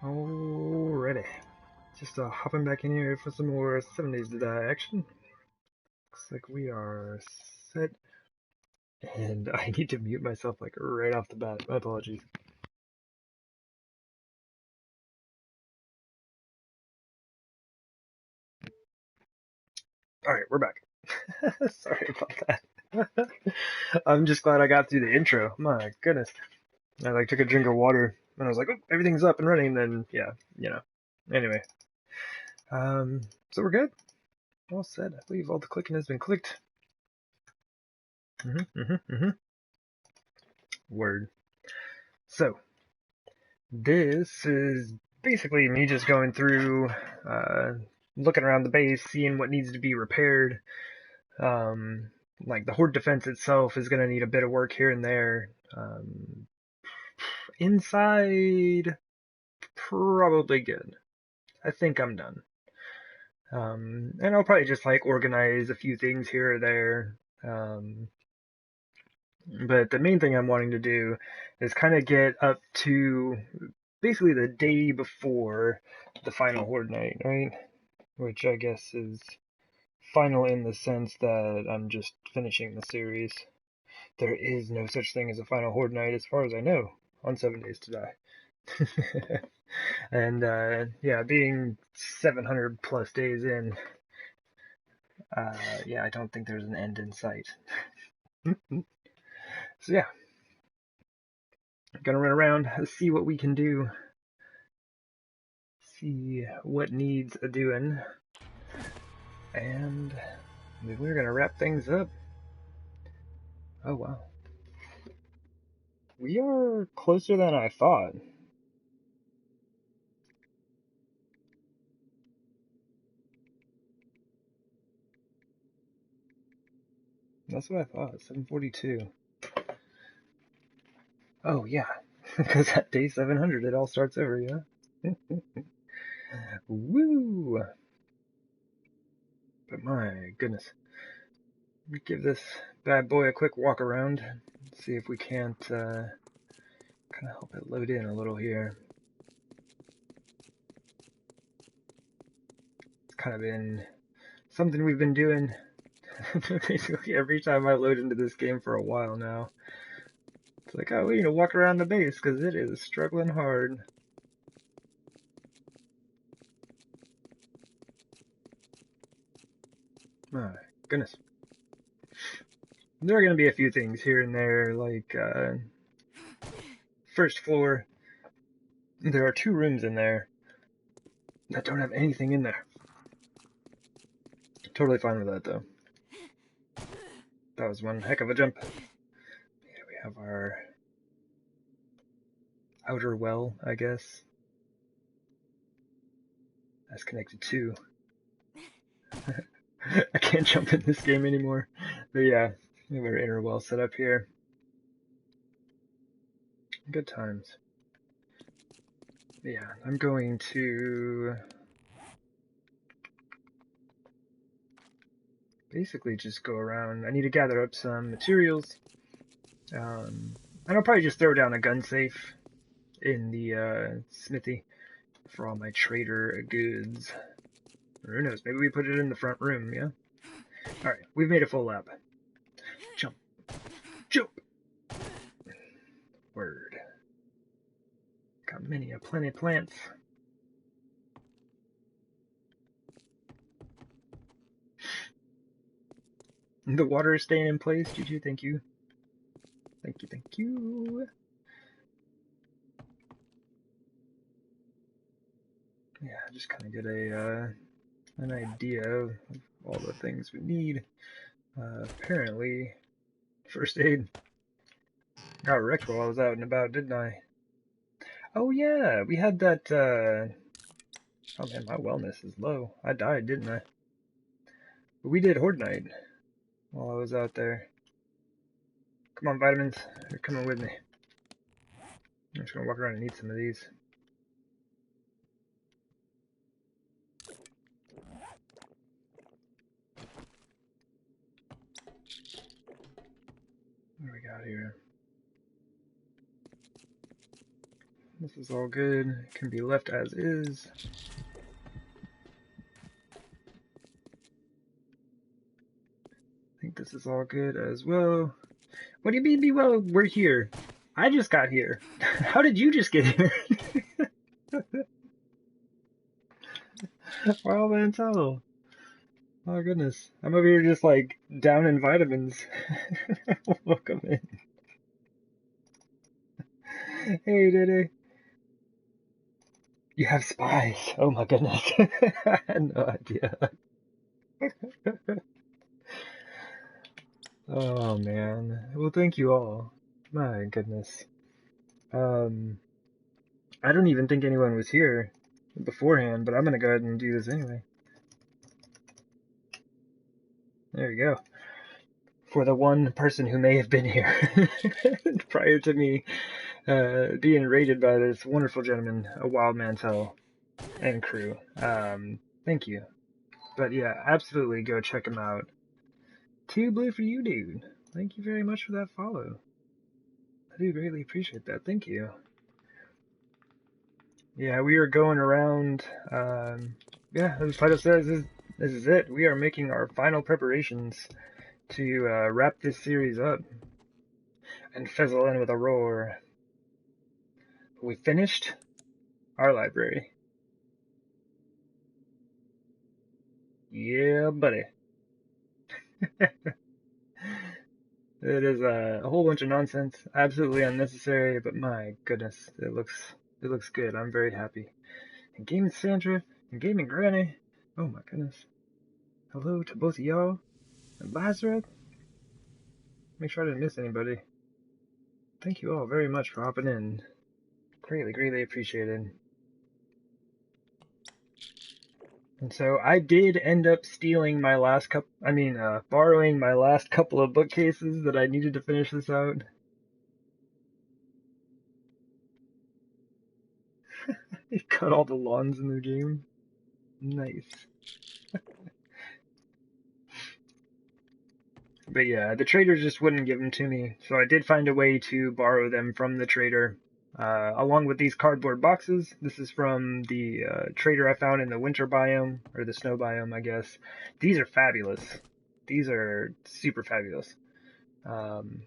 Alrighty. Just hopping back in here for some more 7 Days to Die action. Looks like we are set. And I need to mute myself like right off the bat. My apologies. Alright, we're back. Sorry about that. I'm just glad I got through the intro. My goodness. I like took a drink of water and I was like, oh, everything's up and running. Then yeah, you know. Anyway. So we're good. All set. I believe all the clicking has been clicked. Word. So, this is basically me just going through, looking around the base, seeing what needs to be repaired. Like the horde defense itself is going to need a bit of work here and there. Inside, probably good. I think I'm done. And I'll probably just like organize a few things here or there. But the main thing I'm wanting to do is kind of get up to basically the day before the final Horde night, right? Which I guess is final in the sense that I'm just finishing the series. There is no such thing as a final Horde night as far as I know on 7 Days to Die. And yeah, being 700 plus days in, yeah, I don't think there's an end in sight. So yeah, gonna run around, see what we can do, see what needs a doing, and we're gonna wrap things up. Oh wow, we are closer than I thought. That's what I thought. 742. Oh yeah, because at day 700 it all starts over, yeah. Woo! But my goodness, we give this bad boy a quick walk around. See if we can't kind of help it load in a little here. It's kind of been something we've been doing basically every time I load into this game for a while now. It's like, oh, we need to walk around the base because it is struggling hard. My goodness. There are going to be a few things here and there, like first floor. There are 2 rooms in there that don't have anything in there. Totally fine with that, though. That was one heck of a jump. Yeah, we have our outer well, I guess. That's connected to. I can't jump in this game anymore. But yeah, we have our inner well set up here. Good times. Yeah, I'm going to basically just go around. I need to gather up some materials. And I'll probably just throw down a gun safe in the smithy for all my trader goods. Or who knows, maybe we put it in the front room, yeah? Alright, we've made a full lap. Jump. Jump! Word. Got many a plenty of plants. The water is staying in place, Juju, thank you. Thank you, thank you. Yeah, just kind of get an idea of all the things we need. Apparently, first aid. Got wrecked while I was out and about, didn't I? Oh yeah, we had that, oh man, my wellness is low. I died, didn't I? But we did Horde Night while I was out there. Come on, vitamins. You're coming with me. I'm just gonna walk around and eat some of these. What do we got here? This is all good. It can be left as is. I think this is all good as well. What do you mean, be well? We're here. I just got here. How did you just get here? Wow, man, tell. Oh goodness. I'm over here just like down in vitamins. Welcome in. Hey, Dede. You have spies. Oh my goodness. I had no idea. Oh man. Well, thank you all. My goodness. I don't even think anyone was here beforehand, but I'm gonna go ahead and do this anyway. There you go. For the one person who may have been here prior to me being raided by this wonderful gentleman, a wild mantel and crew. Thank you. But yeah, absolutely go check him out. Too blue for you, dude. Thank you very much for that follow. I do greatly appreciate that. Thank you. Yeah, we are going around. Yeah, as the title says, this is it. We are making our final preparations to wrap this series up and fizzle in with a roar. We finished our library. Yeah, buddy. It is a whole bunch of nonsense, absolutely unnecessary, but my goodness, it looks good. I'm very happy. And Gaming Sandra and Gaming Granny, oh my goodness. Hello to both of y'all. And Lazarus, make sure I didn't miss anybody. Thank you all very much for hopping in. Greatly appreciated. And so I did end up stealing my last borrowing my last couple of bookcases that I needed to finish this out. He cut all the lawns in the game. Nice. But yeah, the trader just wouldn't give them to me, so I did find a way to borrow them from the trader, along with these cardboard boxes. This is from the trader I found in the winter biome, or the snow biome, I guess. These are fabulous. These are super fabulous. Some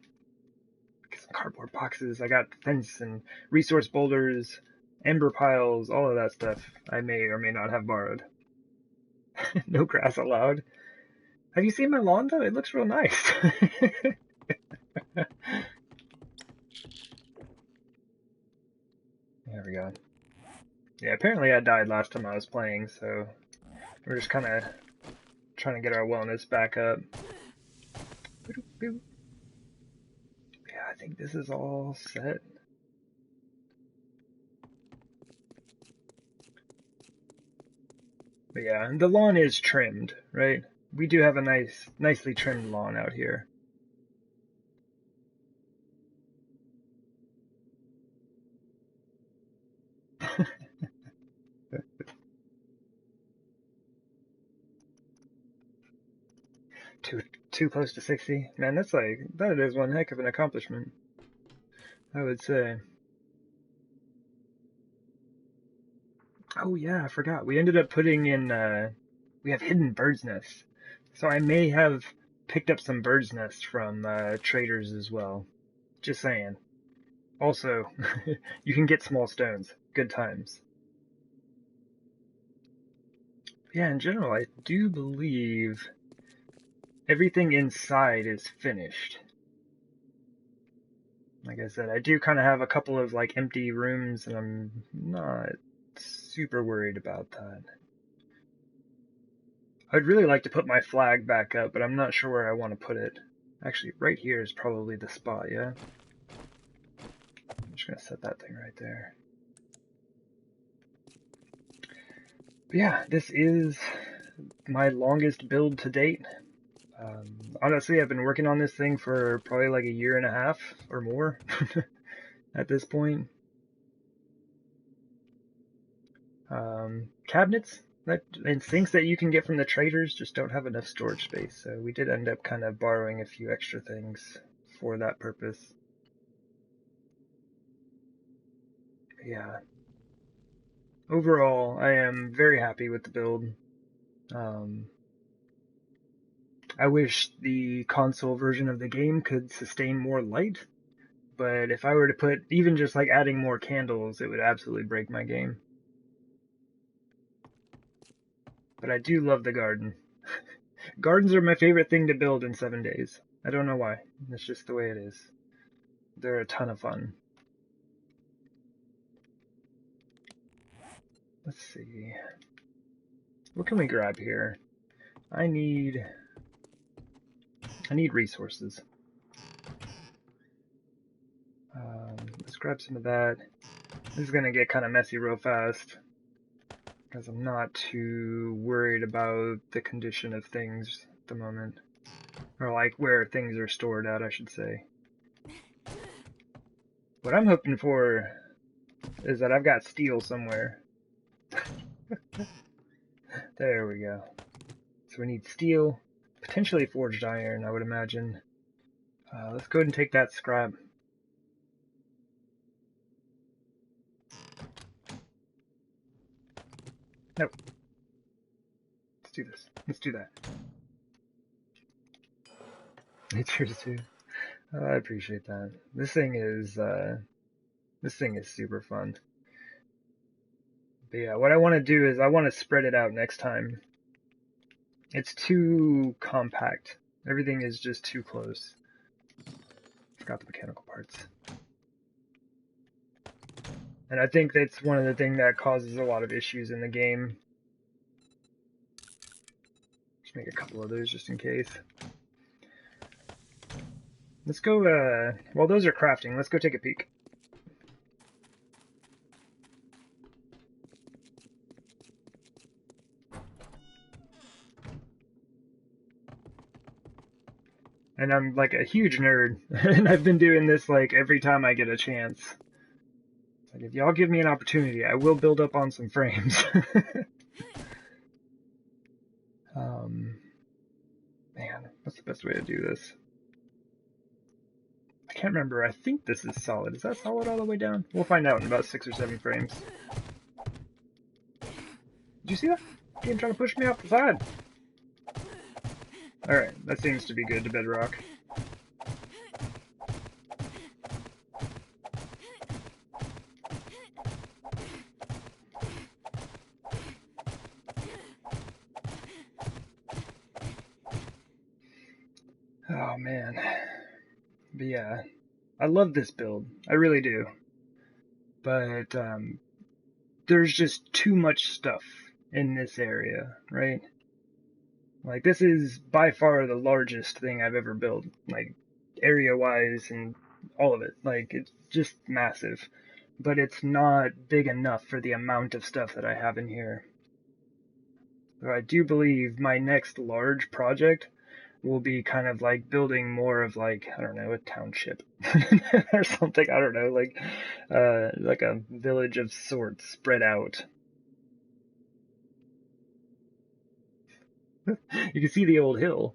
cardboard boxes. I got fence and resource boulders, ember piles, all of that stuff I may or may not have borrowed. No grass allowed. Have you seen my lawn though? It looks real nice. There we go. Yeah, apparently I died last time I was playing, so we're just kind of trying to get our wellness back up. Yeah, I think this is all set. But yeah, the lawn is trimmed, right? We do have a nicely trimmed lawn out here. Too close to 60? Man, that is one heck of an accomplishment, I would say. Oh yeah, I forgot. We ended up putting in, we have hidden bird's nests. So I may have picked up some bird's nests from traders as well. Just saying. Also, you can get small stones. Good times. Yeah, in general, I do believe everything inside is finished. Like I said, I do kind of have a couple of like empty rooms, and I'm not super worried about that. I'd really like to put my flag back up, but I'm not sure where I want to put it. Actually, right here is probably the spot, yeah? I'm just gonna set that thing right there. But yeah, this is my longest build to date. Honestly, I've been working on this thing for probably like a year and a half or more at this point. Cabinets and sinks that you can get from the traders just don't have enough storage space, so we did end up kind of borrowing a few extra things for that purpose. Yeah. Overall, I am very happy with the build. I wish the console version of the game could sustain more light, but if I were to put even just like adding more candles, it would absolutely break my game. But I do love the garden. Gardens are my favorite thing to build in 7 days. I don't know why. It's just the way it is. They're a ton of fun. Let's see. What can we grab here? I need resources. Let's grab some of that. This is gonna get kind of messy real fast because I'm not too worried about the condition of things at the moment. Or like where things are stored at, I should say. What I'm hoping for is that I've got steel somewhere. There we go. So we need steel, potentially forged iron, I would imagine. Let's go ahead and take that scrap. Nope. Let's do this. Let's do that. Nature's too. I appreciate that. This thing is super fun. But yeah, what I want to do is I want to spread it out next time. It's too compact. Everything is just too close. Forgot the mechanical parts. And I think that's one of the things that causes a lot of issues in the game. Just make a couple of those just in case. Let's go, while those are crafting, let's go take a peek. And I'm like a huge nerd, and I've been doing this like every time I get a chance. It's like, if y'all give me an opportunity, I will build up on some frames. Man, what's the best way to do this? I can't remember. I think this is solid. Is that solid all the way down? We'll find out in about 6 or 7 frames. Did you see that? Game trying to push me off the side. Alright, that seems to be good to bedrock. Oh man. But yeah, I love this build. I really do. But there's just too much stuff in this area, right? Like, this is by far the largest thing I've ever built, like, area-wise and all of it. Like, it's just massive. But it's not big enough for the amount of stuff that I have in here. So I do believe my next large project will be kind of like building more of like, I don't know, a township or something. I don't know, like a village of sorts spread out. You can see the old hill.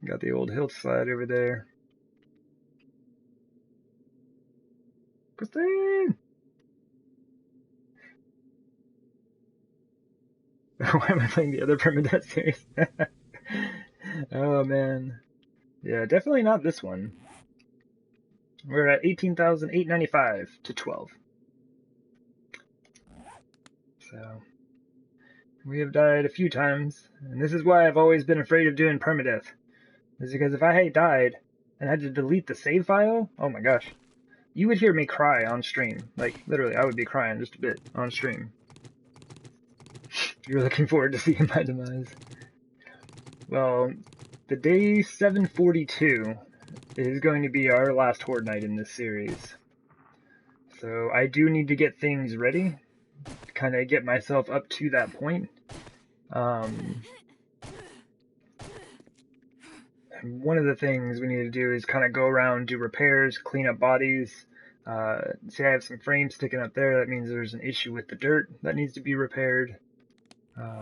Got the old hillside over there. Christine! Why am I playing the other permadeath series? Oh man. Yeah, definitely not this one. We're at 18,895 to 12. So, we have died a few times, and this is why I've always been afraid of doing permadeath. Is because if I had died and had to delete the save file, oh my gosh, you would hear me cry on stream. Like, literally, I would be crying just a bit on stream. You're looking forward to seeing my demise. Well, the day 742 is going to be our last Horde night in this series. So I do need to get things ready, kind of get myself up to that point. And one of the things we need to do is kind of go around, do repairs, clean up bodies. See, I have some frames sticking up there. That means there's an issue with the dirt that needs to be repaired.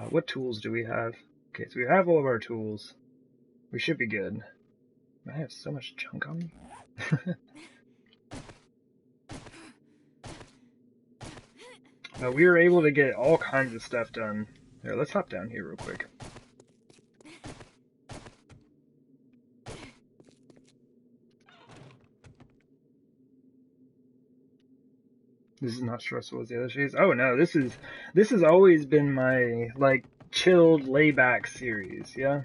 What tools do we have? Okay, so we have all of our tools. We should be good. I have so much junk on me. We were able to get all kinds of stuff done. Here, let's hop down here real quick. This is not stressful as the other shades. Oh no, this has always been my like chilled layback series, yeah?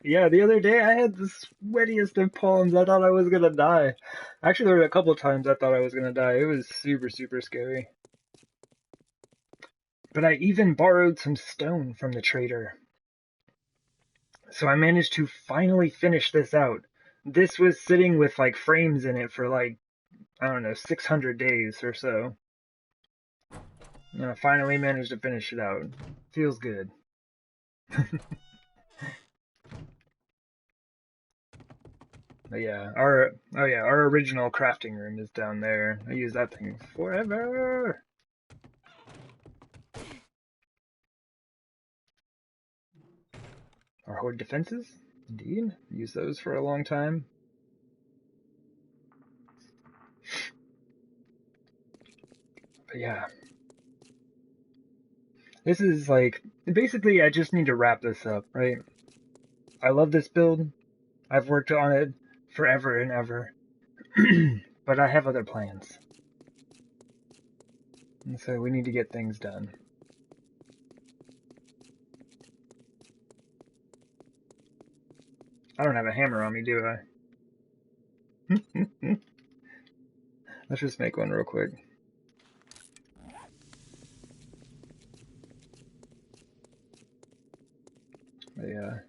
Yeah, the other day I had the sweatiest of palms. I thought I was gonna die. Actually, there were a couple of times I thought I was gonna die. It was super, super scary. But I even borrowed some stone from the trader. So I managed to finally finish this out. This was sitting with like frames in it for like, I don't know, 600 days or so. And I finally managed to finish it out. Feels good. But yeah, our original crafting room is down there. I use that thing forever. Our horde defenses, indeed. Use those for a long time. But yeah. This is like, basically I just need to wrap this up, right? I love this build. I've worked on it forever and ever. But I have other plans. And so we need to get things done. I don't have a hammer on me, do I? Let's just make one real quick. But yeah.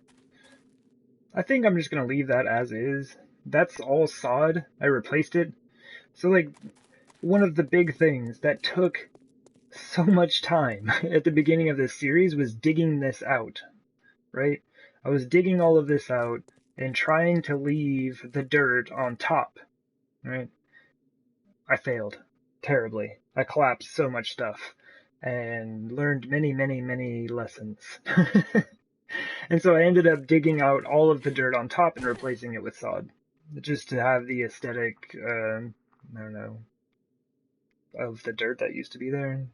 I think I'm just gonna leave that as is. That's all sod. I replaced it. So like, one of the big things that took so much time at the beginning of this series was digging this out, right? I was digging all of this out and trying to leave the dirt on top, right? I failed terribly. I collapsed so much stuff and learned many, many, many lessons. And so I ended up digging out all of the dirt on top and replacing it with sod, just to have the aesthetic, I don't know, of the dirt that used to be there,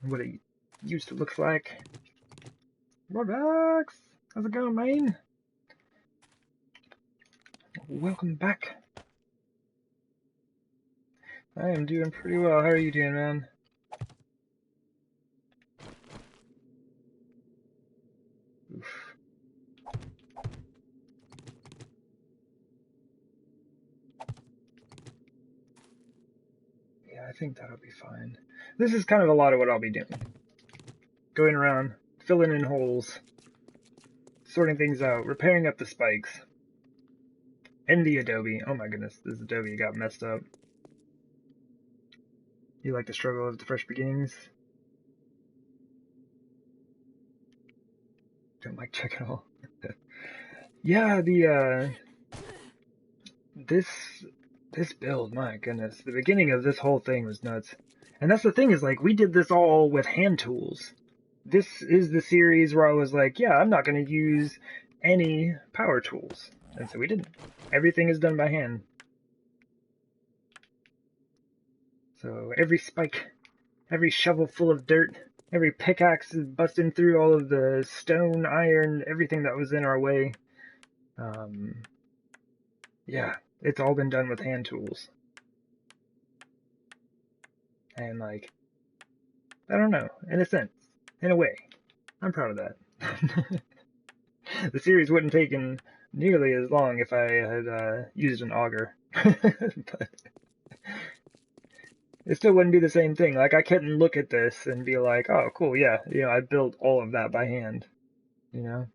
what it used to look like. Rodax, how's it going, man? Welcome back. I am doing pretty well. How are you doing, man? Oof. Yeah, I think that'll be fine. This is kind of a lot of what I'll be doing. Going around, filling in holes, sorting things out, repairing up the spikes. And the adobe. Oh my goodness, this adobe got messed up. You like the struggle of the fresh beginnings? Don't like check at all. Yeah, this build, my goodness. The beginning of this whole thing was nuts. And that's the thing, is like, we did this all with hand tools. This is the series where I was like, yeah, I'm not going to use any power tools. And so we didn't. Everything is done by hand. So every spike, every shovel full of dirt, every pickaxe is busting through all of the stone, iron, everything that was in our way. Yeah, it's all been done with hand tools. And like, I don't know, in a sense, in a way, I'm proud of that. The series wouldn't have taken nearly as long if I had used an auger. But it still wouldn't be the same thing. Like, I couldn't look at this and be like, oh, cool, yeah, I built all of that by hand, you know?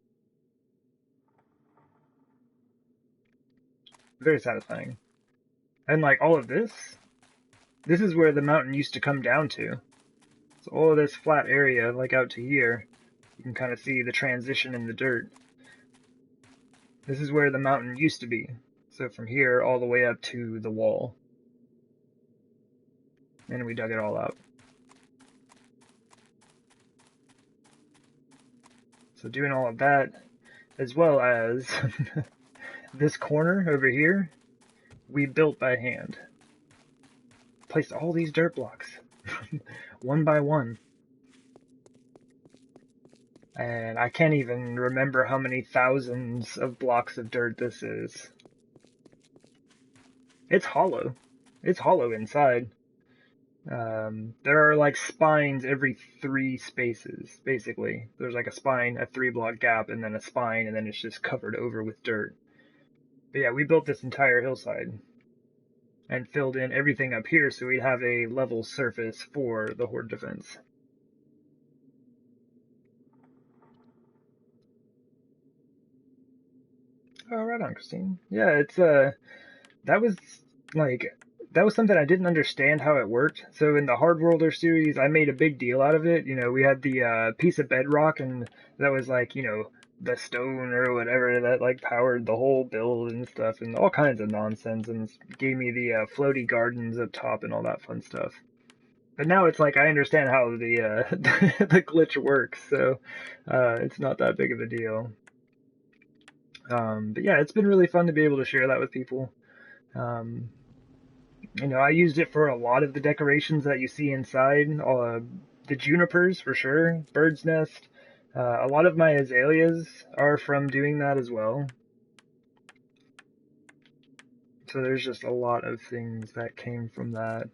Very satisfying. And like, all of this is where the mountain used to come down to. So all of this flat area, like out to here, you can kind of see the transition in the dirt. This is where the mountain used to be. So from here all the way up to the wall. And we dug it all out. So doing all of that, as well as this corner over here, we built by hand. Placed all these dirt blocks, one by one. And I can't even remember how many thousands of blocks of dirt this is. It's hollow. It's hollow inside. There are like spines every 3 spaces, basically. There's like a spine, a 3-block gap, and then a spine, and then it's just covered over with dirt. But yeah, we built this entire hillside and filled in everything up here so we'd have a level surface for the horde defense. Oh, right on, Christine. Yeah, it's that was like that was something I didn't understand how it worked. So in the Hard Worlder series, I made a big deal out of it. You know, we had the piece of bedrock, and that was like, you know, the stone or whatever that like powered the whole build and stuff, and all kinds of nonsense, and gave me the floaty gardens up top and all that fun stuff. But now it's like I understand how the the glitch works, so it's not that big of a deal. But yeah, it's been really fun to be able to share that with people. Um, you know, I used it for a lot of the decorations that you see inside. The junipers, for sure. Bird's nest. A lot of my azaleas are from doing that as well. So there's just a lot of things that came from that.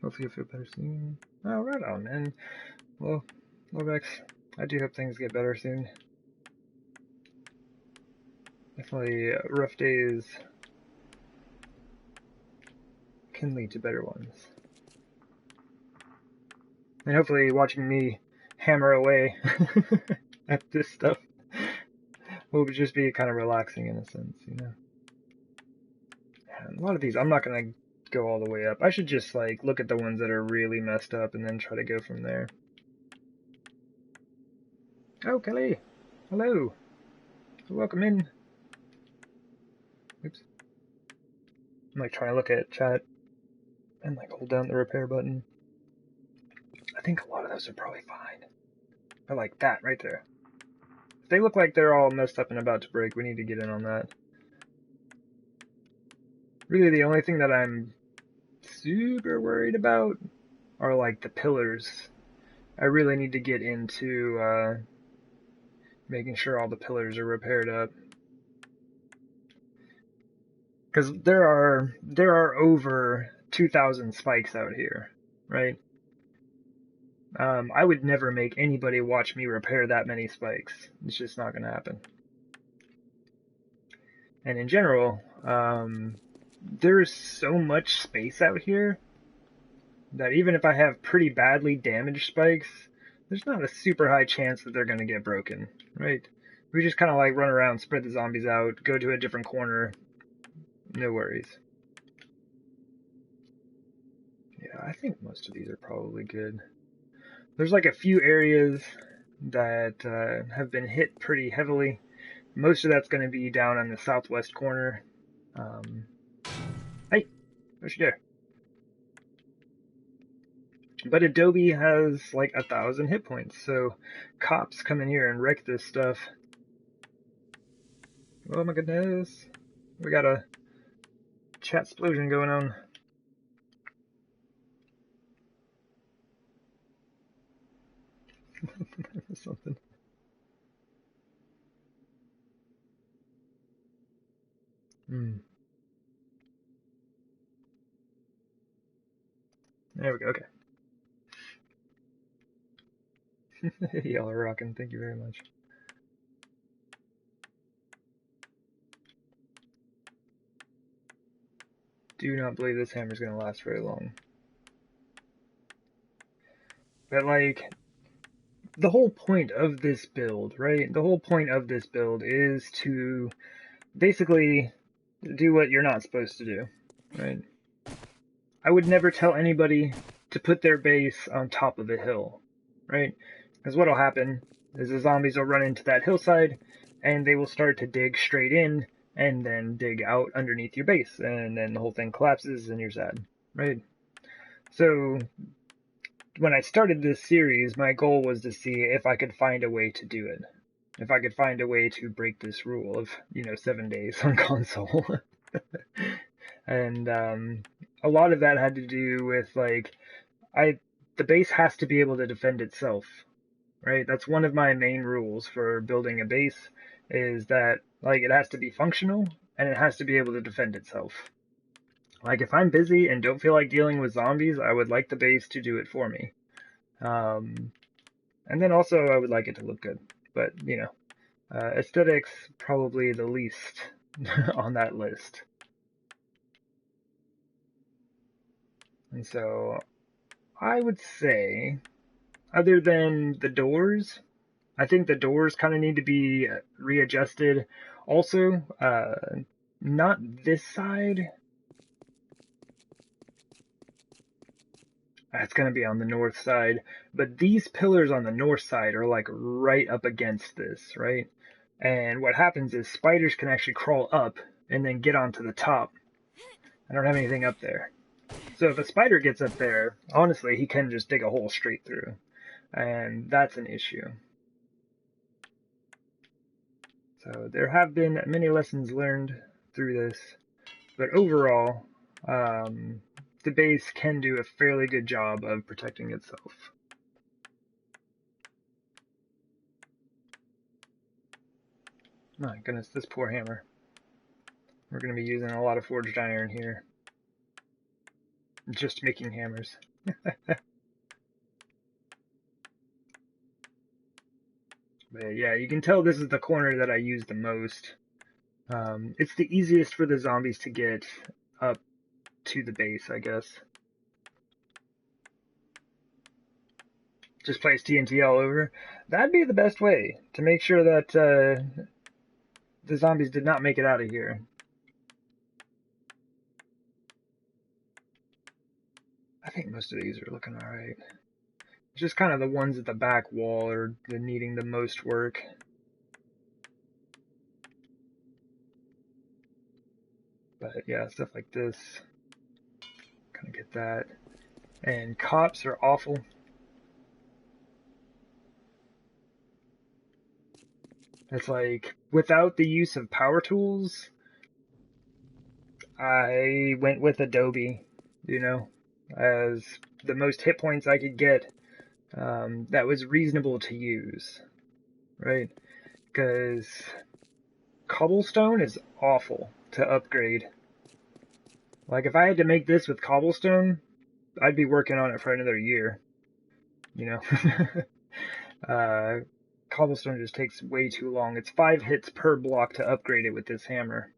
Hopefully you'll feel better soon. Oh, right on, man. Well, Lovex, I do hope things get better soon. Definitely rough days can lead to better ones. And hopefully watching me hammer away at this stuff will just be kind of relaxing in a sense, you know. And a lot of these, I'm not going to go all the way up. I should just like look at the ones that are really messed up and then try to go from there. Oh, Kelly! Hello! Welcome in. Oops. I'm like trying to look at chat and like hold down the repair button. I think a lot of those are probably fine. I like that right there. If they look like they're all messed up and about to break, we need to get in on that. Really, the only thing that I'm super worried about are like the pillars. I really need to get into making sure all the pillars are repaired up. Because there are over 2,000 spikes out here, right? I would never make anybody watch me repair that many spikes. It's just not going to happen. And in general, there's so much space out here that even if I have pretty badly damaged spikes, there's not a super high chance that they're going to get broken, right? We just kind of like run around, spread the zombies out, go to a different corner, no worries. Yeah, I think most of these are probably good. There's like a few areas that have been hit pretty heavily. Most of that's going to be down on the southwest corner. Hey, what's you there? But Adobe has like 1,000 hit points, so cops come in here and wreck this stuff. Oh my goodness. We got a chat explosion going on. Something. There we go, okay. Y'all are rocking, thank you very much. Do not believe this hammer's gonna last very long. But like, the whole point of this build, right? The whole point of this build is to basically do what you're not supposed to do, right? I would never tell anybody to put their base on top of a hill, right? Because what'll happen is the zombies will run into that hillside and they will start to dig straight in and then dig out underneath your base, and then the whole thing collapses and you're sad, right? So when I started this series, my goal was to see if I could find a way to do it, if I could find a way to break this rule of, 7 days on console. And a lot of that had to do with like the base has to be able to defend itself, right? That's one of my main rules for building a base is that like it has to be functional and it has to be able to defend itself. Like if I'm busy and don't feel like dealing with zombies, I would like the base to do it for me. And then also I would like it to look good, but aesthetics probably the least on that list. And so I would say, other than the doors, I think the doors kind of need to be readjusted. Also, not this side. That's going to be on the north side. But these pillars on the north side are like right up against this, right? And what happens is spiders can actually crawl up and then get onto the top. I don't have anything up there. So if a spider gets up there, honestly, he can just dig a hole straight through. And that's an issue. So there have been many lessons learned through this. But overall, the base can do a fairly good job of protecting itself. My goodness, this poor hammer. We're going to be using a lot of forged iron here. Just making hammers. But yeah, you can tell this is the corner that I use the most. It's the easiest for the zombies to get up to the base, I guess. Just place TNT all over. That'd be the best way to make sure that the zombies did not make it out of here. I think most of these are looking alright. Just kind of the ones at the back wall are needing the most work. But yeah, stuff like this. Kind of get that. And cops are awful. It's like, without the use of power tools, I went with Adobe, as the most hit points I could get that was reasonable to use, right? Because cobblestone is awful to upgrade. Like, if I had to make this with cobblestone, I'd be working on it for another year, Cobblestone just takes way too long. It's 5 hits per block to upgrade it with this hammer.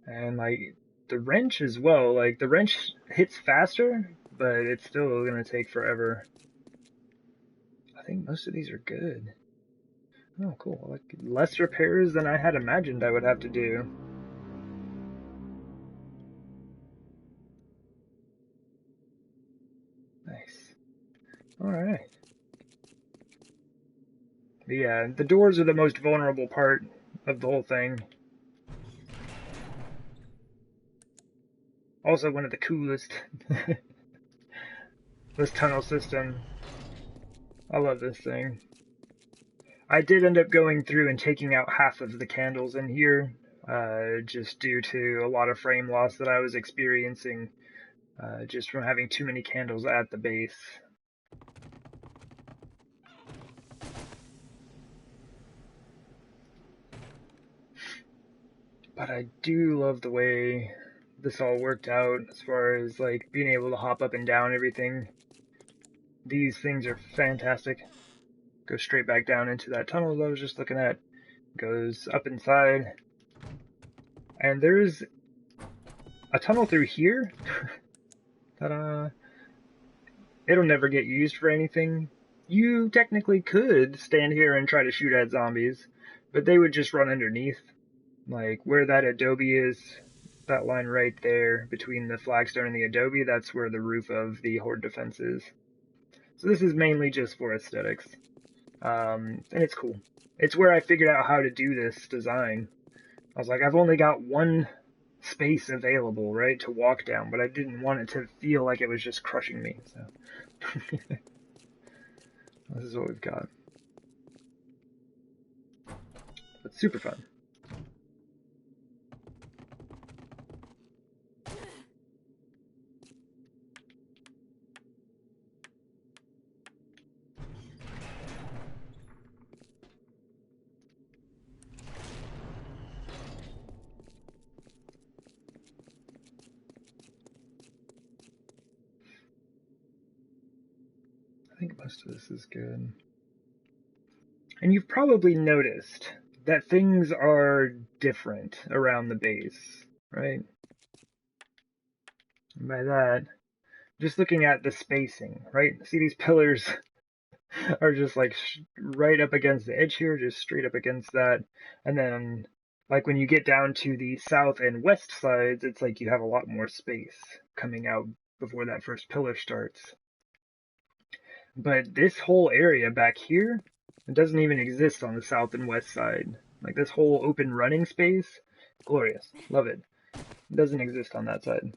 And, like, the wrench as well. Like, the wrench hits faster, but it's still gonna take forever. I think most of these are good. Oh, cool. Like, less repairs than I had imagined I would have to do. Nice. Alright. But yeah, the doors are the most vulnerable part of the whole thing. Also one of the coolest. This tunnel system. I love this thing. I did end up going through and taking out half of the candles in here, just due to a lot of frame loss that I was experiencing, just from having too many candles at the base. But I do love the way this all worked out as far as like being able to hop up and down everything. These things are fantastic. Go straight back down into that tunnel that I was just looking at. Goes up inside. And there's a tunnel through here that it'll never get used for anything. You technically could stand here and try to shoot at zombies, but they would just run underneath. Like where that adobe is, that line right there between the flagstone and the adobe, that's where the roof of the horde defense is. So this is mainly just for aesthetics. And it's cool. It's where I figured out how to do this design. I was like, I've only got one space available, right, to walk down, but I didn't want it to feel like it was just crushing me, so. This is what we've got. But super fun. I think most of this is good. And you've probably noticed that things are different around the base, right? And by that, just looking at the spacing, right? See these pillars are just like right up against the edge here, just straight up against that. And then like when you get down to the south and west sides, it's like you have a lot more space coming out before that first pillar starts. But this whole area back here, it doesn't even exist on the south and west side. Like this whole open running space, glorious, love it. It doesn't exist on that side.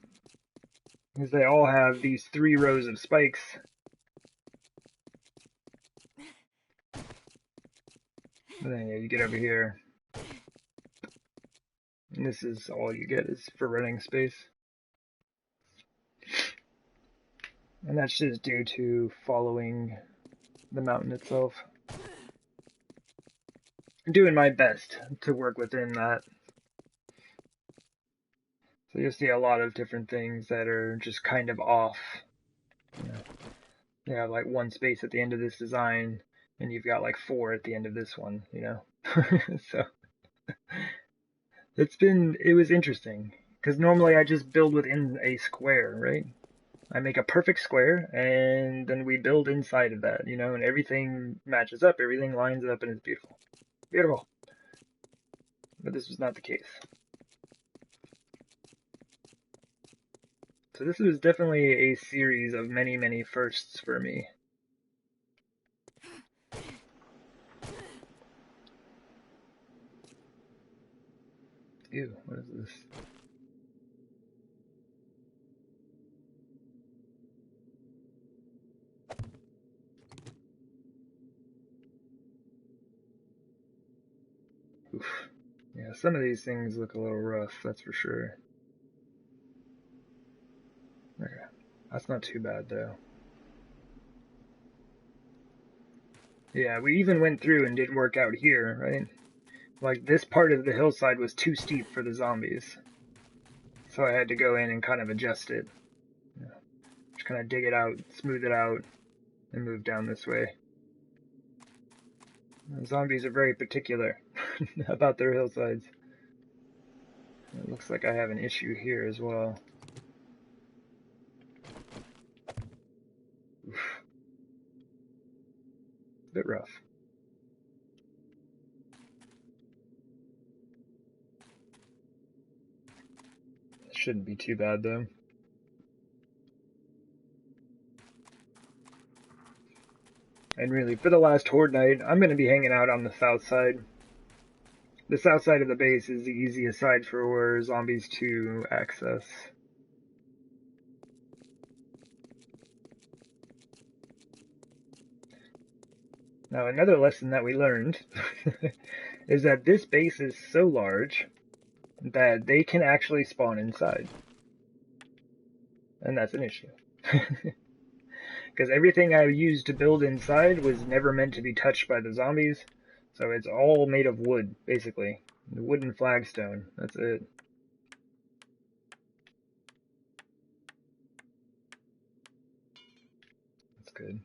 Because they all have these 3 rows of spikes. And then yeah, you get over here. And this is all you get is for running space. And that's just due to following the mountain itself. I'm doing my best to work within that. So you'll see a lot of different things that are just kind of off. You know, you have like 1 space at the end of this design, and you've got like 4 at the end of this one, you know? So it was interesting. Because normally I just build within a square, right? I make a perfect square, and then we build inside of that, you know, and everything matches up, everything lines up, and it's beautiful. Beautiful. But this was not the case. So this was definitely a series of many, many firsts for me. Ew, what is this? Oof. Yeah, some of these things look a little rough, that's for sure. Okay, that's not too bad though. Yeah, we even went through and did work out here, right? Like this part of the hillside was too steep for the zombies. So I had to go in and kind of adjust it. Yeah. Just kind of dig it out, smooth it out, and move down this way. The zombies are very particular about their hillsides. It looks like I have an issue here as well. Oof. A bit rough. It shouldn't be too bad though. And really, for the last Horde night, I'm going to be hanging out on the south side. The south side of the base is the easiest side for zombies to access. Now, another lesson that we learned is that this base is so large that they can actually spawn inside. And that's an issue. Because everything I used to build inside was never meant to be touched by the zombies. So it's all made of wood, basically. The wooden flagstone, that's it. That's good.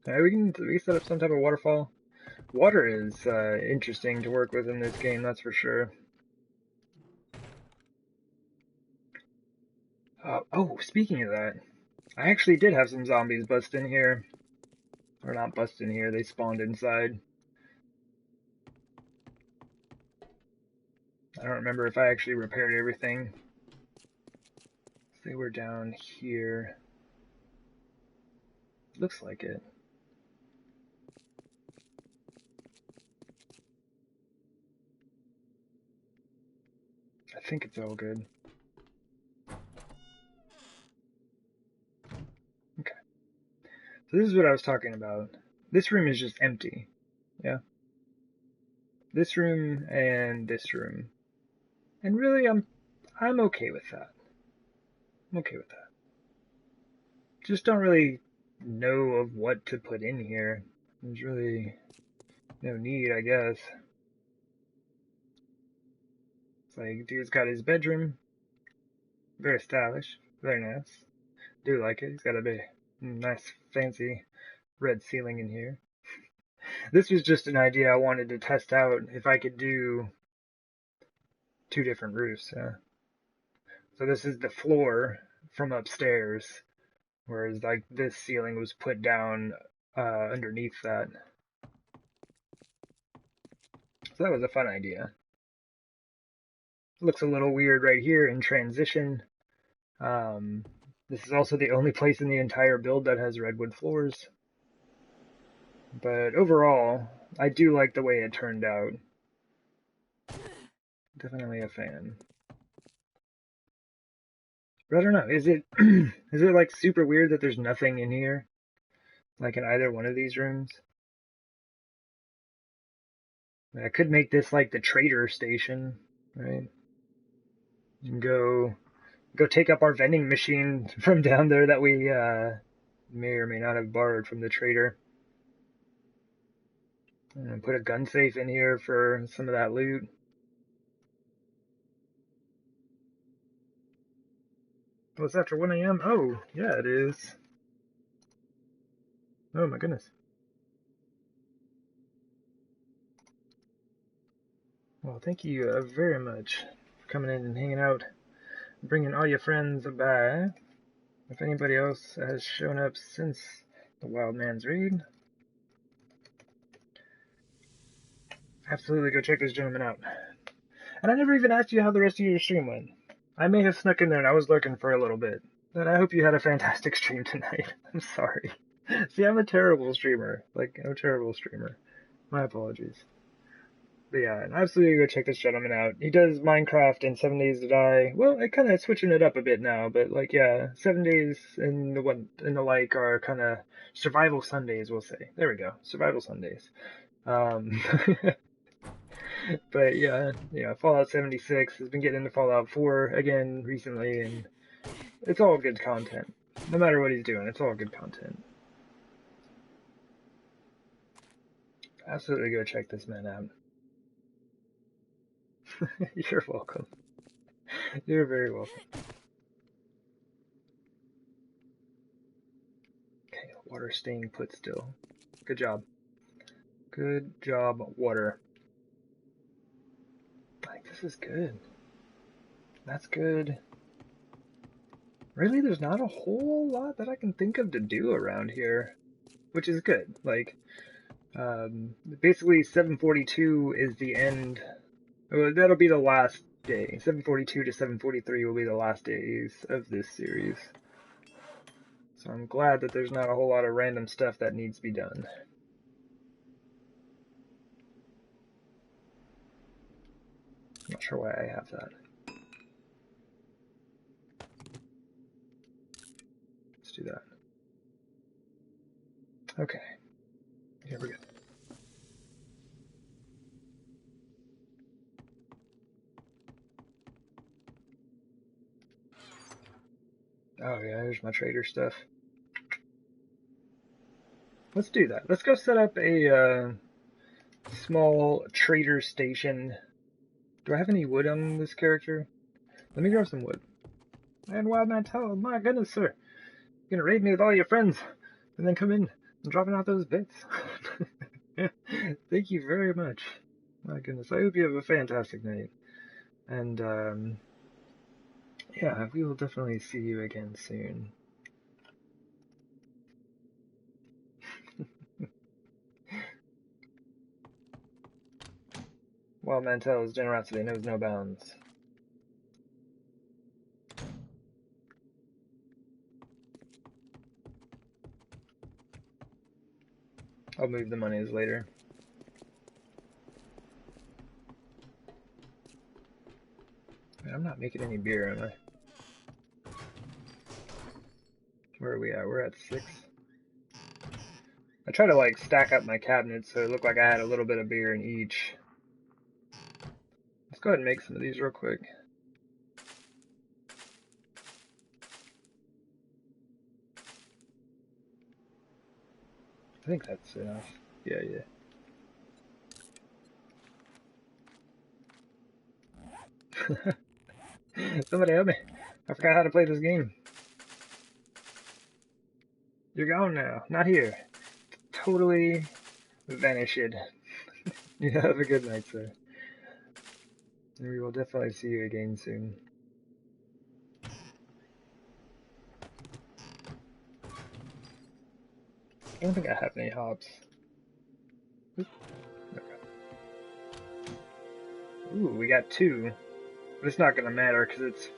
Alright, we can set up some type of waterfall. Water is interesting to work with in this game, that's for sure. Oh, speaking of that, I actually did have some zombies bust in here. Or not bust in here, they spawned inside. I don't remember if I actually repaired everything. They were down here. Looks like it. I think it's all good. Okay. So this is what I was talking about. This room is just empty. Yeah. This room and this room. And really I'm okay with that. I'm okay with that. Just don't really know of what to put in here. There's really no need, I guess. It's like, dude's got his bedroom. Very stylish. Very nice. Do like it. He's got a big, nice, fancy red ceiling in here. This was just an idea I wanted to test out if I could do 2 different roofs. So this is the floor from upstairs, whereas like this ceiling was put down underneath that. So that was a fun idea. It looks a little weird right here in transition. This is also the only place in the entire build that has redwood floors. But overall, I do like the way it turned out. Definitely a fan. But I don't know, is it is it like super weird that there's nothing in here? Like in either one of these rooms? I could make this like the trader station, right? And go take up our vending machine from down there that we may or may not have borrowed from the trader. And put a gun safe in here for some of that loot. Oh, it's after 1 a.m.? Oh, yeah, it is. Oh my goodness. Well, thank you very much for coming in and hanging out, bringing all your friends by. If anybody else has shown up since the Wild Man's Raid, absolutely go check this gentleman out. And I never even asked you how the rest of your stream went. I may have snuck in there and I was lurking for a little bit. But I hope you had a fantastic stream tonight. I'm sorry. See, I'm a terrible streamer. I'm a terrible streamer. My apologies. But yeah, absolutely go check this gentleman out. He does Minecraft and 7 Days to Die. Well, it kind of switching it up a bit now, but like, yeah, 7 Days and the like are kind of survival Sundays, we'll say. There we go, survival Sundays. But yeah, Fallout 76 has been getting into Fallout 4 again recently, and it's all good content. No matter what he's doing, it's all good content. Absolutely go check this man out. You're welcome. You're very welcome. Okay, water staying put still. Good job. Good job, water. Like, this is good. That's good. Really, there's not a whole lot that I can think of to do around here, which is good. Like, basically 742 is the end. Well, that'll be the last day. 742 to 743 will be the last days of this series. So I'm glad that there's not a whole lot of random stuff that needs to be done. I'm not sure why I have that. Let's do that. Okay. Here we go. Oh yeah, there's my trader stuff. Let's do that. Let's go set up a small trader station. Do I have any wood on this character? Let me grab some wood. And Wildman Tell, my goodness, sir. You're gonna raid me with all your friends and then come in and dropping out those bits. Thank you very much. My goodness, I hope you have a fantastic night. And, yeah, we will definitely see you again soon. Wild Mantel's generosity knows no bounds. I'll move the monies later. I'm not making any beer, am I? Where are we at? We're at 6. I try to like stack up my cabinets so it looked like I had a little bit of beer in each. Let's go ahead and make some of these real quick. I think that's enough. Yeah, yeah. Somebody help me. I forgot how to play this game. You're gone now. Not here. Totally vanished. You have a good night, sir. And we will definitely see you again soon. I don't think I have any hops. Okay. Ooh, we got 2. But it's not gonna matter because it's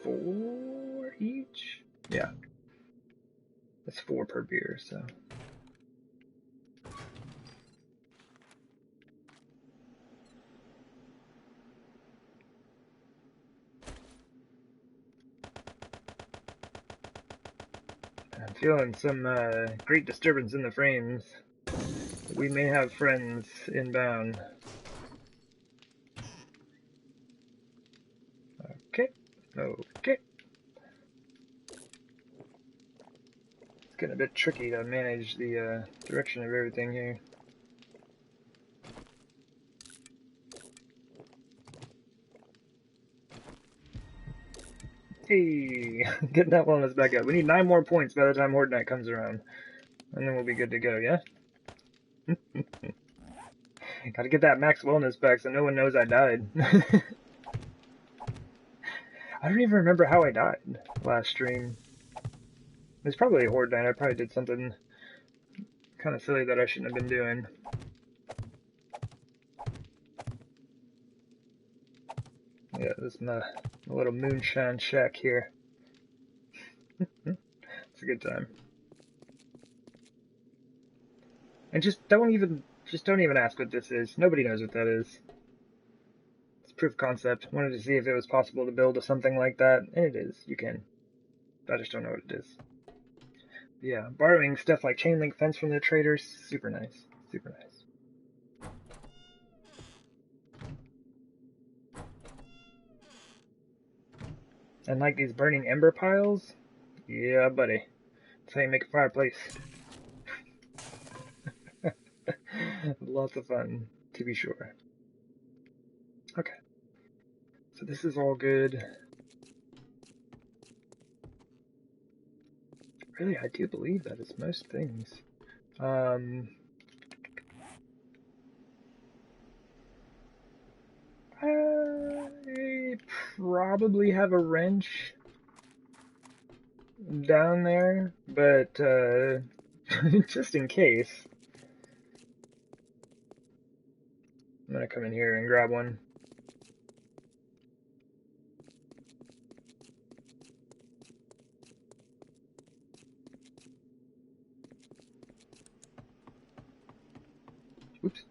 4 each? Yeah. That's 4 per beer, so. I'm feeling some great disturbance in the frames. We may have friends inbound. Okay. Okay. It's getting a bit tricky to manage the direction of everything here. Hey, getting that wellness back up. We need 9 more points by the time Horde Night comes around. And then we'll be good to go, yeah? Gotta get that max wellness back so no one knows I died. I don't even remember how I died last stream. It was probably a Horde Night. I probably did something kind of silly that I shouldn't have been doing. Yeah, this is my little moonshine shack here. It's a good time. And just don't even ask what this is. Nobody knows what that is. It's proof of concept. Wanted to see if it was possible to build something like that, and it is. You can. I just don't know what it is. Yeah, borrowing stuff like chain link fence from the traders, super nice. Super nice. And like these burning ember piles? Yeah, buddy. That's how you make a fireplace. Lots of fun, to be sure. Okay. So this is all good. Really, I do believe that is most things. I probably have a wrench down there, but just in case, I'm gonna come in here and grab one. Oops.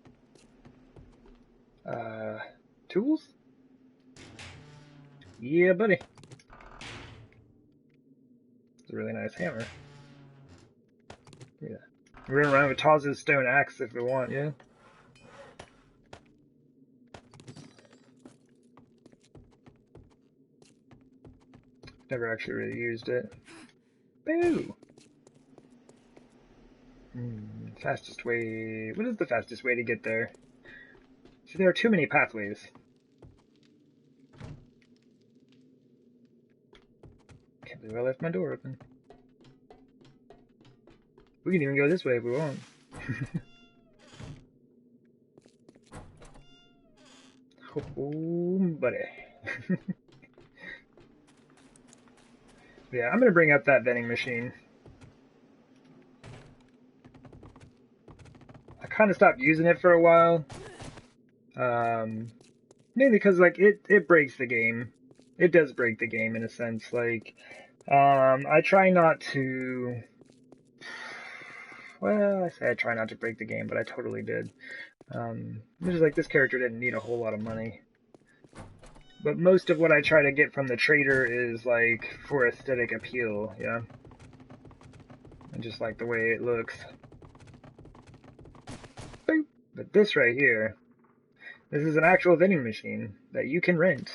Tools? Yeah, buddy. It's a really nice hammer. Yeah. Run around with Taz's stone axe if we want, yeah? Never actually really used it. Boo! Fastest way... What is the fastest way to get there? See, there are too many pathways. Can't believe I left my door open. We can even go this way if we want. Oh, buddy. Yeah, I'm gonna bring up that vending machine. I kind of stopped using it for a while. Mainly because, like, it breaks the game. It does break the game in a sense. Like, I try not to... Well, I say I try not to break the game, but I totally did. It's just like, this character didn't need a whole lot of money. But most of what I try to get from the trader is like for aesthetic appeal, yeah. I just like the way it looks. Boop. But this right here, this is an actual vending machine that you can rent.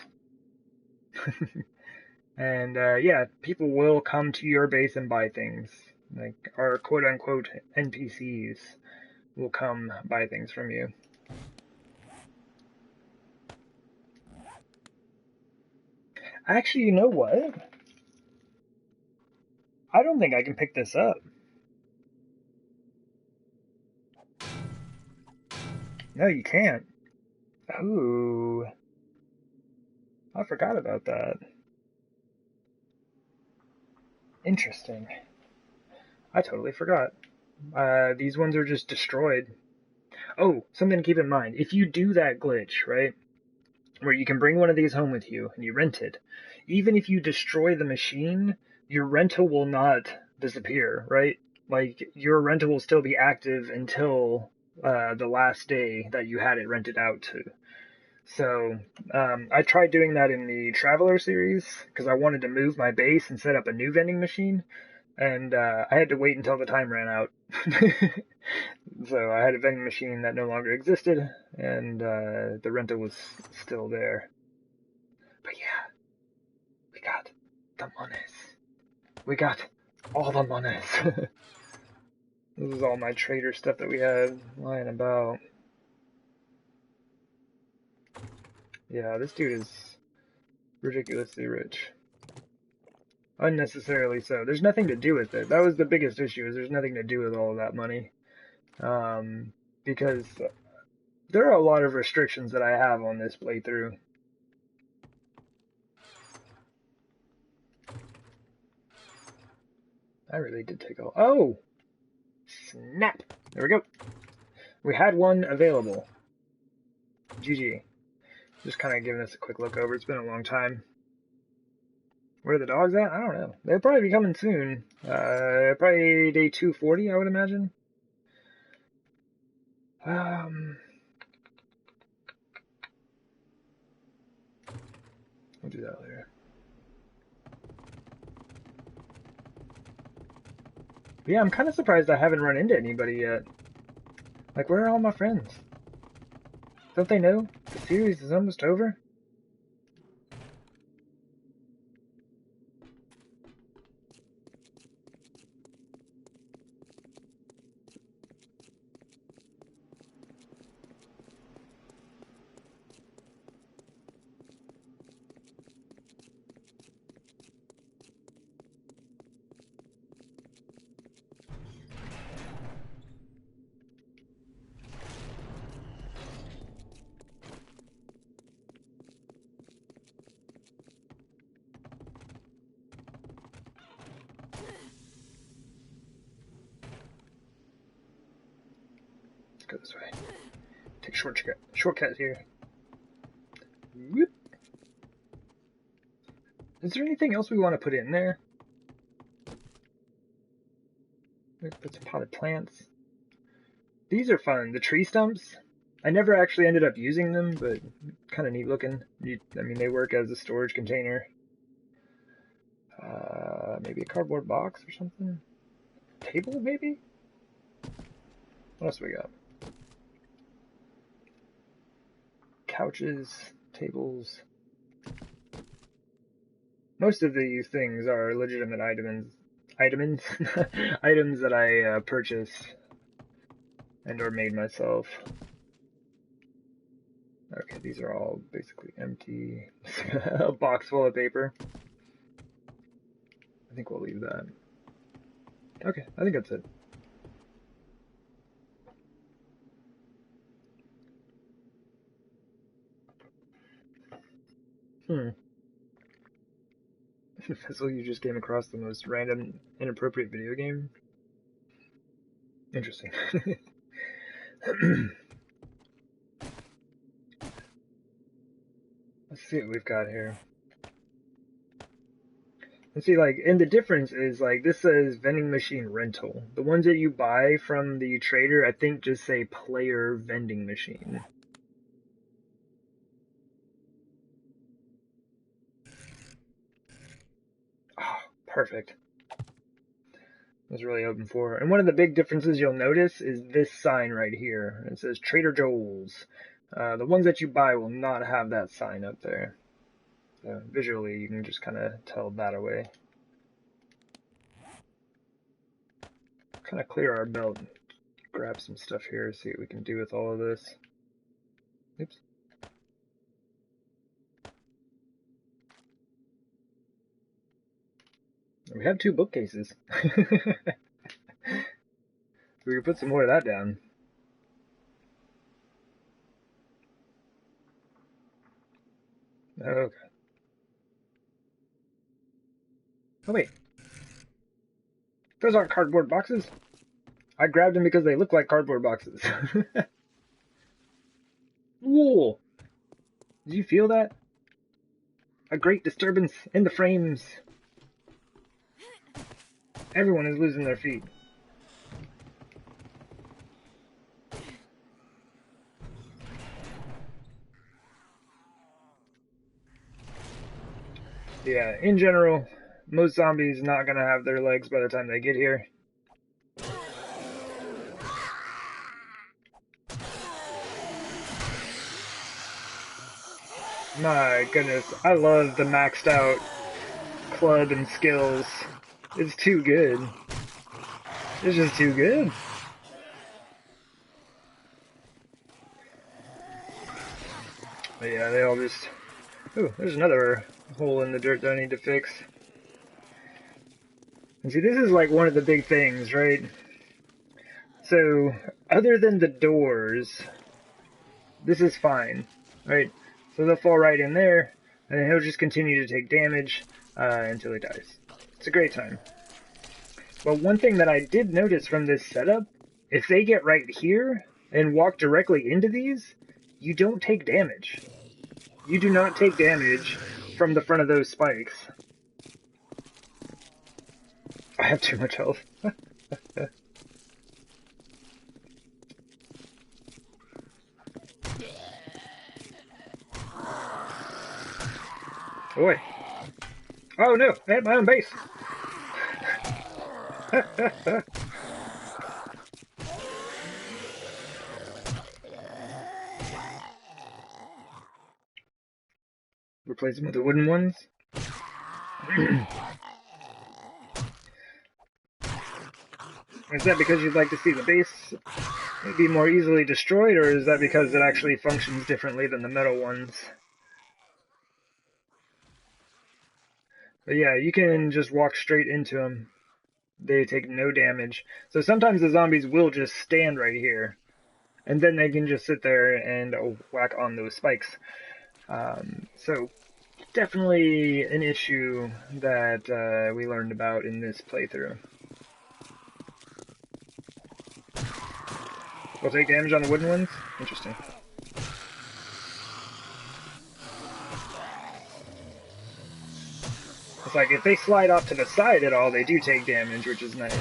And yeah, people will come to your base and buy things. Like our quote-unquote NPCs will come buy things from you. Actually, you know what? I don't think I can pick this up. No, you can't. Ooh, I forgot about that. Interesting. I totally forgot. These ones are just destroyed. Oh, something to keep in mind. If you do that glitch, right, where you can bring one of these home with you and you rent it, even if you destroy the machine, your rental will not disappear, right? Like, your rental will still be active until the last day that you had it rented out to. So, I tried doing that in the Traveler series because I wanted to move my base and set up a new vending machine, and I had to wait until the time ran out. So I had a vending machine that no longer existed, and the rental was still there. But yeah, we got the monies. We got all the monies. This is all my trader stuff that we had lying about. Yeah, this dude is ridiculously rich. Unnecessarily so. There's nothing to do with it. That was the biggest issue, is there's nothing to do with all of that money. Because there are a lot of restrictions that I have on this playthrough. I really did take all. Oh! Snap! There we go. We had one available. GG. Just kind of giving us a quick look over. It's been a long time. Where are the dogs at? I don't know. They'll probably be coming soon. Probably day 240, I would imagine. We'll do that later. But yeah, I'm kind of surprised I haven't run into anybody yet. Like, where are all my friends? Don't they know the series is almost over? Let's go this way. Take shortcut here. Whoop. Is there anything else we want to put in there? Let's put some potted plants. These are fun. The tree stumps. I never actually ended up using them, but kind of neat looking. I mean, they work as a storage container. Maybe a cardboard box or something? Table, maybe? What else we got? Couches, tables. Most of these things are legitimate items items that I purchased and or made myself. Okay, these are all basically empty. A box full of paper. I think we'll leave that. Okay, I think that's it. Fizzle, you just came across the most random, inappropriate video game? Interesting. Let's see what we've got here. And see, like, and the difference is, like, this says vending machine rental. The ones that you buy from the trader, I think, just say player vending machine. Perfect. I was really hoping for. And one of the big differences you'll notice is this sign right here. It says Trader Joel's. The ones that you buy will not have that sign up there. So visually, you can just kind of tell that away. Kind of clear our belt. Grab some stuff here, see what we can do with all of this. Oops. We have 2 bookcases. We can put some more of that down. Okay. Oh wait. Those aren't cardboard boxes. I grabbed them because they look like cardboard boxes. Whoa! Did you feel that? A great disturbance in the frames. Everyone is losing their feet. Yeah, in general, most zombies not gonna have their legs by the time they get here. My goodness, I love the maxed out club and skills. It's too good. It's just too good. But yeah, they all just... Ooh, there's another hole in the dirt that I need to fix. And see, this is like one of the big things, right? So, other than the doors, this is fine, right? So they'll fall right in there, and then he'll just continue to take damage until he dies. It's a great time. But one thing that I did notice from this setup, if they get right here and walk directly into these, you don't take damage. You do not take damage from the front of those spikes. I have too much health. Boy. Oh no, I had my own base. Replace them with the wooden ones. Is that because you'd like to see the base be more easily destroyed, or is that because it actually functions differently than the metal ones? But yeah, you can just walk straight into them. They take no damage. So sometimes the zombies will just stand right here, and then they can just sit there and whack on those spikes. So definitely an issue that we learned about in this playthrough. We'll take damage on the wooden ones? Interesting. It's like, if they slide off to the side at all, they do take damage, which is nice.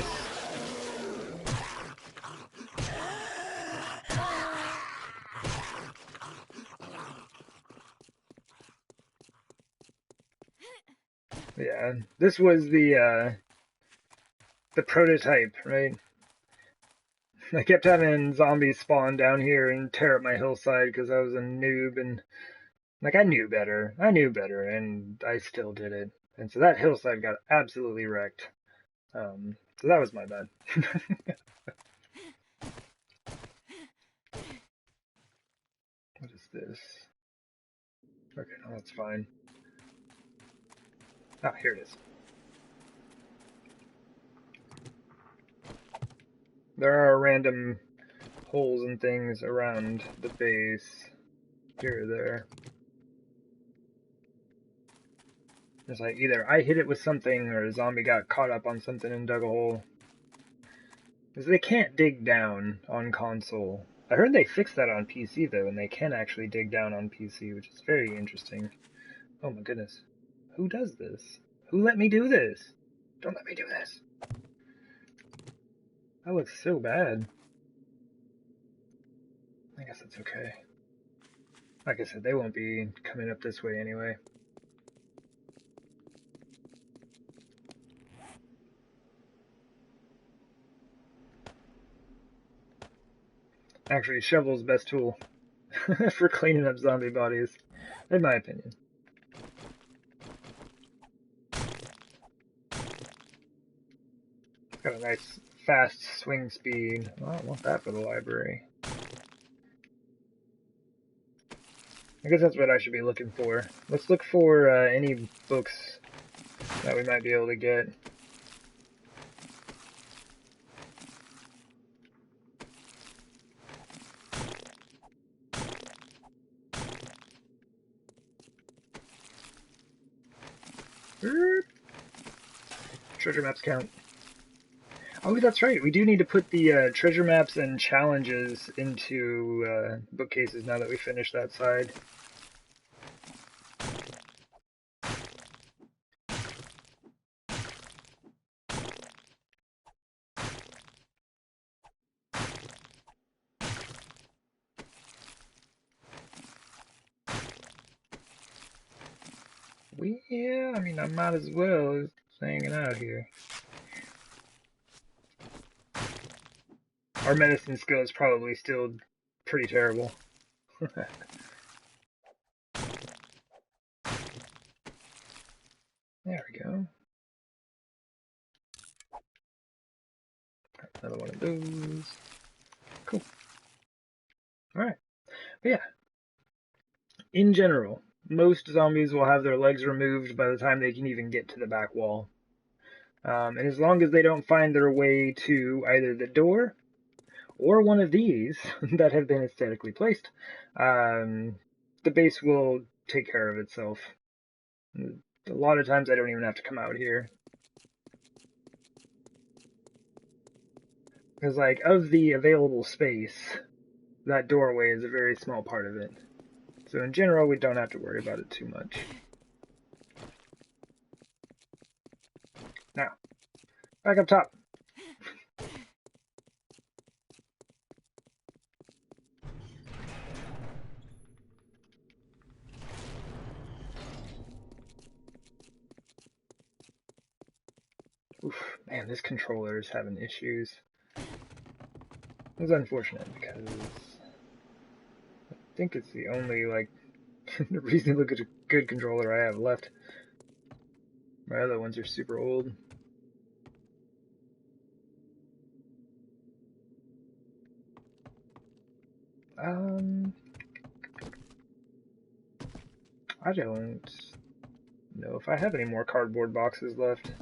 Yeah, this was the prototype, right? I kept having zombies spawn down here and tear up my hillside because I was a noob, and like, I knew better, and I still did it. And so that hillside got absolutely wrecked. So that was my bad. What is this? Okay, no, that's fine. Ah, here it is. There are random holes and things around the base. Here or there. It's like either I hit it with something or a zombie got caught up on something and dug a hole. Because they can't dig down on console. I heard they fixed that on PC though, and they can actually dig down on PC, which is very interesting. Oh my goodness. Who does this? Who let me do this? Don't let me do this. That looks so bad. I guess that's okay. Like I said, they won't be coming up this way anyway. Actually, shovel's best tool for cleaning up zombie bodies, in my opinion. It's got a nice fast swing speed. Well, I don't want that for the library. I guess that's what I should be looking for. Let's look for any books that we might be able to get. Treasure maps count. Oh, that's right. We do need to put the treasure maps and challenges into bookcases now that we finished that side. Yeah, I mean, I might as well just hanging out here. Our medicine skill is probably still pretty terrible. There we go. Another one of those. Cool. Alright. But yeah. In general, most zombies will have their legs removed by the time they can even get to the back wall. And as long as they don't find their way to either the door or one of these that have been aesthetically placed, the base will take care of itself. A lot of times I don't even have to come out here. Because, like, of the available space, that doorway is a very small part of it. So in general, we don't have to worry about it too much. Now, back up top. Oof, man, this controller is having issues. It's unfortunate because I think it's the only, like, reasonably good controller I have left. My other ones are super old. I don't know if I have any more cardboard boxes left.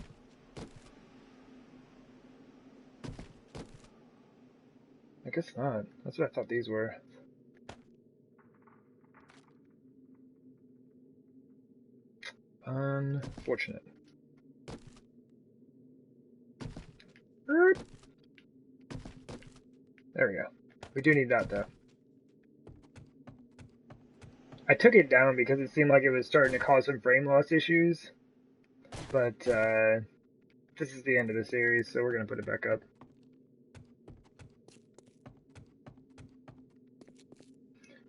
I guess not. That's what I thought these were. Unfortunate. There we go. We do need that, though. I took it down because it seemed like it was starting to cause some frame loss issues. But, this is the end of the series, so we're going to put it back up.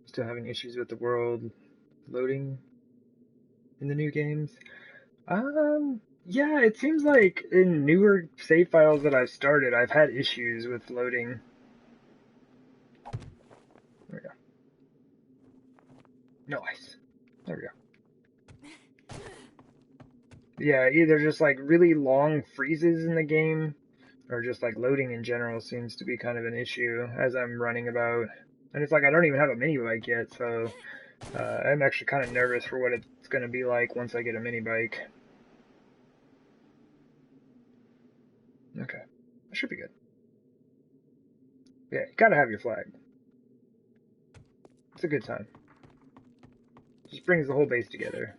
Still having issues with the world loading in the new games. Yeah, it seems like in newer save files that I've started, I've had issues with loading. There we go. Nice. There we go. Yeah, either just like really long freezes in the game, or just like loading in general seems to be kind of an issue as I'm running about. And it's like I don't even have a mini bike yet, so I'm actually kind of nervous for what it's going to be like once I get a mini bike. Okay, that should be good. Yeah, you gotta have your flag. It's a good time. Just brings the whole base together.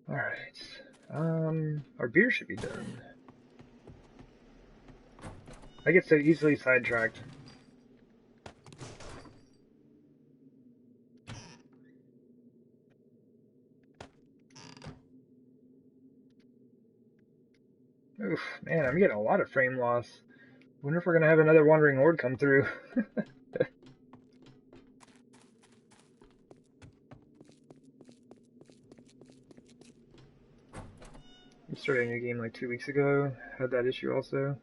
Alright. Our beer should be done. I get so easily sidetracked. Oof, man, I'm getting a lot of frame loss. Wonder if we're gonna have another wandering horde come through. We started a new game like 2 weeks ago. Had that issue also.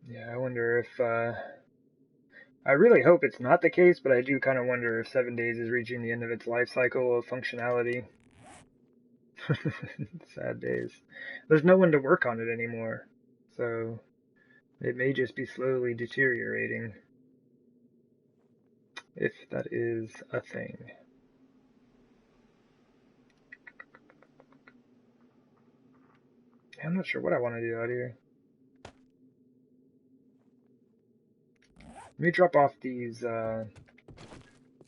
Yeah, I wonder if, I really hope it's not the case, but I do kind of wonder if 7 days is reaching the end of its life cycle of functionality. Sad days. There's no one to work on it anymore, so it may just be slowly deteriorating, if that is a thing. I'm not sure what I want to do out here. Let me drop off these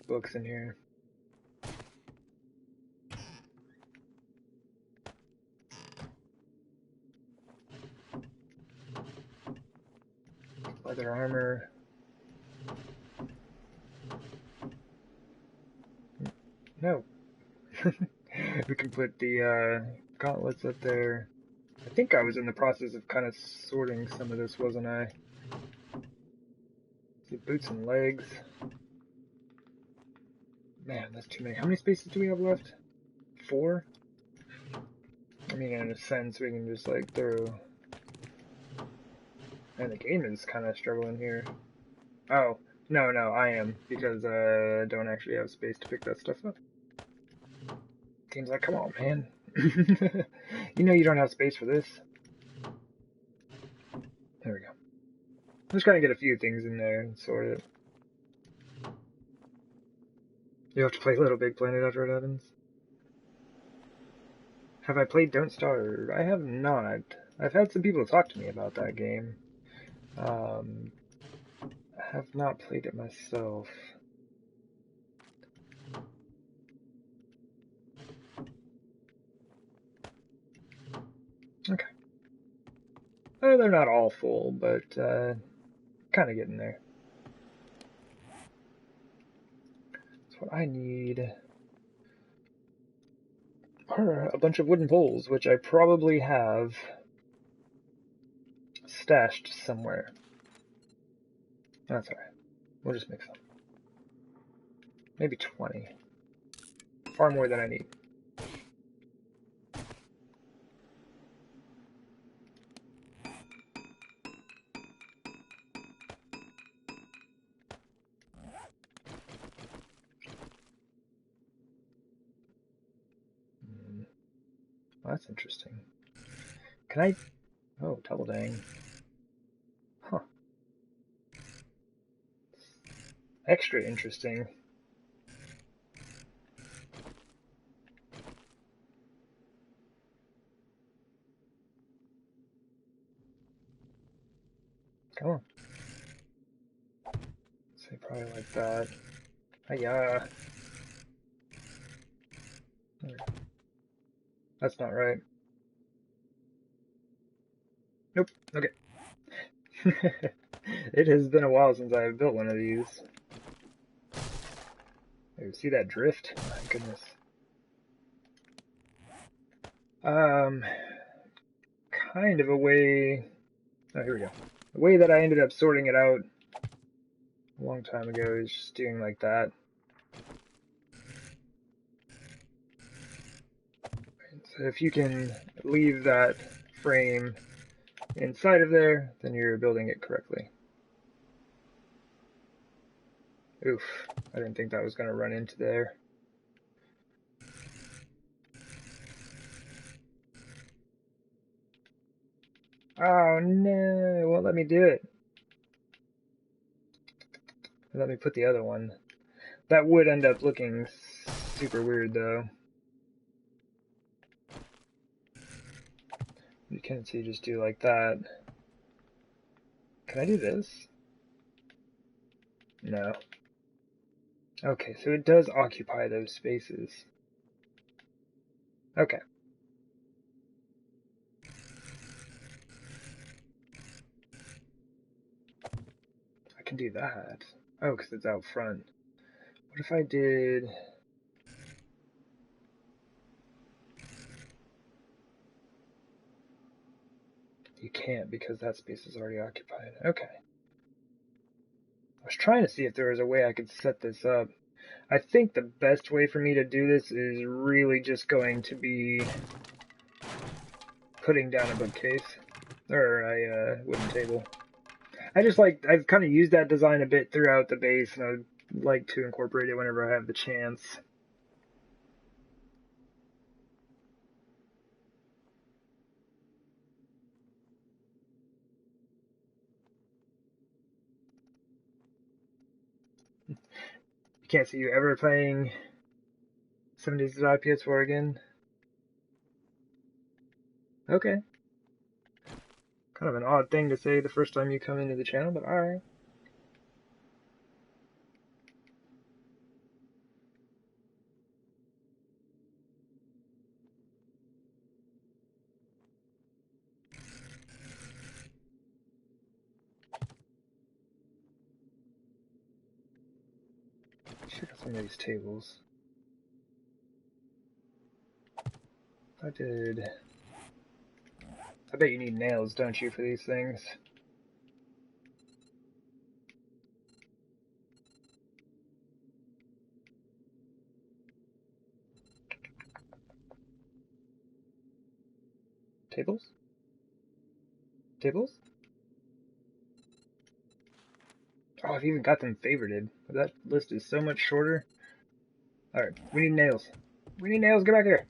books in here. Leather armor. No. We can put the gauntlets up there. I think I was in the process of kind of sorting some of this, wasn't I? See, boots and legs. Man, that's too many. How many spaces do we have left? 4? I mean, in a sense, we can just, like, throw... Man, the game is kind of struggling here. Oh, no, I am, because I don't actually have space to pick that stuff up. Game's like, come on, man. You know you don't have space for this. There we go. I'm just trying to get a few things in there and sort it. You have to play Little Big Planet after it happens. Have I played Don't Starve? I have not. I've had some people talk to me about that game. I have not played it myself. Okay. They're not all full, but kind of getting there. So what I need are a bunch of wooden poles, which I probably have stashed somewhere. That's alright. We'll just make some. Maybe 20. Far more than I need. Well, that's interesting. Can I... Oh, double dang. Huh. Extra interesting. Come on. Say probably like that. Hiya. That's not right. Nope. Okay. It has been a while since I have built one of these. Oh, see that drift? My goodness. Kind of a way... Oh, here we go. The way that I ended up sorting it out a long time ago is just doing like that. So if you can leave that frame inside of there, then you're building it correctly. Oof, I didn't think that was going to run into there. Oh no, it won't let me do it. Let me put the other one. That would end up looking super weird though. You can see just do like that. Can I do this? No. Okay, so it does occupy those spaces. Okay. I can do that. Oh, because it's out front. What if I did... You can't because that space is already occupied. Okay. I was trying to see if there was a way I could set this up. I think the best way for me to do this is really just going to be putting down a bookcase. Or a wooden table. I've kind of used that design a bit throughout the base, and I'd like to incorporate it whenever I have the chance. Can't see you ever playing 7 Days to Die PS4 again. Okay. Kind of an odd thing to say the first time you come into the channel, but alright. Check out some of these tables. I bet you need nails, don't you, for these things? Tables? Tables? Oh, I've even got them favorited. That list is so much shorter. Alright, we need nails. We need nails, get back here.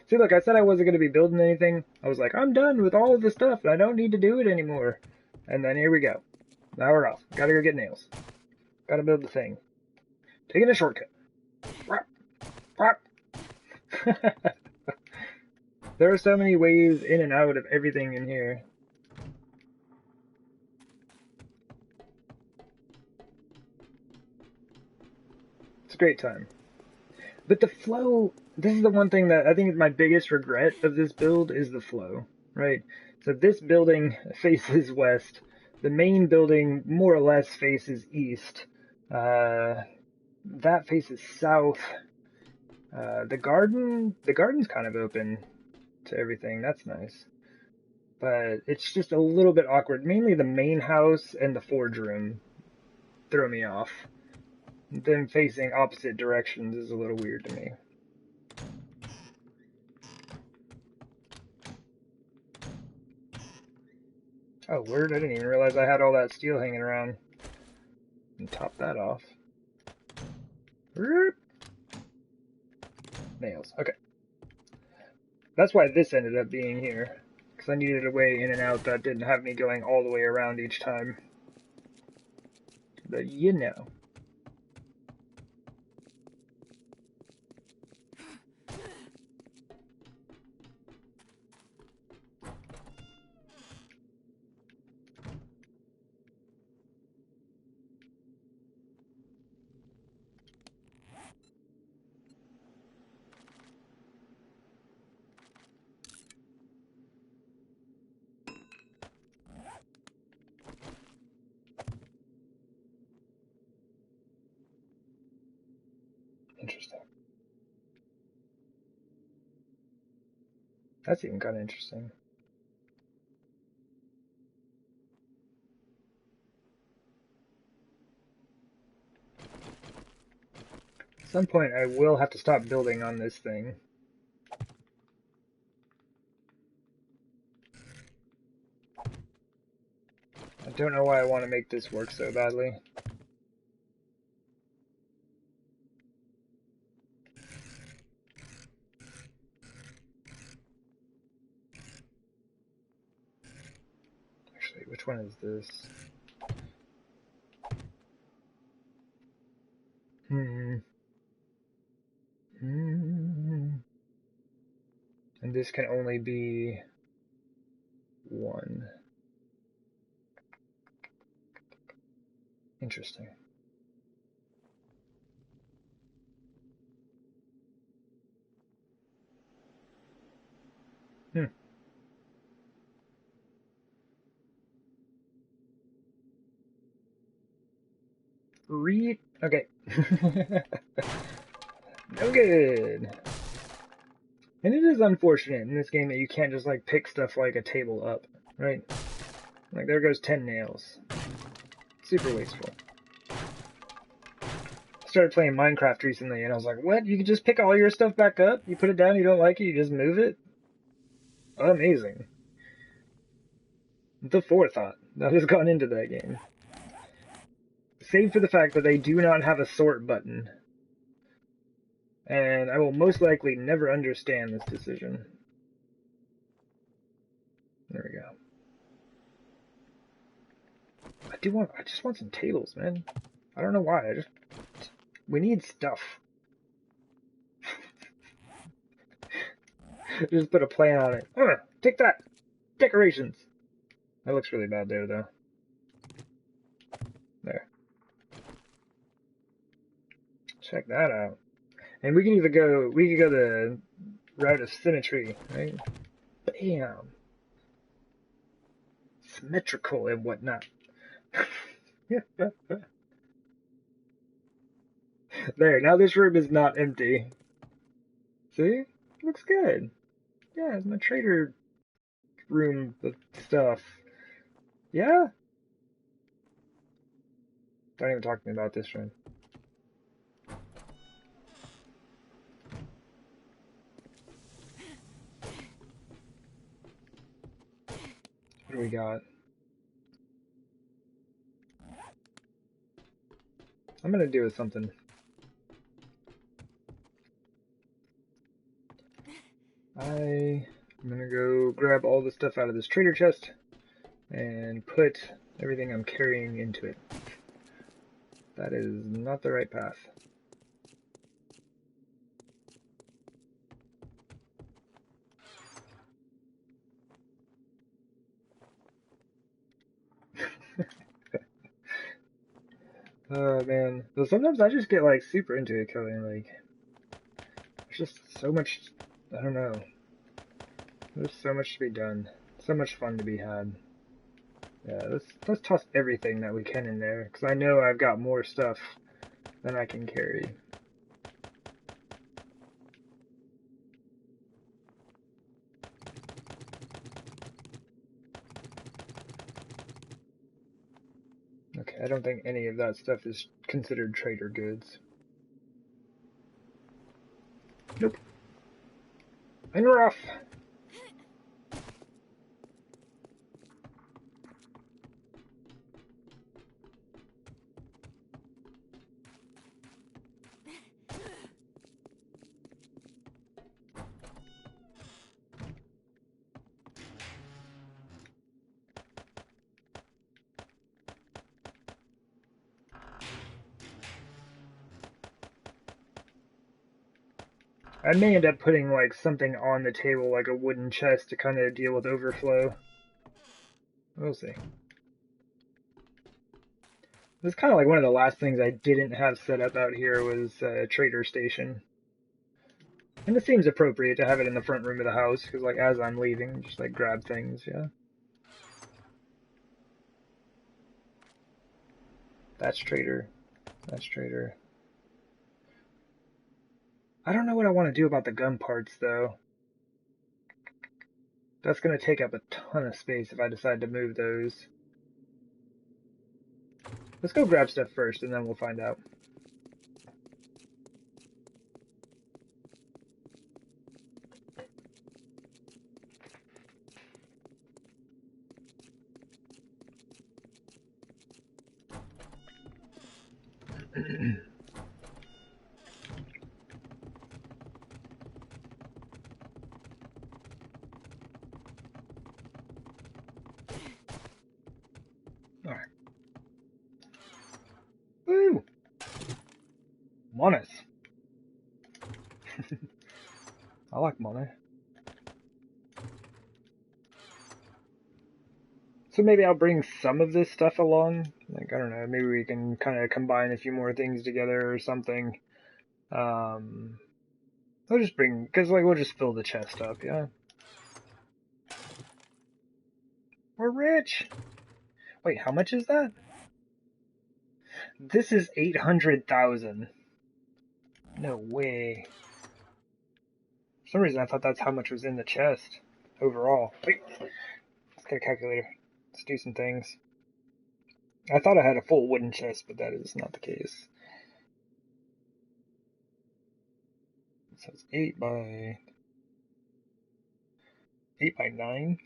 See, look, I said I wasn't going to be building anything. I was like, I'm done with all of the stuff, and I don't need to do it anymore. And then here we go. Now we're off. Gotta go get nails. Gotta build the thing. Taking a shortcut. Whap. Whap. There are so many ways in and out of everything in here. It's a great time. But the flow, this is the one thing that I think is my biggest regret of this build is the flow, right? So this building faces west. The main building more or less faces east. That faces south. The garden's kind of open to everything. That's nice. But it's just a little bit awkward. Mainly the main house and the forge room throw me off. Them facing opposite directions is a little weird to me. Oh, word, I didn't even realize I had all that steel hanging around. And top that off. Nails, okay. That's why this ended up being here. Because I needed a way in and out that didn't have me going all the way around each time. But you know. Interesting. That's even kind of interesting. At some point, I will have to stop building on this thing. I don't know why I want to make this work so badly. Actually, which one is this? And this can only be one. Interesting. Okay. No good. And it is unfortunate in this game that you can't just like pick stuff like a table up, right? Like there goes 10 nails. Super wasteful. I started playing Minecraft recently and I was like, what? You can just pick all your stuff back up? You put it down, you don't like it, you just move it? Amazing. The forethought. that has gone into that game. Save for the fact that they do not have a sort button. And I will most likely never understand this decision. There we go. I just want some tables, man. I don't know why, we need stuff. Just put a plan on it. Take that! Decorations! That looks really bad there, though. There. Check that out. And we can either go, the route of symmetry, right? Bam! Symmetrical and whatnot. There, now this room is not empty. See? Looks good. Yeah, it's my trader room of stuff. Yeah? Don't even talk to me about this room. What do we got? I'm gonna do something. I'm gonna go grab all the stuff out of this trader chest and put everything I'm carrying into it. That is not the right path. Oh man. So sometimes I just get like super into it, killing. Like, there's just so much, I don't know. There's so much to be done. So much fun to be had. Yeah, let's toss everything that we can in there, because I know I've got more stuff than I can carry. Okay, I don't think any of that stuff is considered trader goods. Nope. And rough! I may end up putting like something on the table, like a wooden chest, to kind of deal with overflow. We'll see. This is kind of like one of the last things I didn't have set up out here was a trader station. And it seems appropriate to have it in the front room of the house, because like as I'm leaving, just like grab things, yeah. That's trader. That's trader. I don't know what I want to do about the gun parts, though. That's going to take up a ton of space if I decide to move those. Let's go grab stuff first, and then we'll find out. Alright. Woo! Monas. I like money. So maybe I'll bring some of this stuff along. Like, I don't know, maybe we can kind of combine a few more things together or something. I'll just bring, because like we'll just fill the chest up, yeah? We're rich! Wait, how much is that? This is 800,000. No way. For some reason I thought that's how much was in the chest overall. Wait, let's get a calculator. Let's do some things. I thought I had a full wooden chest, but that is not the case. So it's 8 by 9.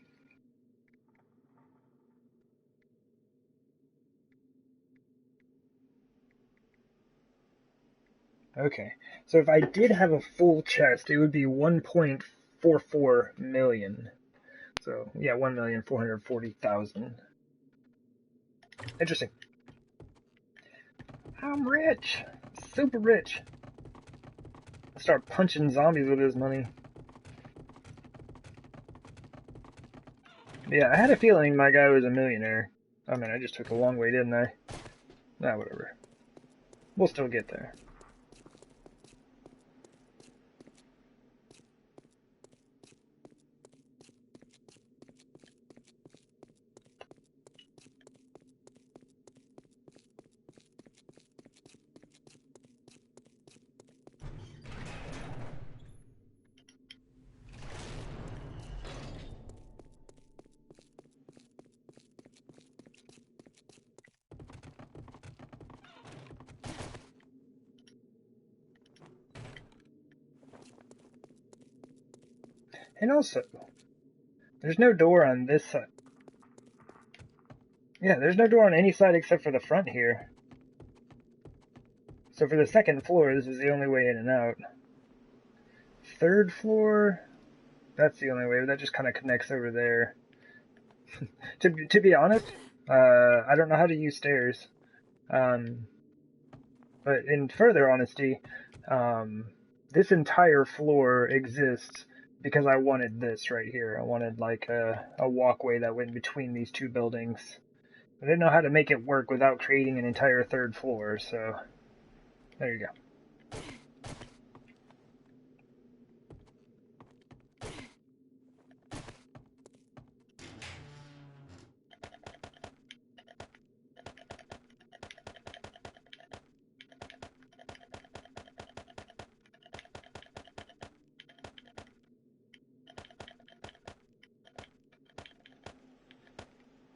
Okay, so if I did have a full chest, it would be 1.44 million. So, yeah, 1,440,000. Interesting. I'm rich! Super rich! I'll start punching zombies with this money. Yeah, I had a feeling my guy was a millionaire. I mean, I just took the long way, didn't I? Nah, whatever. We'll still get there. And also, there's no door on this side. Yeah, there's no door on any side except for the front here. So for the second floor, this is the only way in and out. Third floor, that's the only way. That just kind of connects over there. To be honest, I don't know how to use stairs. But in further honesty, this entire floor exists because I wanted this right here. I wanted like a walkway that went between these two buildings. I didn't know how to make it work without creating an entire third floor, so there you go.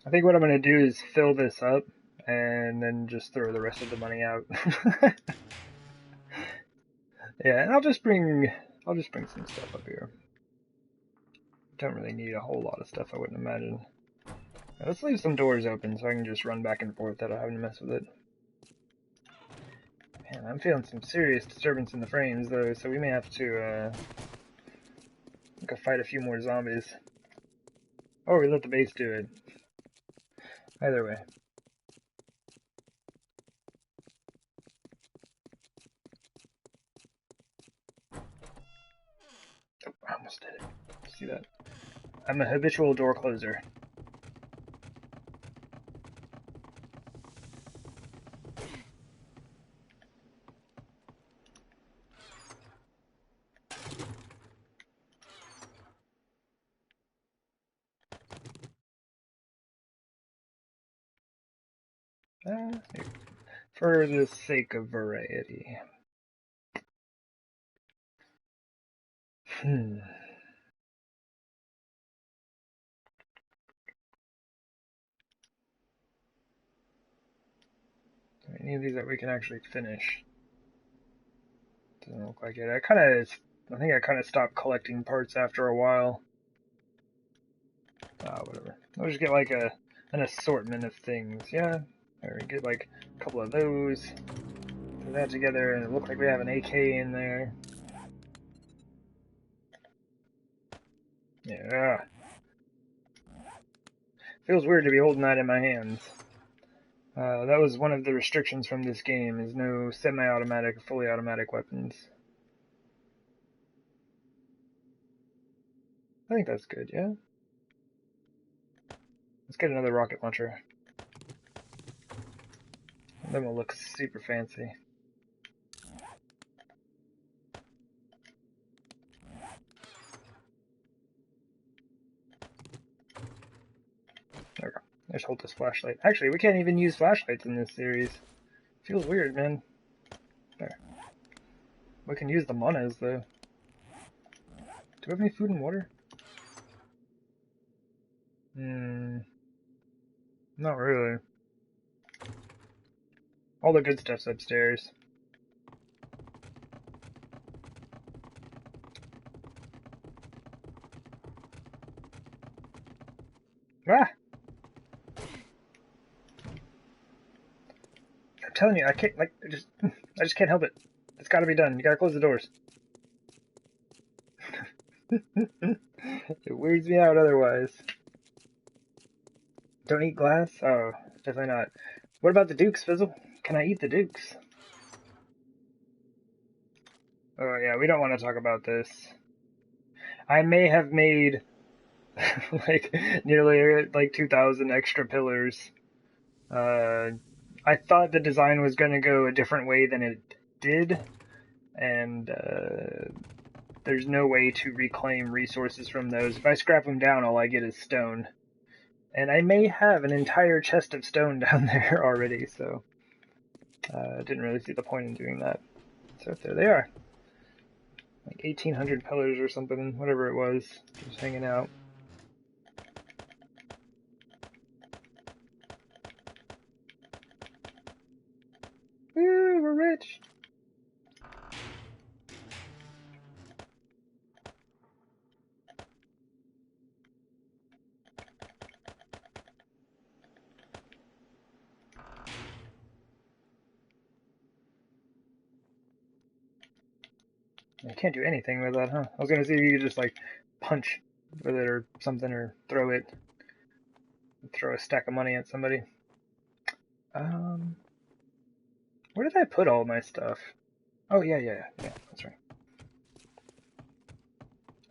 I think what I'm going to do is fill this up and then just throw the rest of the money out. Yeah, and I'll just bring some stuff up here. Don't really need a whole lot of stuff, I wouldn't imagine. Now, let's leave some doors open so I can just run back and forth without having to mess with it. Man, I'm feeling some serious disturbance in the frames though, so we may have to go fight a few more zombies. Or we let the base do it. Either way. Oh, I almost did it. See that? I'm a habitual door closer. For the sake of variety. Do any of these that we can actually finish? Doesn't look like it. I think I kind of stopped collecting parts after a while. Whatever. I'll just get like an assortment of things. Yeah, there we get like a couple of those. Put that together, and it looks like we have an AK in there. Yeah. Feels weird to be holding that in my hands. That was one of the restrictions from this game, is no semi-automatic or fully automatic weapons. I think that's good, yeah? Let's get another rocket launcher. Then we'll look super fancy. There we go. Let's hold this flashlight. Actually, we can't even use flashlights in this series. Feels weird, man. There. We can use the manas, though. Do we have any food and water? Not really. All the good stuff's upstairs. Ah! I'm telling you, I can't, like, I just can't help it. It's gotta be done. You gotta close the doors. It weirds me out otherwise. Don't eat glass? Oh, definitely not. What about the dukes, Fizzle? Can I eat the dukes? Oh yeah, we don't want to talk about this. I may have made like nearly like 2,000 extra pillars. I thought the design was going to go a different way than it did, and there's no way to reclaim resources from those. If I scrap them down, all I get is stone. And I may have an entire chest of stone down there already, so I didn't really see the point in doing that. So there they are. Like 1,800 pillars or something, whatever it was, just hanging out. Woo, we're rich! I can't do anything with that, huh? I was gonna see if you could just like punch with it or something, or throw it. Throw a stack of money at somebody. Where did I put all my stuff? Oh, yeah, that's right.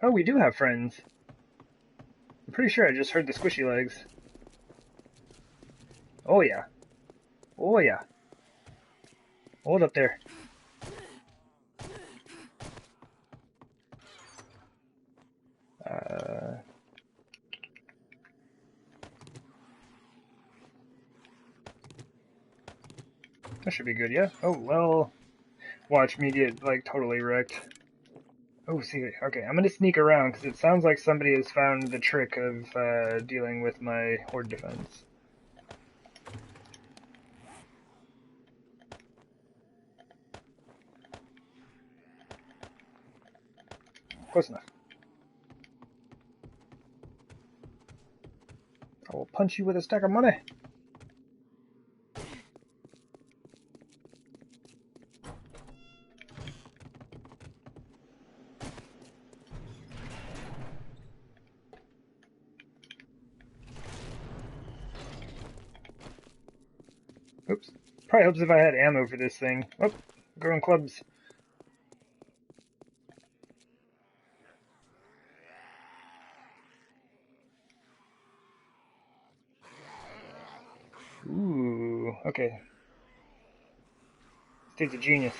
Oh, we do have friends. I'm pretty sure I just heard the squishy legs. Oh, yeah. Oh, yeah. Hold up there. That should be good, yeah? Oh, well, watch me get, like, totally wrecked. Oh, see, okay, I'm gonna sneak around, because it sounds like somebody has found the trick of dealing with my horde defense. Close enough. I will punch you with a stack of money. Oops. Probably helps if I had ammo for this thing. Oh, growing clubs. Ooh, okay. This dude's a genius.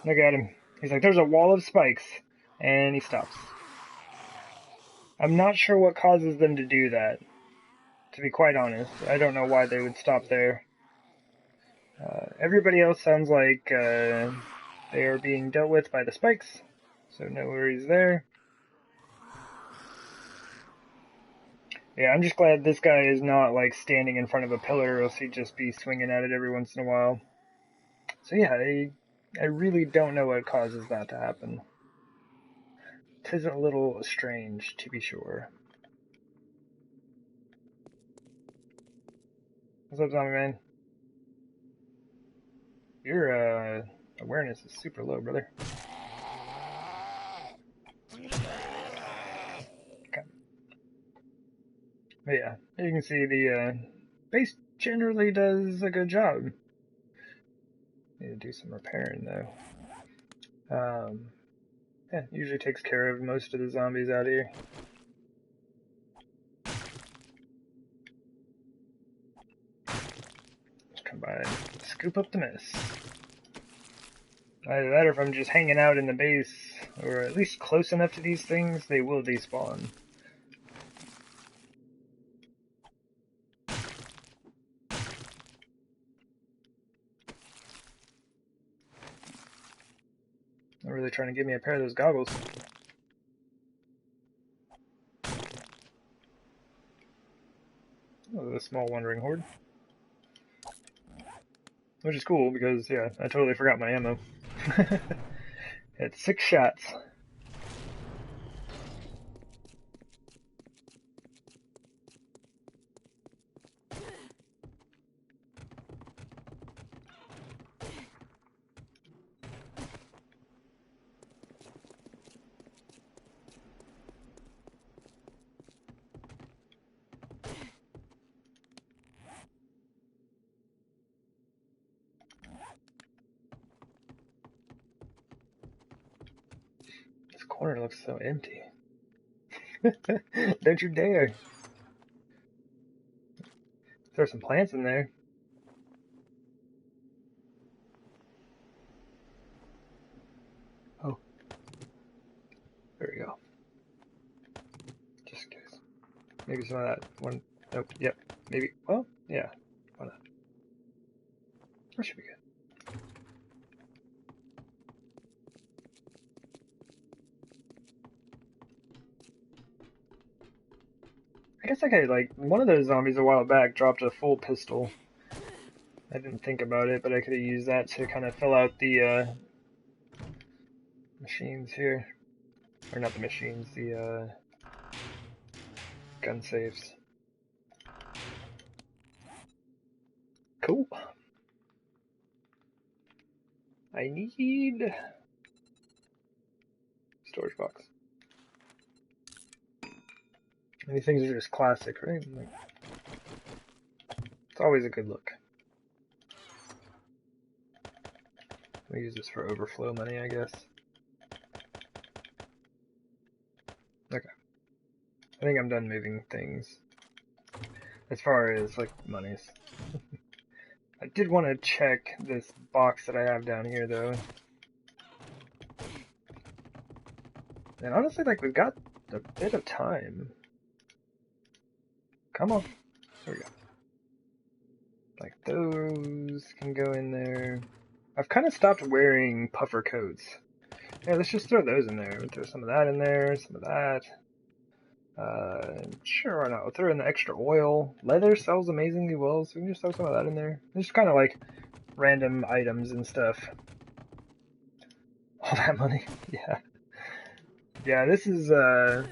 Look at him. He's like, there's a wall of spikes. And he stops. I'm not sure what causes them to do that. To be quite honest, I don't know why they would stop there. Everybody else sounds like they are being dealt with by the spikes. So no worries there. Yeah, I'm just glad this guy is not like standing in front of a pillar, or else he'd just be swinging at it every once in a while. So yeah, I really don't know what causes that to happen. 'Tis a little strange, to be sure. What's up, zombie man? Your awareness is super low, brother. Okay. But yeah, you can see the base generally does a good job. Need to do some repairing though. Yeah, usually takes care of most of the zombies out here. Just come by and scoop up the mess. Either that or if I'm just hanging out in the base, or at least close enough to these things, they will despawn. They're really trying to give me a pair of those goggles. Oh, a small wandering horde. Which is cool because, yeah, I totally forgot my ammo. It's 6 shots. corner looks so empty. Don't you dare. Throw some plants in there. Oh. There we go. Just in case. Maybe some of that one. Nope. Yep. Maybe. Well, yeah. Why not? That should be good. I guess I could, like, one of those zombies a while back dropped a full pistol. I didn't think about it, but I could have used that to kind of fill out the machines here. Or not the machines, the gun safes. Cool. I need storage box. And these things are just classic, right? Like, it's always a good look. We use this for overflow money, I guess. Okay. I think I'm done moving things. As far as, like, monies. I did want to check this box that I have down here, though. And honestly, like, we've got a bit of time. Come on. There we go. Like, those can go in there. I've kind of stopped wearing puffer coats. Yeah, let's just throw those in there. We'll throw some of that in there, some of that. Sure, why not? We'll throw in the extra oil. Leather sells amazingly well, so we can just throw some of that in there. It's just kind of like random items and stuff. All that money, yeah. Yeah, this is a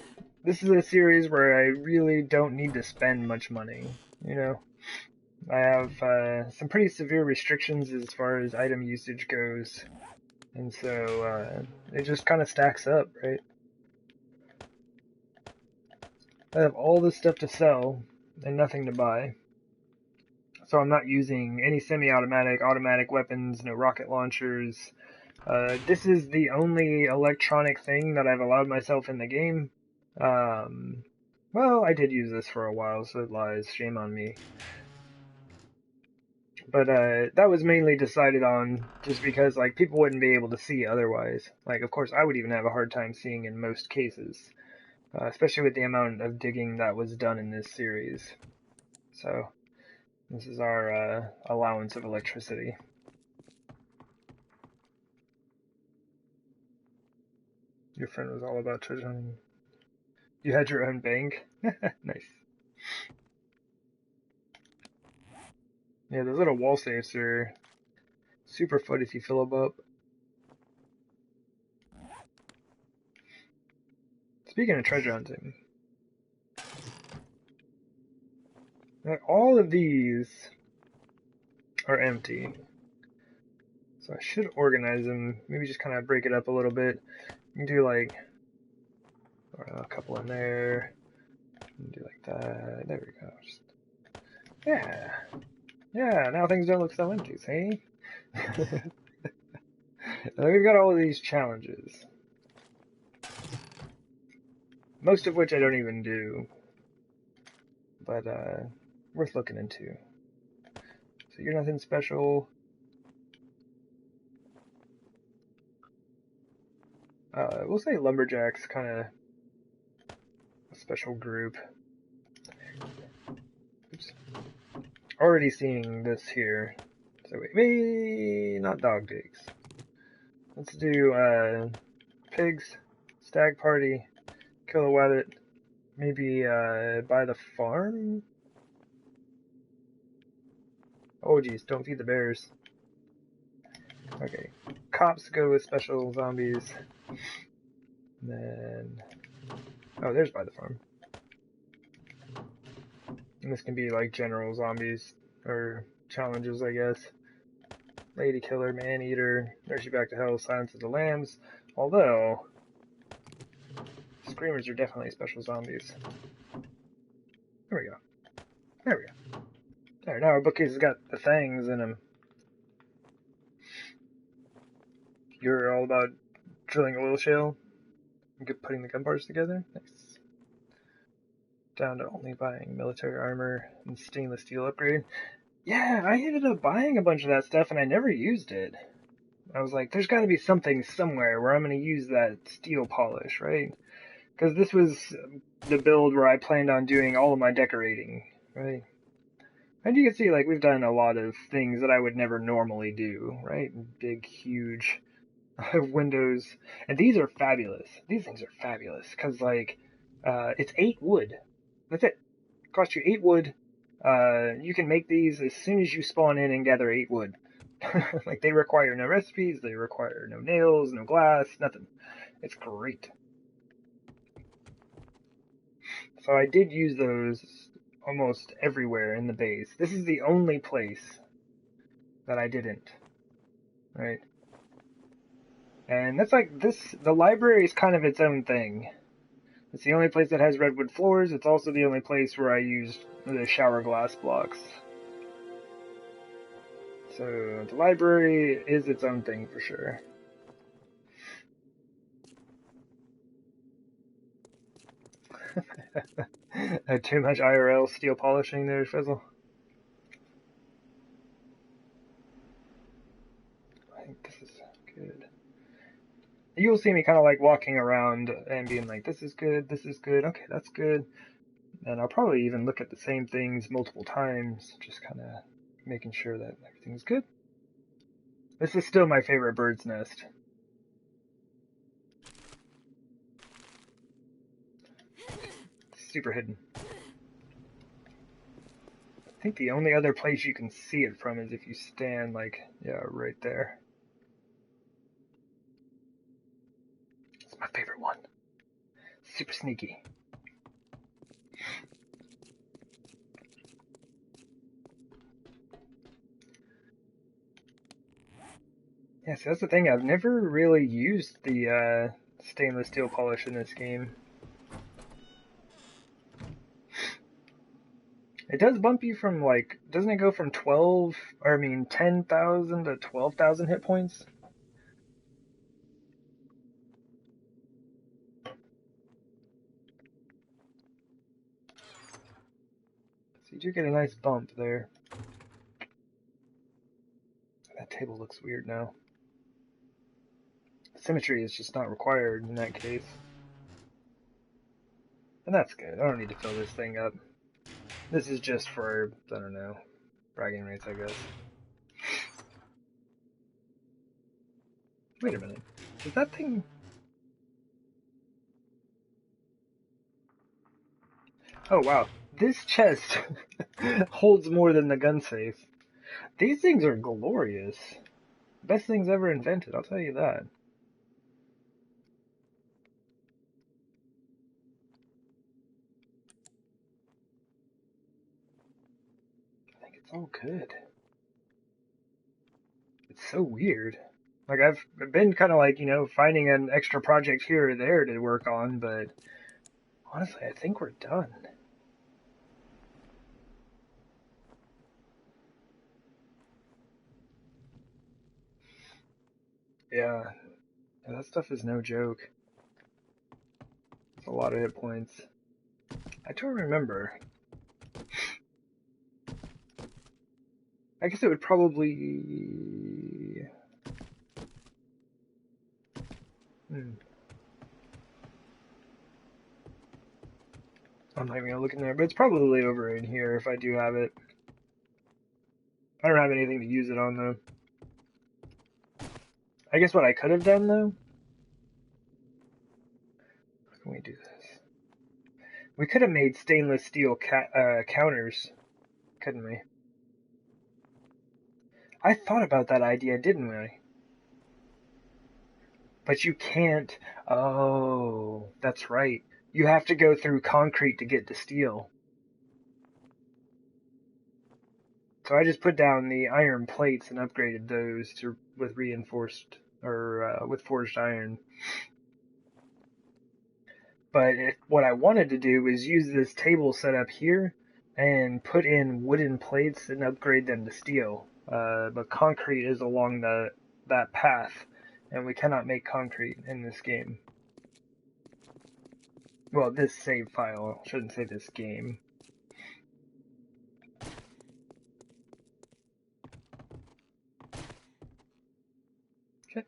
series where I really don't need to spend much money, you know? I have some pretty severe restrictions as far as item usage goes, and so it just kind of stacks up, right? I have all this stuff to sell and nothing to buy. So I'm not using any semi-automatic, automatic weapons, no rocket launchers. This is the only electronic thing that I've allowed myself in the game. Well, I did use this for a while, so it lies. Shame on me. But that was mainly decided on just because, like, people wouldn't be able to see otherwise. Like, of course, I would even have a hard time seeing in most cases. Especially with the amount of digging that was done in this series. So, this is our allowance of electricity. Your friend was all about treasure hunting. You had your own bank? Nice. Yeah, those little wall safes are super fun if you fill them up. Speaking of treasure hunting, all of these are empty. So I should organize them, maybe just kind of break it up a little bit. You can do like a couple in there, do like that, there we go. Just, yeah, now things don't look so empty, see? We've got all of these challenges. Most of which I don't even do, but worth looking into. So you're nothing special. We'll say Lumberjack's kind of a special group. Oops. Already seeing this here. So wait, not dog digs. Let's do pigs, stag party, kill a wabbit, maybe buy the farm? Oh geez, don't feed the bears. Okay, cops go with special zombies. And then, oh, there's buy the farm. And this can be like general zombies, or challenges, I guess. Lady Killer, Man Eater, Nurse You Back to Hell, Silence of the Lambs. Although, Screamers are definitely special zombies. There we go. There we go. There, now our bookcase has got the fangs in them. You're all about drilling oil shale? Good putting the gun bars together. Nice. Down to only buying military armor and stainless steel upgrade. Yeah, I ended up buying a bunch of that stuff and I never used it. I was like, there's got to be something somewhere where I'm going to use that steel polish, right? Because this was the build where I planned on doing all of my decorating, right? And you can see, like, we've done a lot of things that I would never normally do, right? Big, huge windows. And these are fabulous. These things are fabulous, because, like, it's 8 wood. That's it. Cost you 8 wood. You can make these as soon as you spawn in and gather 8 wood. Like, they require no recipes, they require no nails, no glass, nothing. It's great. So I did use those almost everywhere in the base. This is the only place that I didn't. Right? And that's like this, the library is kind of its own thing. It's the only place that has redwood floors. It's also the only place where I used the shower glass blocks. So the library is its own thing for sure. Too much IRL steel polishing there, Fizzle. I think this is good. You'll see me kind of like walking around and being like, this is good, okay, that's good. And I'll probably even look at the same things multiple times, just kind of making sure that everything's good. This is still my favorite bird's nest. It's super hidden. I think the only other place you can see it from is if you stand, like, yeah, right there. It's my favorite one. Super sneaky. Yeah, so that's the thing. I've never really used the stainless steel polish in this game. It does bump you from, like, doesn't it go from 10,000 to 12,000 hit points? So you do get a nice bump there. That table looks weird now. Symmetry is just not required in that case. And that's good. I don't need to fill this thing up. This is just for, I don't know, bragging rights, I guess. Wait a minute. Is that thing... Oh, wow. This chest holds more than the gun safe. These things are glorious. Best things ever invented, I'll tell you that. I think it's all good. It's so weird. Like, I've been kind of like, you know, finding an extra project here or there to work on, but honestly, I think we're done. Yeah, that stuff is no joke. It's a lot of hit points. I don't remember. I guess it would probably... I'm not even gonna look in there, but it's probably over in here if I do have it. I don't have anything to use it on, though. I guess what I could have done, though... How can we do this? We could have made stainless steel counters, couldn't we? I thought about that idea, didn't we? But you can't... Oh, that's right. You have to go through concrete to get to steel. So I just put down the iron plates and upgraded those to with reinforced or with forged iron. But what I wanted to do is use this table set up here and put in wooden plates and upgrade them to steel. But concrete is along that path, and we cannot make concrete in this game. Well, this save file. I shouldn't say this game. Okay.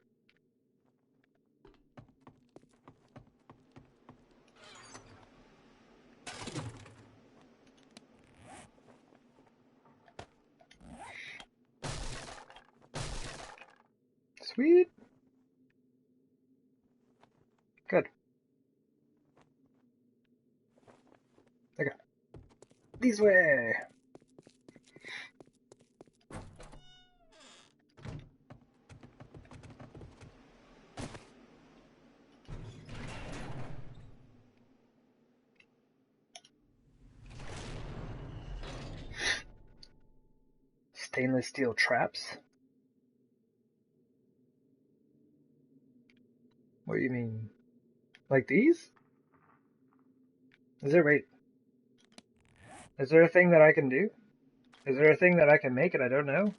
Sweet. Good. Okay. This way. Stainless steel traps? What do you mean? Like these? Is there, wait. Is there a thing that I can do? Is there a thing that I can make and I don't know?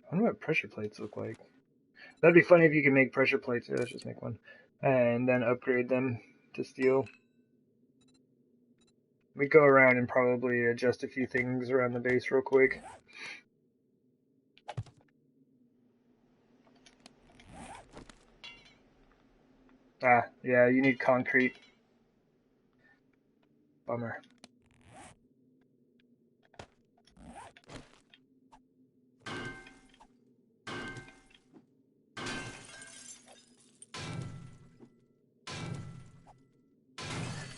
I wonder what pressure plates look like. That'd be funny if you could make pressure plates. Here, let's just make one. And then upgrade them to steel. We'd go around and probably adjust a few things around the base real quick. Ah, yeah, you need concrete. Bummer.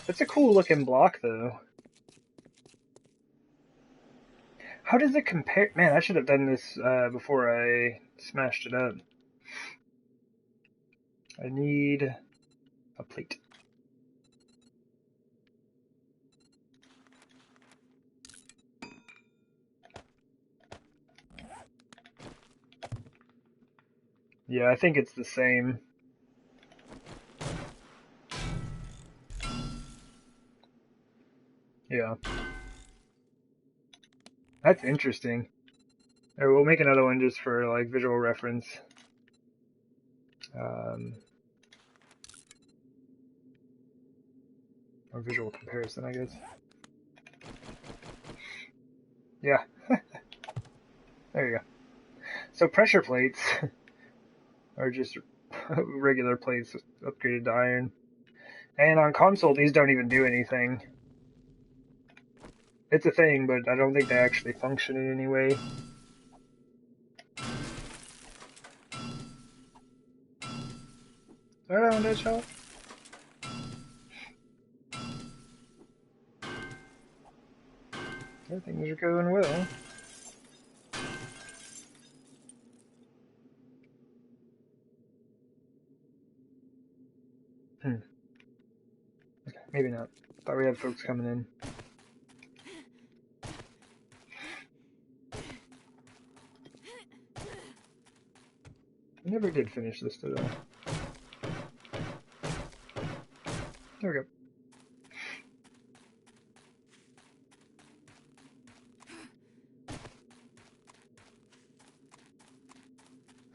That's a cool looking block, though. How does it compare? Man, I should have done this before I smashed it up. I need a plate. Yeah, I think it's the same. Yeah. That's interesting. Or we'll make another one just for like visual reference. Or visual comparison, I guess. Yeah. There you go. So pressure plates are just regular plates upgraded to iron. And on console, these don't even do anything. It's a thing, but I don't think they actually function in any way. Around that shot. Things are going well. Okay, maybe not. Thought we had folks coming in. I never did finish this today. There we go.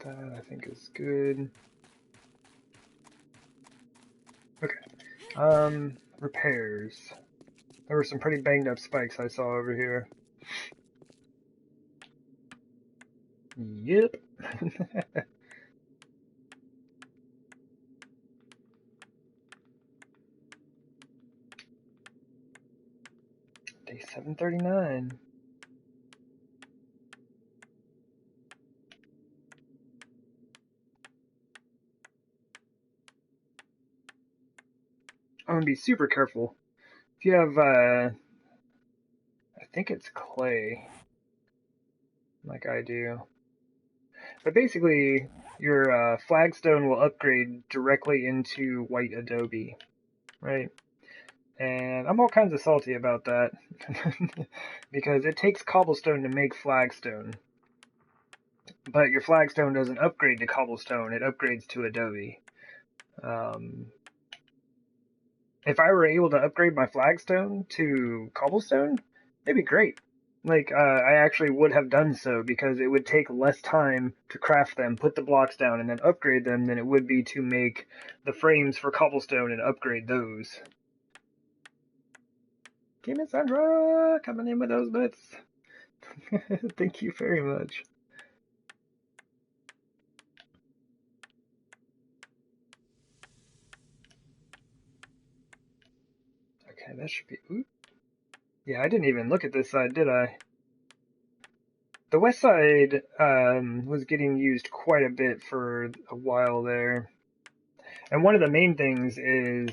That I think is good. Okay. Repairs. There were some pretty banged up spikes I saw over here. Yep. Day 739. I'm gonna be super careful. If you have, I think it's clay, like I do. But basically, your flagstone will upgrade directly into white adobe, right? And I'm all kinds of salty about that because it takes cobblestone to make flagstone. But your flagstone doesn't upgrade to cobblestone, it upgrades to adobe. If I were able to upgrade my flagstone to cobblestone, it'd be great. like, I actually would have done so because it would take less time to craft them, put the blocks down, and then upgrade them than it would be to make the frames for cobblestone and upgrade those. Damn it, Sandra! Coming in with those bits. Thank you very much. Okay, that should be... Ooh. Yeah, I didn't even look at this side, did I? The west side was getting used quite a bit for a while there. And one of the main things is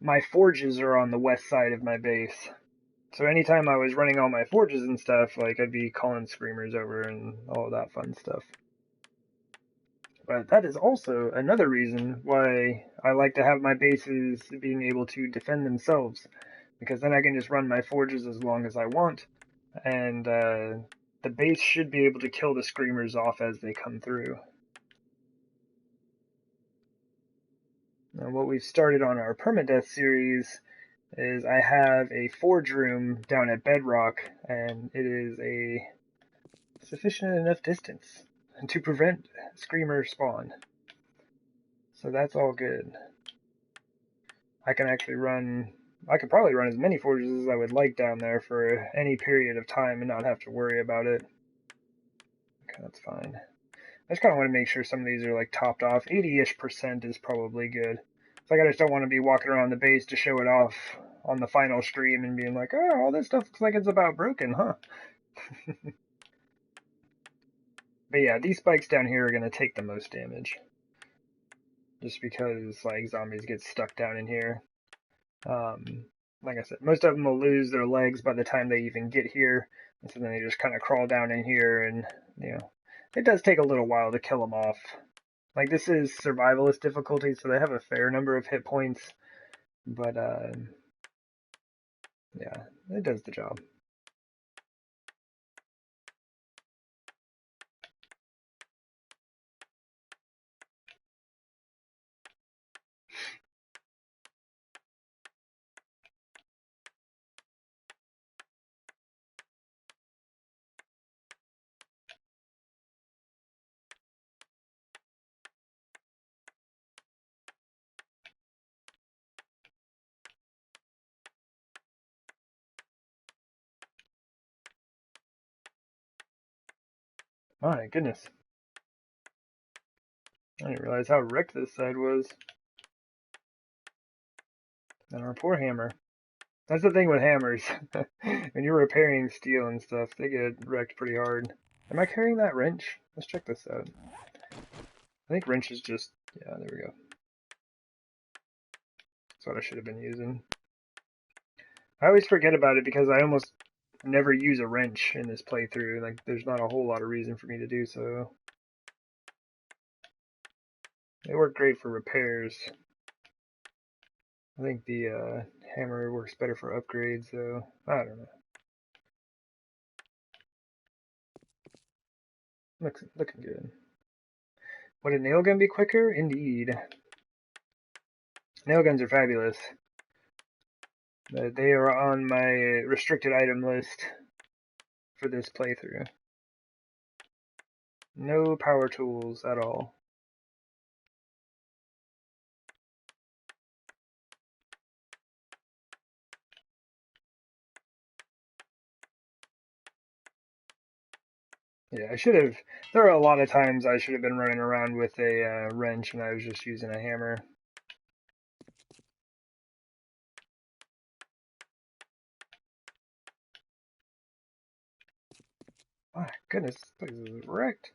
my forges are on the west side of my base. So anytime I was running all my forges and stuff, like, I'd be calling screamers over and all that fun stuff. But that is also another reason why I like to have my bases being able to defend themselves. Because then I can just run my forges as long as I want, and the base should be able to kill the screamers off as they come through. Now, what we've started on our permadeath series is I have a forge room down at Bedrock, and it is a sufficient enough distance to prevent screamer spawn. So that's all good. I can actually run... I could probably run as many forges as I would like down there for any period of time and not have to worry about it. Okay, that's fine. I just kind of want to make sure some of these are like topped off. 80-ish% is probably good. It's like I just don't want to be walking around the base to show it off on the final stream and being like, oh, all this stuff looks like it's about broken, huh? But yeah, these spikes down here are going to take the most damage. Just because, like, zombies get stuck down in here. Like I said, most of them will lose their legs by the time they even get here. And so then they just kind of crawl down in here and, you know, it does take a little while to kill them off. Like, this is survivalist difficulty, so they have a fair number of hit points. But, yeah, it does the job. My goodness. I didn't realize how wrecked this side was. And our poor hammer. That's the thing with hammers. When you're repairing steel and stuff, they get wrecked pretty hard. Am I carrying that wrench? Let's check this out. I think wrench is just... yeah, there we go. That's what I should have been using. I always forget about it because I almost never use a wrench in this playthrough. Like, there's not a whole lot of reason for me to do so. They work great for repairs. I think the hammer works better for upgrades, though. I don't know. Looking good. Would a nail gun be quicker? Indeed. Nail guns are fabulous. They are on my restricted item list for this playthrough. No power tools at all. Yeah, I should have... there are a lot of times I should have been running around with a wrench and I was just using a hammer. My goodness, this place is wrecked.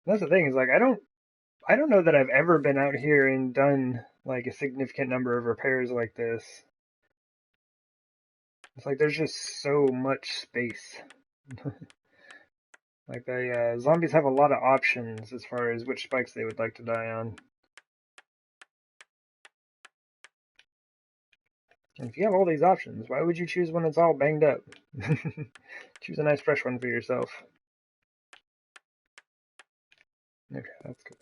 That's the thing, is like I don't know that I've ever been out here and done like a significant number of repairs like this. It's like there's just so much space. Like the zombies have a lot of options as far as which spikes they would like to die on. And if you have all these options, why would you choose one that's all banged up? Choose a nice fresh one for yourself. Okay, that's good.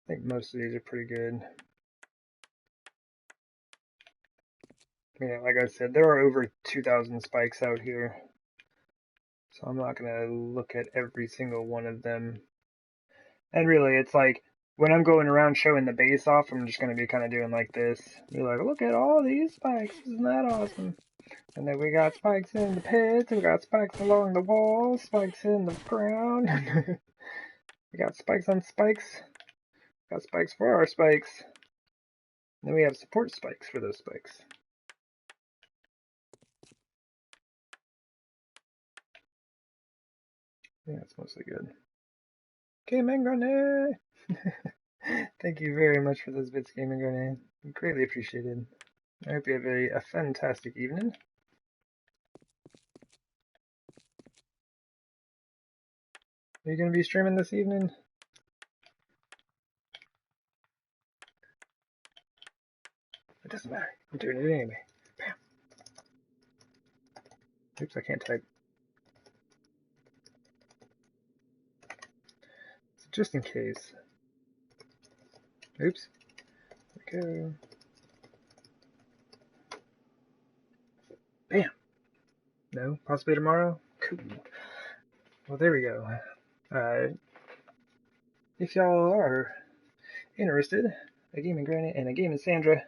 I think most of these are pretty good. Yeah, like I said, there are over 2,000 spikes out here. So I'm not going to look at every single one of them. And really, it's like, when I'm going around showing the base off, I'm just going to be kind of doing like this. Be like, look at all these spikes. Isn't that awesome? And then we got spikes in the pits, we got spikes along the walls, spikes in the ground. We got spikes on spikes. Got spikes for our spikes. And then we have support spikes for those spikes. Yeah, it's mostly good. Gaming Grenade! Thank you very much for those bits, Gaming Grenade. Greatly appreciated. I hope you have a fantastic evening. Are you going to be streaming this evening? It doesn't matter. I'm doing it anyway. Bam. Oops, I can't type. So just in case. Oops. There we go. Bam. No? Possibly tomorrow? Cool. Well, there we go. If y'all are interested, a Gaming Granny and a Gaming Sandra,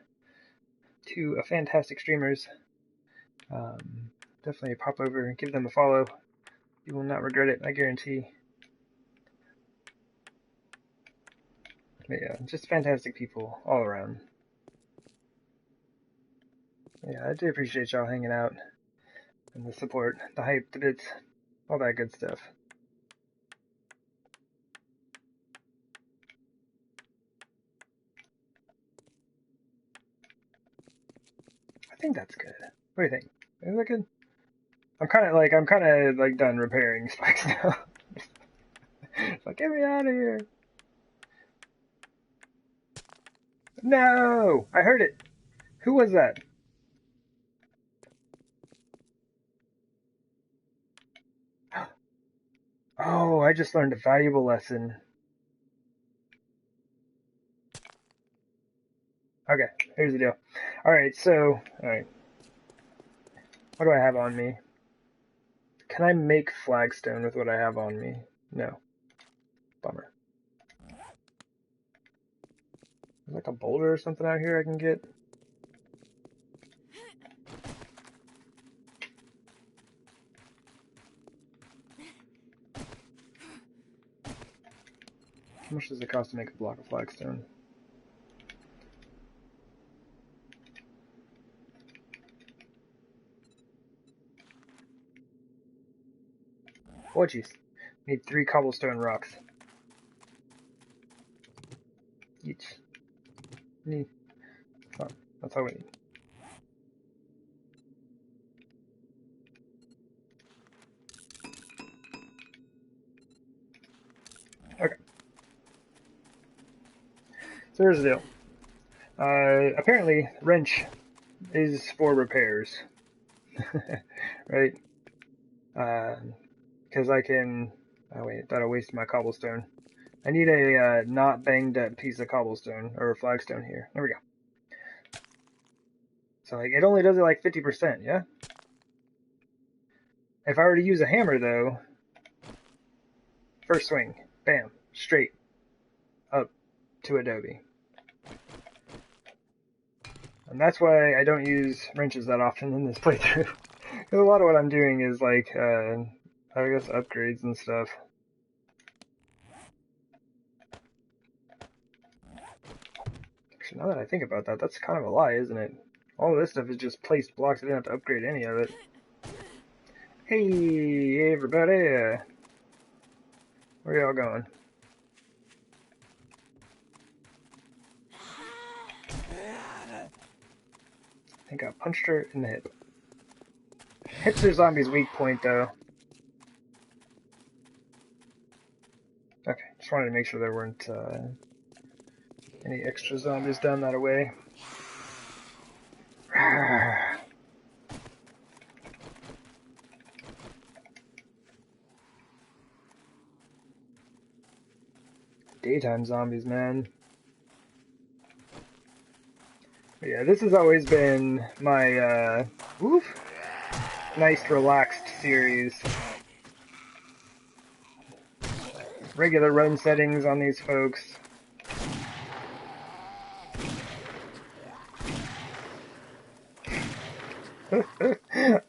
two fantastic streamers, definitely pop over and give them a follow. You will not regret it, I guarantee. But yeah, just fantastic people all around. Yeah, I do appreciate y'all hanging out and the support, the hype, the bits, all that good stuff. I think that's good. What do you think? Is that good? I'm kind of like done repairing spikes now. It's like, get me out of here. No! I heard it. Who was that? Oh, I just learned a valuable lesson. Okay, here's the deal. Alright, what do I have on me? Can I make flagstone with what I have on me? No. Bummer. There's like a boulder or something out here I can get. How much does it cost to make a block of flagstone? Oh, jeez. Need 3 cobblestone rocks. Each. Need. Oh, that's all we need. Okay. So here's the deal. Apparently, wrench is for repairs. Right? Because I can... Oh wait, that'll waste my cobblestone. I need a not banged up piece of cobblestone, or flagstone here. There we go. So like, it only does it like 50%, yeah? If I were to use a hammer though, first swing, bam, straight up to Adobe. And that's why I don't use wrenches that often in this playthrough. Because a lot of what I'm doing is like, I guess upgrades and stuff. Actually, now that I think about that, that's kind of a lie, isn't it? All of this stuff is just placed blocks. I didn't have to upgrade any of it. Hey, everybody! Where y'all going? I think I punched her in the hip. Hips are zombies' weak point, though. Okay, just wanted to make sure there weren't any extra zombies down that way. Daytime zombies, man. Yeah, this has always been my nice relaxed series. Regular run settings on these folks.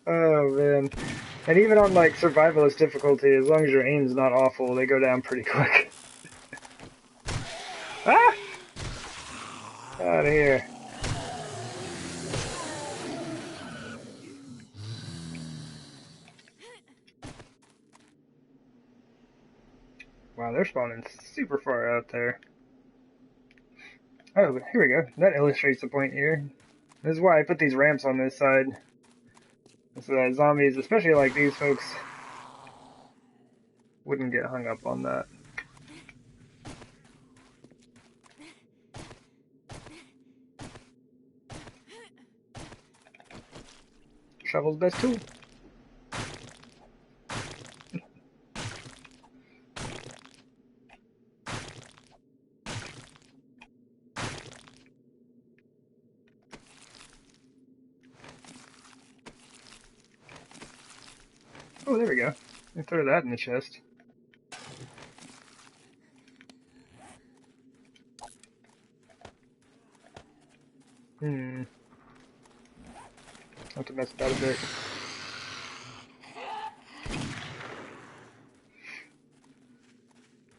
Oh man. And even on like survivalist difficulty, as long as your aim's not awful, they go down pretty quick. Ah! Out of here. Wow, they're spawning super far out there. Oh, here we go. That illustrates the point here. This is why I put these ramps on this side. So that zombies, especially like these folks, wouldn't get hung up on that. Shovel's best tool. Oh, there we go. I throw that in the chest. Have to mess with that a bit.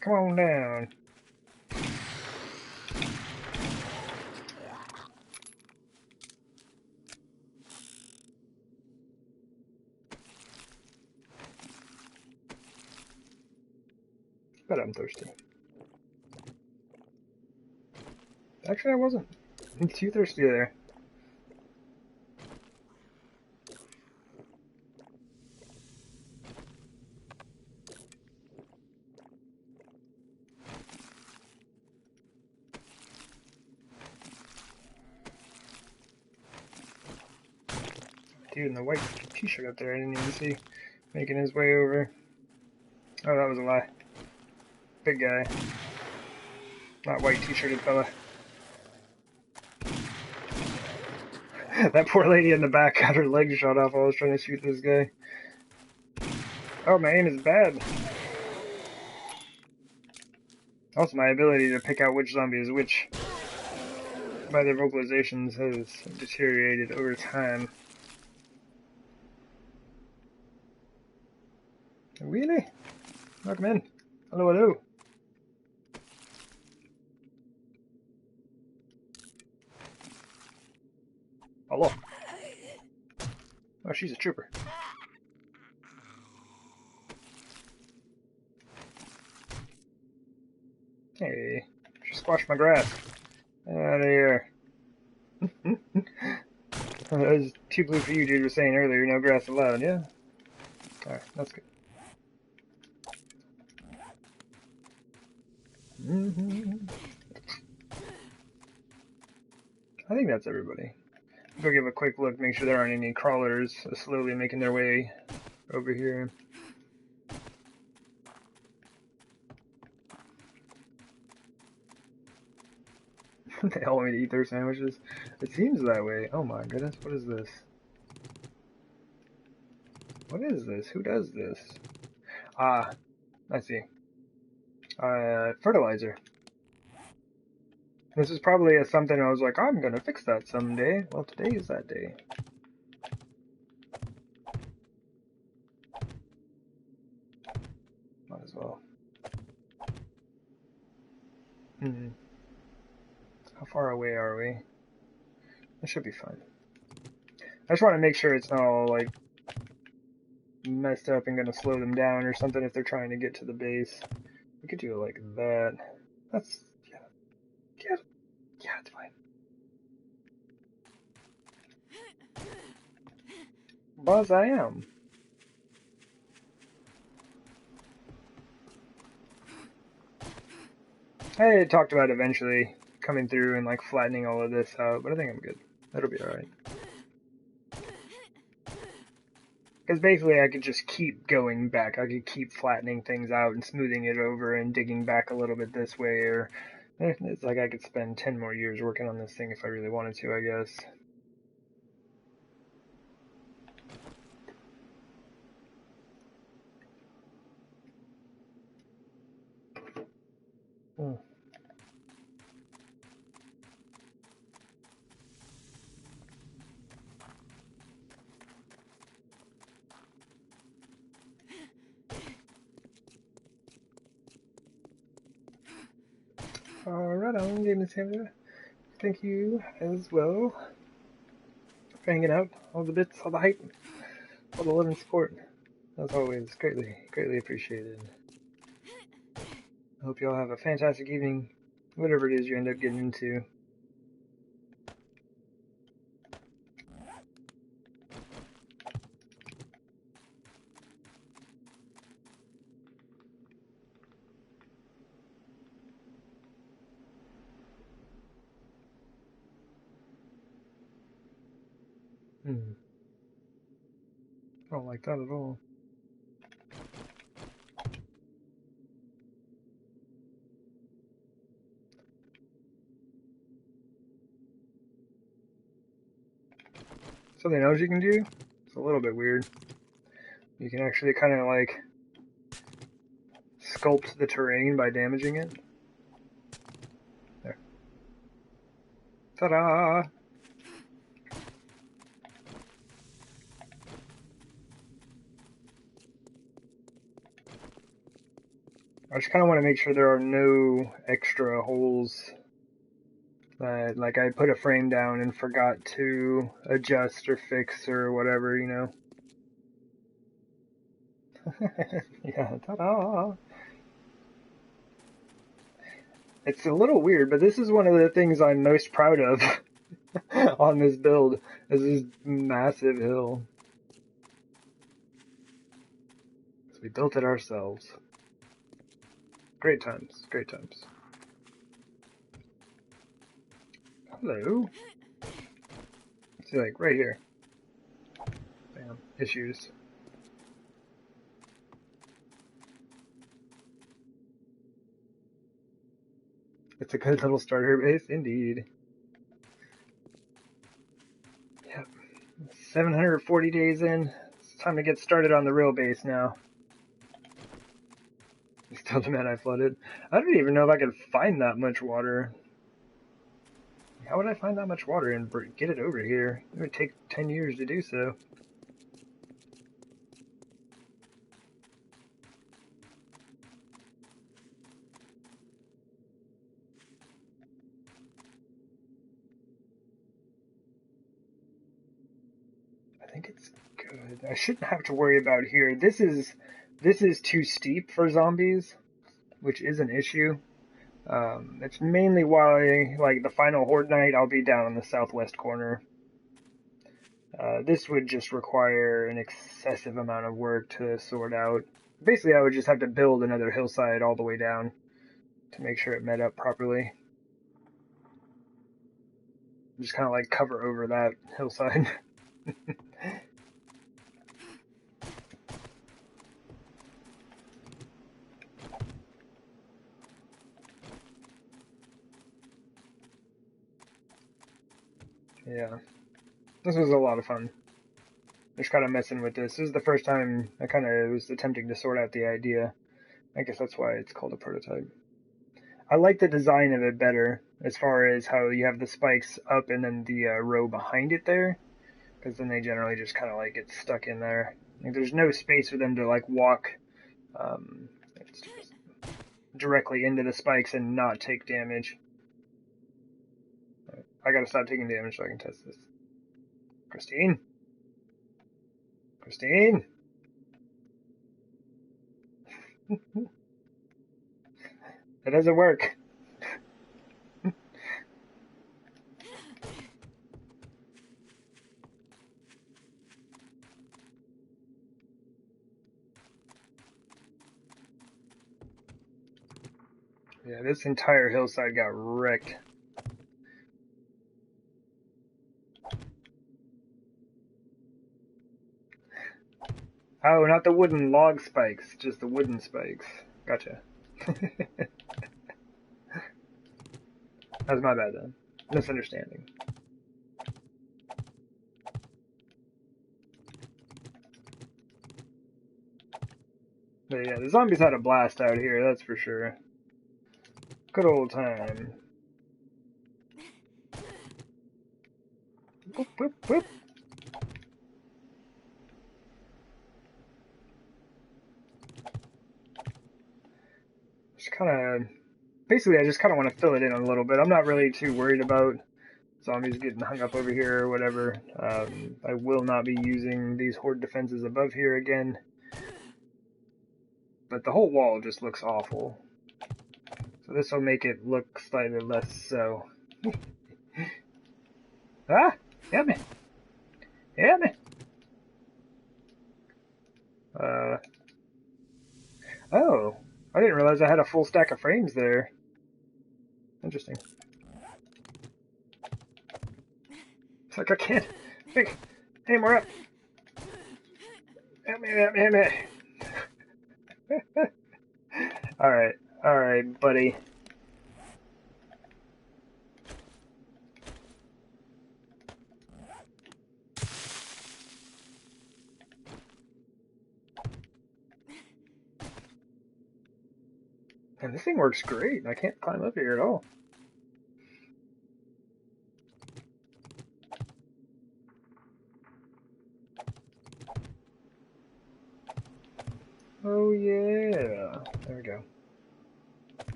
Come on down. Bet I'm thirsty. Actually, I wasn't. I'm too thirsty there. Dude in the white t-shirt up there, I didn't even see. Making his way over. Oh, that was a lie. Big guy. Not white t-shirted fella. That poor lady in the back got her leg shot off while I was trying to shoot this guy. Oh, my aim is bad. Also, my ability to pick out which zombie is which by their vocalizations has deteriorated over time. Really? Welcome in. Hello, hello. Hello. Oh, she's a trooper. Hey, she squashed my grass. Out of here. That was too blue for you, dude. Was saying earlier, no grass allowed. Yeah. Alright, that's good. I think that's everybody. Go give a quick look, make sure there aren't any crawlers slowly making their way over here. They all want me to eat their sandwiches. It seems that way. Oh my goodness, what is this? What is this? Who does this? Ah, I see. Fertilizer. This is probably something I was like, I'm gonna fix that someday. Well, today is that day. Might as well. How far away are we? It should be fine. I just want to make sure it's not all, like, messed up and gonna slow them down or something if they're trying to get to the base. We could do it like that. That's, yeah, it's fine. Buzz, I am. I talked about eventually coming through and like flattening all of this out, but I think I'm good. That'll be alright. Because basically I could just keep going back. I could keep flattening things out and smoothing it over and digging back a little bit this way or It's like I could spend 10 more years working on this thing if I really wanted to, I guess. Hmm. Alright, on, Game Masada. Thank you as well for hanging out. All the bits, all the hype, all the love and support. As always, greatly appreciated. I hope you all have a fantastic evening, whatever it is you end up getting into. I don't like that at all. Something else you can do? It's a little bit weird. You can actually kind of like sculpt the terrain by damaging it. There. Ta-da! I just kind of want to make sure there are no extra holes that, like, I put a frame down and forgot to adjust or fix or whatever, you know? Yeah, ta-da! It's a little weird, but this is one of the things I'm most proud of on this build, is this massive hill. So we built it ourselves. Great times, great times. Hello. See, like, right here. Bam. Issues. It's a good little starter base, indeed. Yep. 740 days in. It's time to get started on the real base now. Still the man I flooded. I don't even know if I could find that much water. How would I find that much water and get it over here? It would take 10 years to do so. I think it's good. I shouldn't have to worry about here. This is too steep for zombies, which is an issue. It's mainly why, like, the final Horde night, I'll be down in the southwest corner. This would just require an excessive amount of work to sort out. Basically, I would just have to build another hillside all the way down to make sure it met up properly. Just kind of like cover over that hillside. Yeah, this was a lot of fun. Just kind of messing with this. This is the first time I kind of was attempting to sort out the idea. I guess that's why it's called a prototype. I like the design of it better, as far as how you have the spikes up and then the row behind it there, because then they generally just kind of like get stuck in there. Like, there's no space for them to like walk directly into the spikes and not take damage. I gotta stop taking damage so I can test this. Christine? Christine? That doesn't work. Yeah, this entire hillside got wrecked. Oh, not the wooden log spikes, just the wooden spikes. Gotcha. That's my bad then. Misunderstanding. But yeah, the zombies had a blast out here, that's for sure. Good old time. Whoop, whoop, whoop. Just kind of... Basically, I just kind of want to fill it in a little bit. I'm not really too worried about zombies getting hung up over here or whatever. I will not be using these horde defenses above here again. But the whole wall just looks awful. So this will make it look slightly less so. Ah! Help me! Help me! Oh! I didn't realize I had a full stack of frames there. Interesting. It's like I can't think any more up. Help me, help me, help me. Alright, buddy. And this thing works great. I can't climb up here at all. Oh yeah. There we go.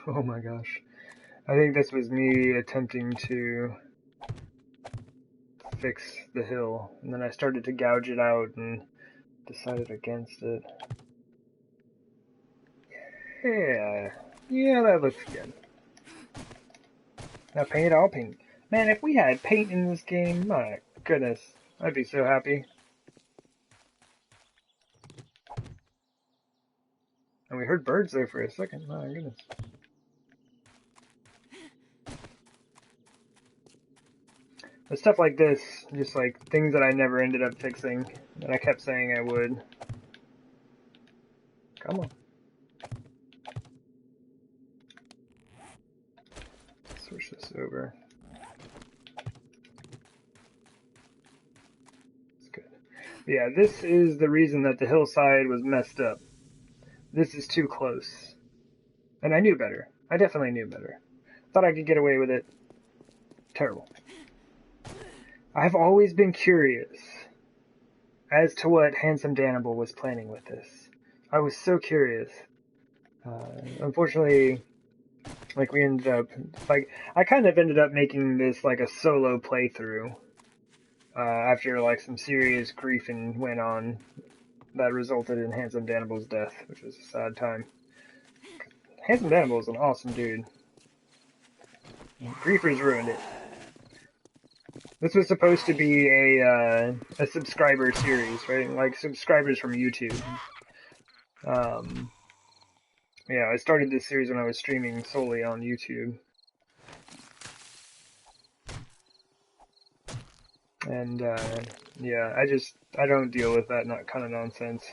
Oh my gosh. I think this was me attempting to fix the hill, and then I started to gouge it out and decided against it. Yeah, that looks good. Now paint, I'll paint. Man, if we had paint in this game, my goodness, I'd be so happy. And we heard birds there for a second, my goodness. But stuff like this, just like things that I never ended up fixing, that I kept saying I would. Come on. Switch this over. It's good. But yeah, this is the reason that the hillside was messed up. This is too close. And I knew better. I definitely knew better. Thought I could get away with it. Terrible. I've always been curious as to what Handsome Danable was planning with this. I was so curious. Unfortunately, like we ended up, like I kind of ended up making this like a solo playthrough after like some serious griefing went on that resulted in Handsome Danable's death, which was a sad time. Handsome Danable is an awesome dude. Griefers ruined it. This was supposed to be a subscriber series, right? Like subscribers from YouTube. Yeah, I started this series when I was streaming solely on YouTube. And yeah, I don't deal with that kind of nonsense.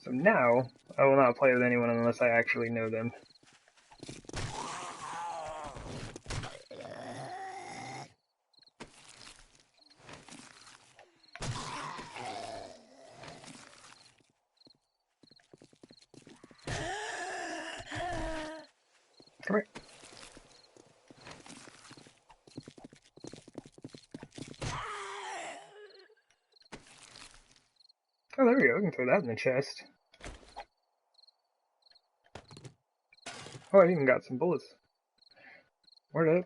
So now, I will not play with anyone unless I actually know them. Come here. Oh, there we go. We can throw that in the chest. Oh, I even got some bullets. Word up.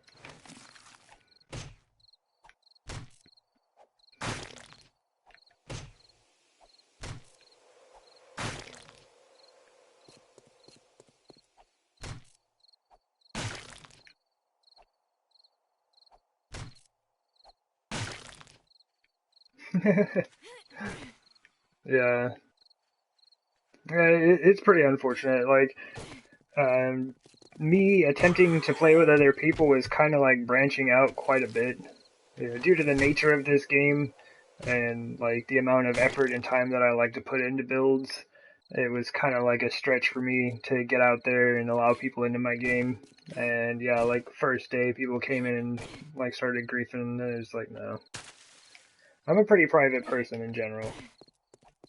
Yeah. It's pretty unfortunate. Like, me attempting to play with other people was kind of like branching out quite a bit. Due to the nature of this game, and like the amount of effort and time that I like to put into builds, it was kind of like a stretch for me to get out there and allow people into my game. And yeah, like first day, people came in and like started griefing, and it was like, no. I'm a pretty private person in general,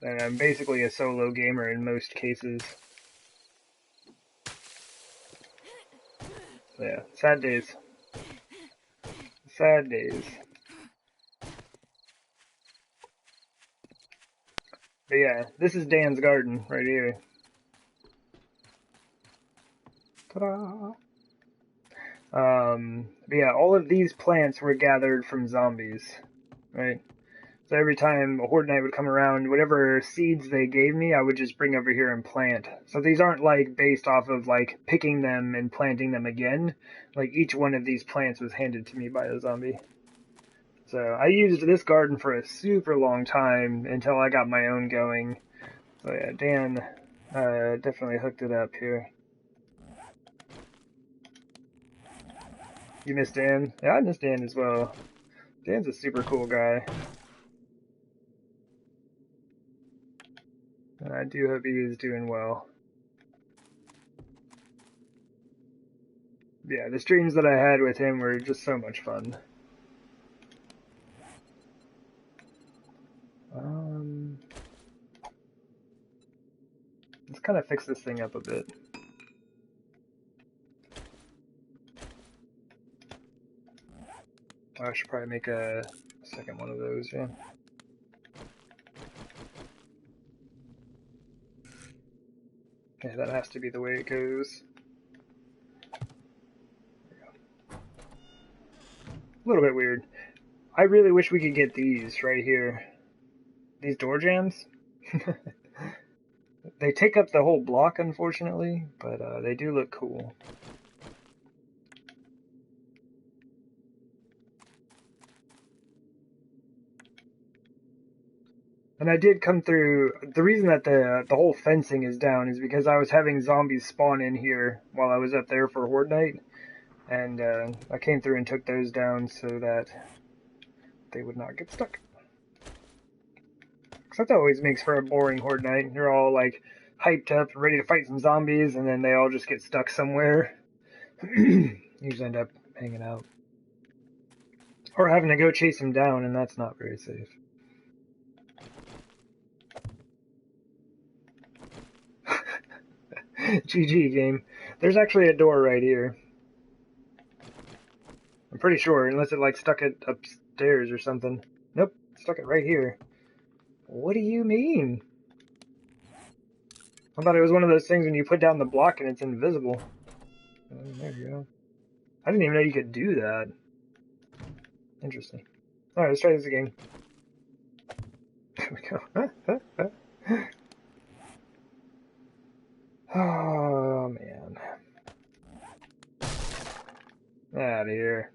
and I'm basically a solo gamer in most cases. Yeah, sad days. Sad days. But yeah, this is Dan's garden right here. Ta-da! But yeah, all of these plants were gathered from zombies, right? So every time a Horde Night would come around, whatever seeds they gave me, I would just bring over here and plant. So these aren't like based off of like picking them and planting them again. Like each one of these plants was handed to me by a zombie. So I used this garden for a super long time until I got my own going. So yeah, Dan definitely hooked it up here. You miss Dan? Yeah, I miss Dan as well. Dan's a super cool guy. And I do hope he is doing well. Yeah, the streams that I had with him were just so much fun. Let's kind of fix this thing up a bit. I should probably make a second one of those, yeah. Yeah, that has to be the way it goes. A little bit weird. I really wish we could get these right here. These door jams. They take up the whole block, unfortunately, but they do look cool. And I did come through. The reason that the whole fencing is down is because I was having zombies spawn in here while I was up there for Horde Night, and I came through and took those down so that they would not get stuck. Because that always makes for a boring Horde Night. You're all like hyped up, ready to fight some zombies, and then they all just get stuck somewhere. Usually end up hanging out. Or having to go chase them down, and that's not very safe. GG game. There's actually a door right here. I'm pretty sure, unless it like stuck it upstairs or something. Nope, stuck it right here. What do you mean? I thought it was one of those things when you put down the block and it's invisible. Oh, there you go. I didn't even know you could do that. Interesting. Alright, let's try this again. There we go. Oh, man. Out of here.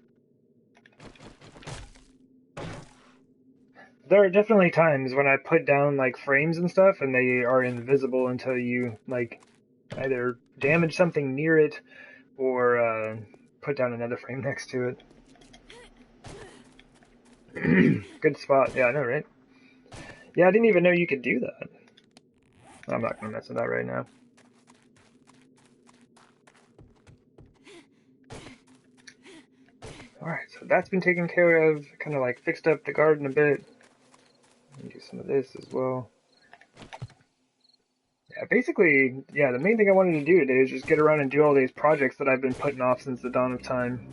There are definitely times when I put down like frames and stuff and they are invisible until you like either damage something near it or put down another frame next to it. Good spot. Yeah, I know, right? Yeah, I didn't even know you could do that. I'm not gonna mess with that right now. Alright, so that's been taken care of. Kind of like fixed up the garden a bit. Do some of this as well. Yeah, basically, yeah, the main thing I wanted to do today is just get around and do all these projects that I've been putting off since the dawn of time.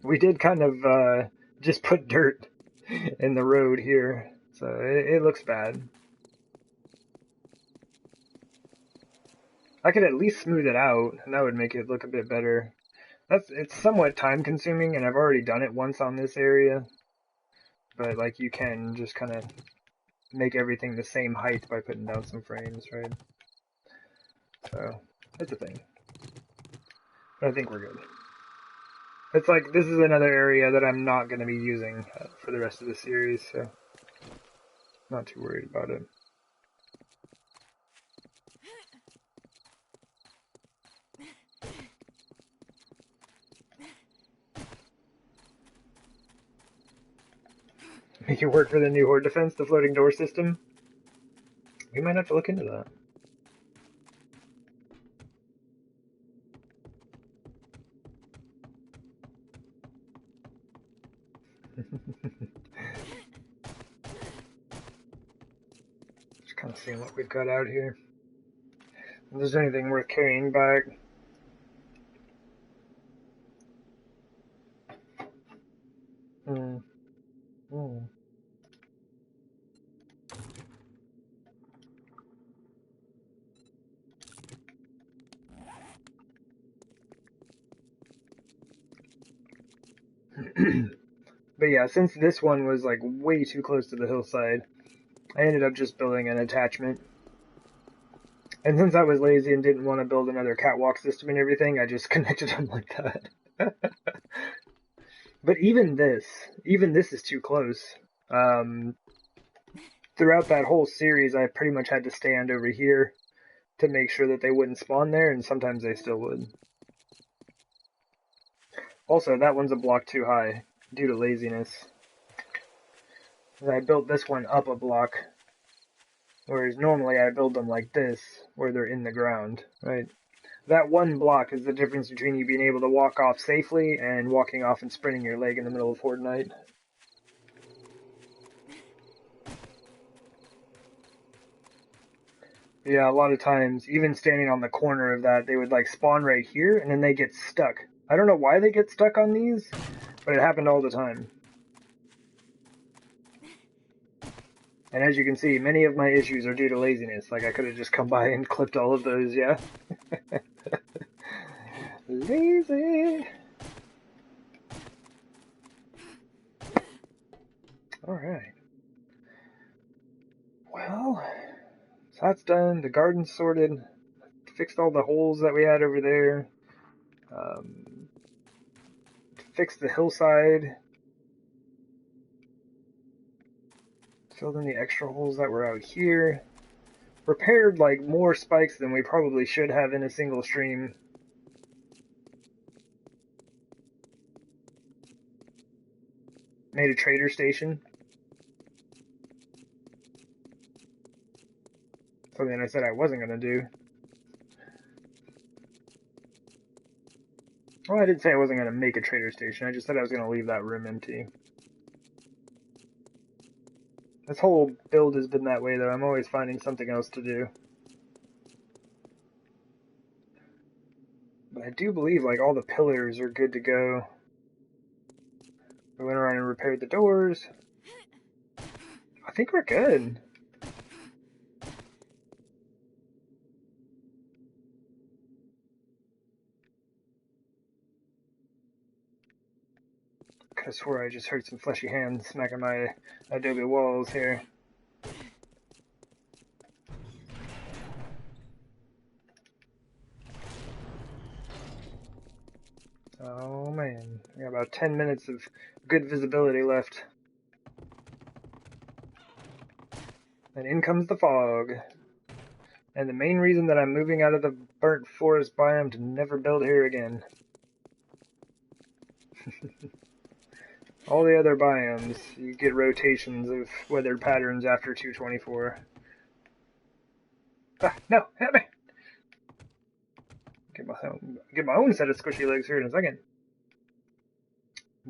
We did kind of just put dirt in the road here, so it looks bad. I could at least smooth it out, and that would make it look a bit better. It's somewhat time consuming, and I've already done it once on this area. But like you can just kind of make everything the same height by putting down some frames, right? So it's a thing. But I think we're good. It's like this is another area that I'm not going to be using for the rest of the series, so not too worried about it. Make it work for the new horde defense, the floating door system. We might have to look into that. Just kind of seeing what we've got out here. If there's anything worth carrying back. But yeah, since this one was like way too close to the hillside, I ended up just building an attachment. And since I was lazy and didn't want to build another catwalk system and everything, I just connected them like that. But even this is too close. Throughout that whole series, I pretty much had to stand over here to make sure that they wouldn't spawn there, and sometimes they still would. Also, that one's a block too high due to laziness. I built this one up a block, whereas normally I build them like this, where they're in the ground, right? That one block is the difference between you being able to walk off safely and walking off and sprinting your leg in the middle of Fortnite. Yeah, a lot of times, even standing on the corner of that, they would like spawn right here, and then they get stuck. I don't know why they get stuck on these, but it happened all the time. And as you can see, many of my issues are due to laziness. Like, I could have just come by and clipped all of those, yeah? Lazy! Alright. Well, so that's done. The garden's sorted. Fixed all the holes that we had over there. Fixed the hillside. Filled in the extra holes that were out here. Repaired, like, more spikes than we probably should have in a single stream. Made a trader station. Something I said I wasn't going to do. Well, I didn't say I wasn't going to make a trader station. I just said I was going to leave that room empty. This whole build has been that way, though. I'm always finding something else to do. But I do believe, like, all the pillars are good to go. We went around and repaired the doors. I think we're good. I swore I just heard some fleshy hands smacking my adobe walls here. Oh man, I got about 10 minutes of good visibility left. And in comes the fog. And the main reason that I'm moving out of the burnt forest biome to never build here again. All the other biomes, you get rotations of weathered patterns after 224. Ah, no, help me! Get my own set of squishy legs here in a second.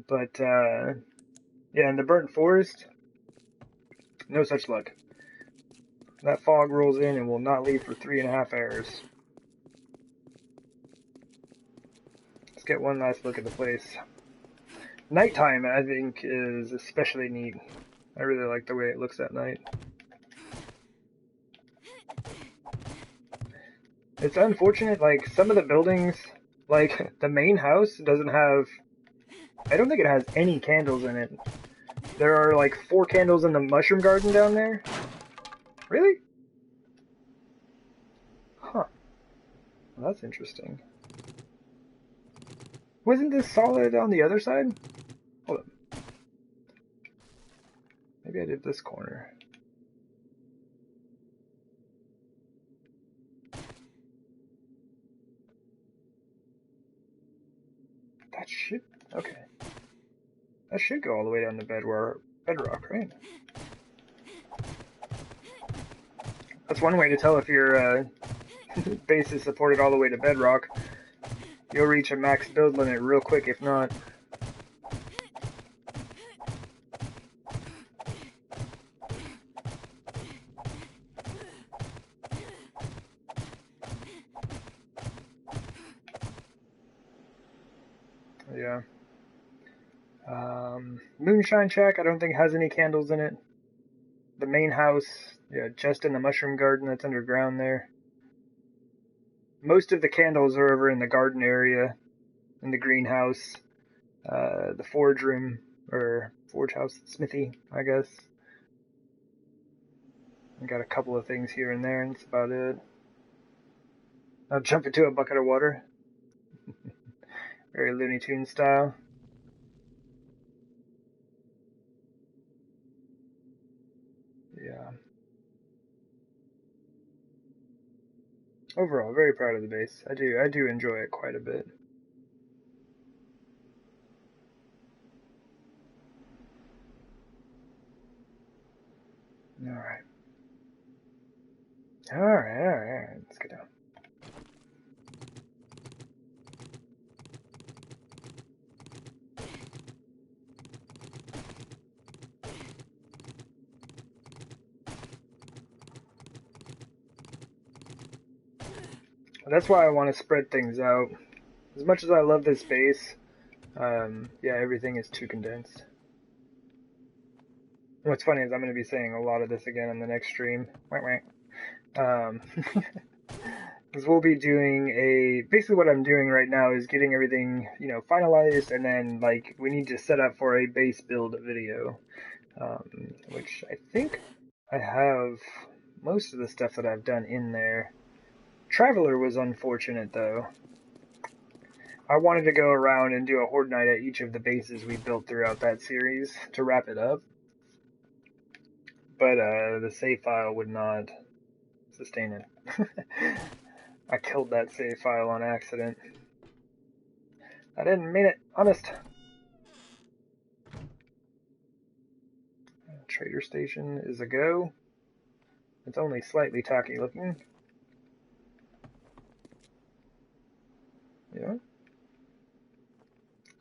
But, yeah, in the burnt forest, no such luck. That fog rolls in and will not leave for 3.5 hours. Let's get one last look at the place. Nighttime, I think, is especially neat. I really like the way it looks at night. It's unfortunate, like, some of the buildings, like, the main house doesn't have... I don't think it has any candles in it. There are, like, 4 candles in the mushroom garden down there. Really? Huh. Well, that's interesting. Wasn't this solid on the other side? Hold up. Maybe I did this corner. That should... Okay. That should go all the way down the bed where bedrock, right? That's one way to tell if your base is supported all the way to bedrock. You'll reach a max build limit real quick if not. Yeah. Moonshine Shack, I don't think has any candles in it. The main house, yeah, just in the mushroom garden that's underground there. Most of the candles are over in the garden area, in the greenhouse, the forge room, or forge house, smithy, I guess. I got a couple of things here and there, and that's about it. I'll jump into a bucket of water. Very Looney Tunes style. Yeah. Overall, very proud of the base. I do enjoy it quite a bit. Alright. Alright. Let's get down. That's why I want to spread things out. As much as I love this base, yeah, everything is too condensed. What's funny is I'm going to be saying a lot of this again in the next stream. Because we'll be doing basically what I'm doing right now is getting everything, finalized, and then, we need to set up for a base build video, which I think I have most of the stuff that I've done in there. Traveler was unfortunate, though. I wanted to go around and do a horde night at each of the bases we built throughout that series to wrap it up. But the save file would not sustain it. I killed that save file on accident. I didn't mean it, honest. Trader station is a go. It's only slightly tacky looking. Yeah.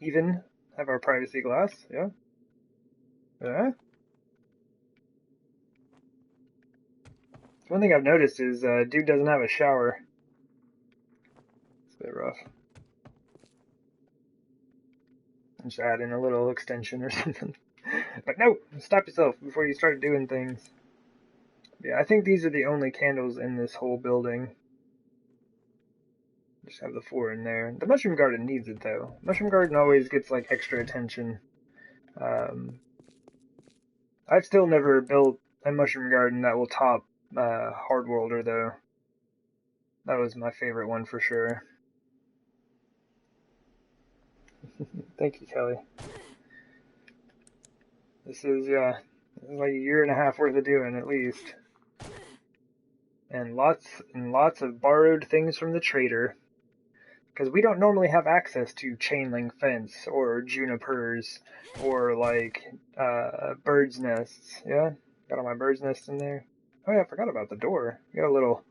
Even have our privacy glass. Yeah. Yeah. One thing I've noticed is dude doesn't have a shower. It's a bit rough. Just add in a little extension or something. But no, stop yourself before you start doing things. Yeah, I think these are the only candles in this whole building. Just have the 4 in there. The mushroom garden needs it though. Mushroom garden always gets extra attention. I've still never built a mushroom garden that will top Hardworlder though. That was my favorite one for sure. Thank you, Kelly. This is like a year and a half worth of doing at least. And lots of borrowed things from the trader. Because we don't normally have access to chain link fence or junipers or bird's nests. Yeah? Got all my bird's nests in there. Oh yeah, I forgot about the door. We got a little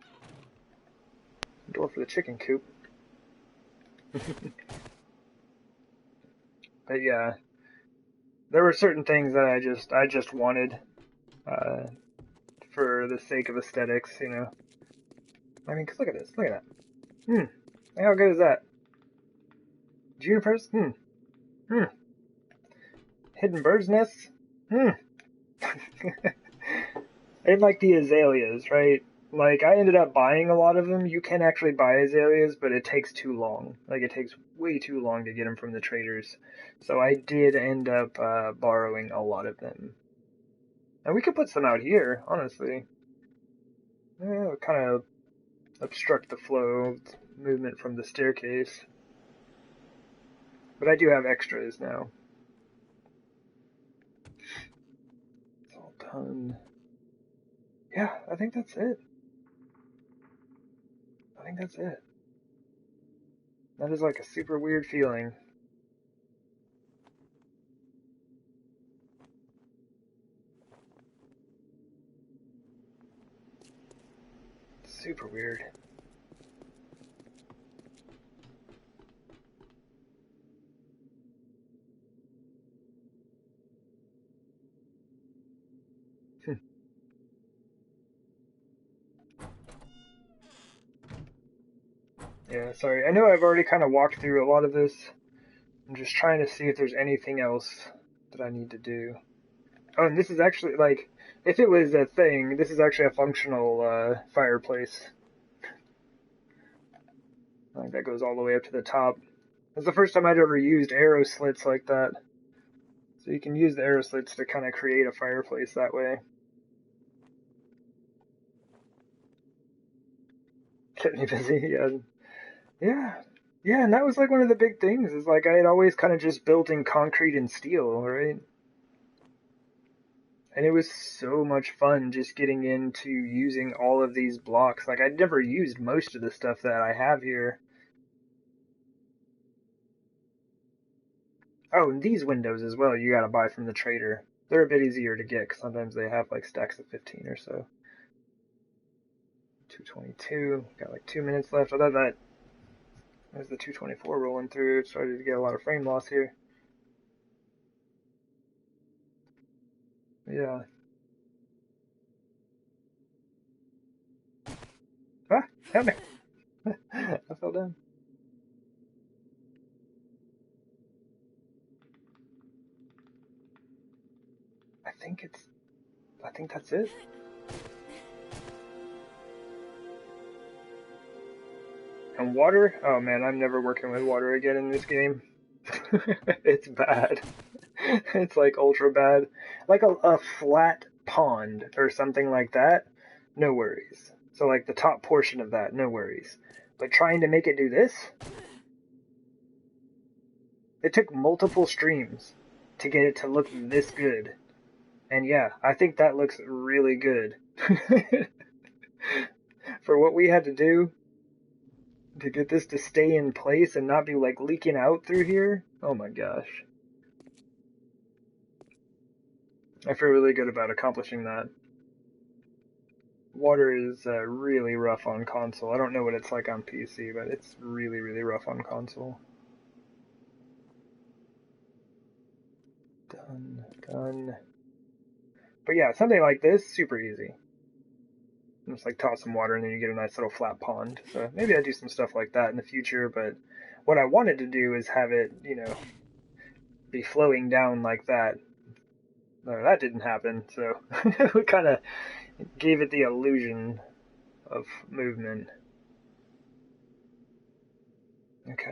door for the chicken coop. But yeah, there were certain things that I just wanted for the sake of aesthetics, I mean, 'cause look at this, look at that. How good is that? Junipers? Hidden bird's nests? I didn't like the azaleas, right? I ended up buying a lot of them. You can actually buy azaleas, but it takes too long. It takes way too long to get them from the traders. So I did end up borrowing a lot of them. And we could put some out here, honestly. Yeah, kind of obstruct the flow of movement from the staircase. But I do have extras now. It's all done. Yeah, I think that's it. I think that's it. That is a super weird feeling. Super weird. Yeah, sorry. I know I've already kind of walked through a lot of this. I'm just trying to see if there's anything else that I need to do. Oh, and this is actually, like, if it was a thing, this is actually a functional fireplace. Like, that goes all the way up to the top. It's the first time I'd ever used arrow slits like that. So you can use the arrow slits to kind of create a fireplace that way. Kept me busy, yeah. Yeah. Yeah, and that was like one of the big things, is like I had always kind of just built in concrete and steel, right? And it was so much fun just getting into using all of these blocks. Like, I'd never used most of the stuff that I have here. Oh, and these windows as well, you gotta buy from the trader. They're a bit easier to get, because sometimes they have like stacks of 15 or so. 222, got like 2 minutes left. I thought that as the 224 rolling through, it started to get a lot of frame loss here. Yeah. Ah, help me. I fell down. I think that's it. And water? Oh man, I'm never working with water again in this game. It's bad. It's like ultra bad. Like a flat pond or something like that, no worries. So like the top portion of that, no worries. But trying to make it do this, it took multiple streams to get it to look this good. And yeah, I think that looks really good. For what we had to do to get this to stay in place and not be like leaking out through here, oh my gosh. I feel really good about accomplishing that. Water is really rough on console. I don't know what it's like on PC, but it's really, really rough on console. Done, done. But yeah, something like this, super easy. Just like toss some water and then you get a nice little flat pond. So maybe I do some stuff like that in the future, but what I wanted to do is have it, you know, be flowing down like that. No, that didn't happen, so we kind of gave it the illusion of movement. Okay.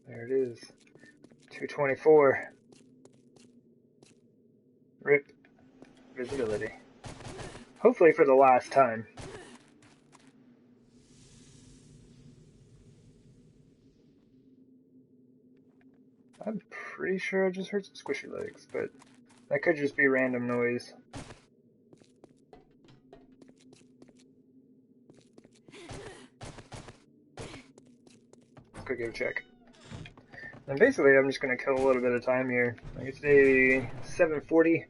There it is. 224. RIP visibility. Hopefully for the last time. I'm pretty sure I just heard some squishy legs, but that could just be random noise. Let's go give a check. And basically I'm just going to kill a little bit of time here. Like it's day 7:40.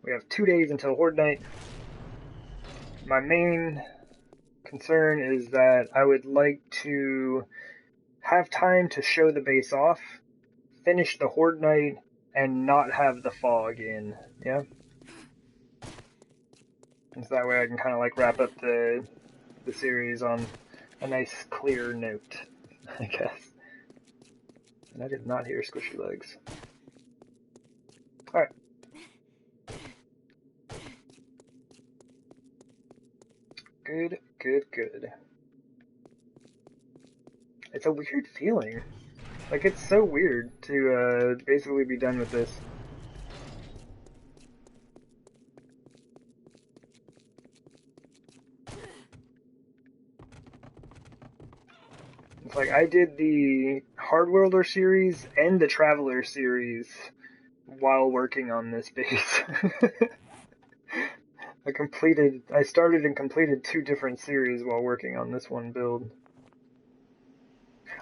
We have 2 days until Horde Night. My main concern is that I would like to have time to show the base off, finish the Horde Night, and not have the fog in, yeah? And so that way I can kind of like wrap up the series on a nice clear note, I guess. And I did not hear squishy legs. Alright. Good, good, good. It's a weird feeling. Like, it's so weird to basically be done with this. It's like, I did the Hardworlder series and the Traveler series while working on this base. I started and completed 2 different series while working on this one build.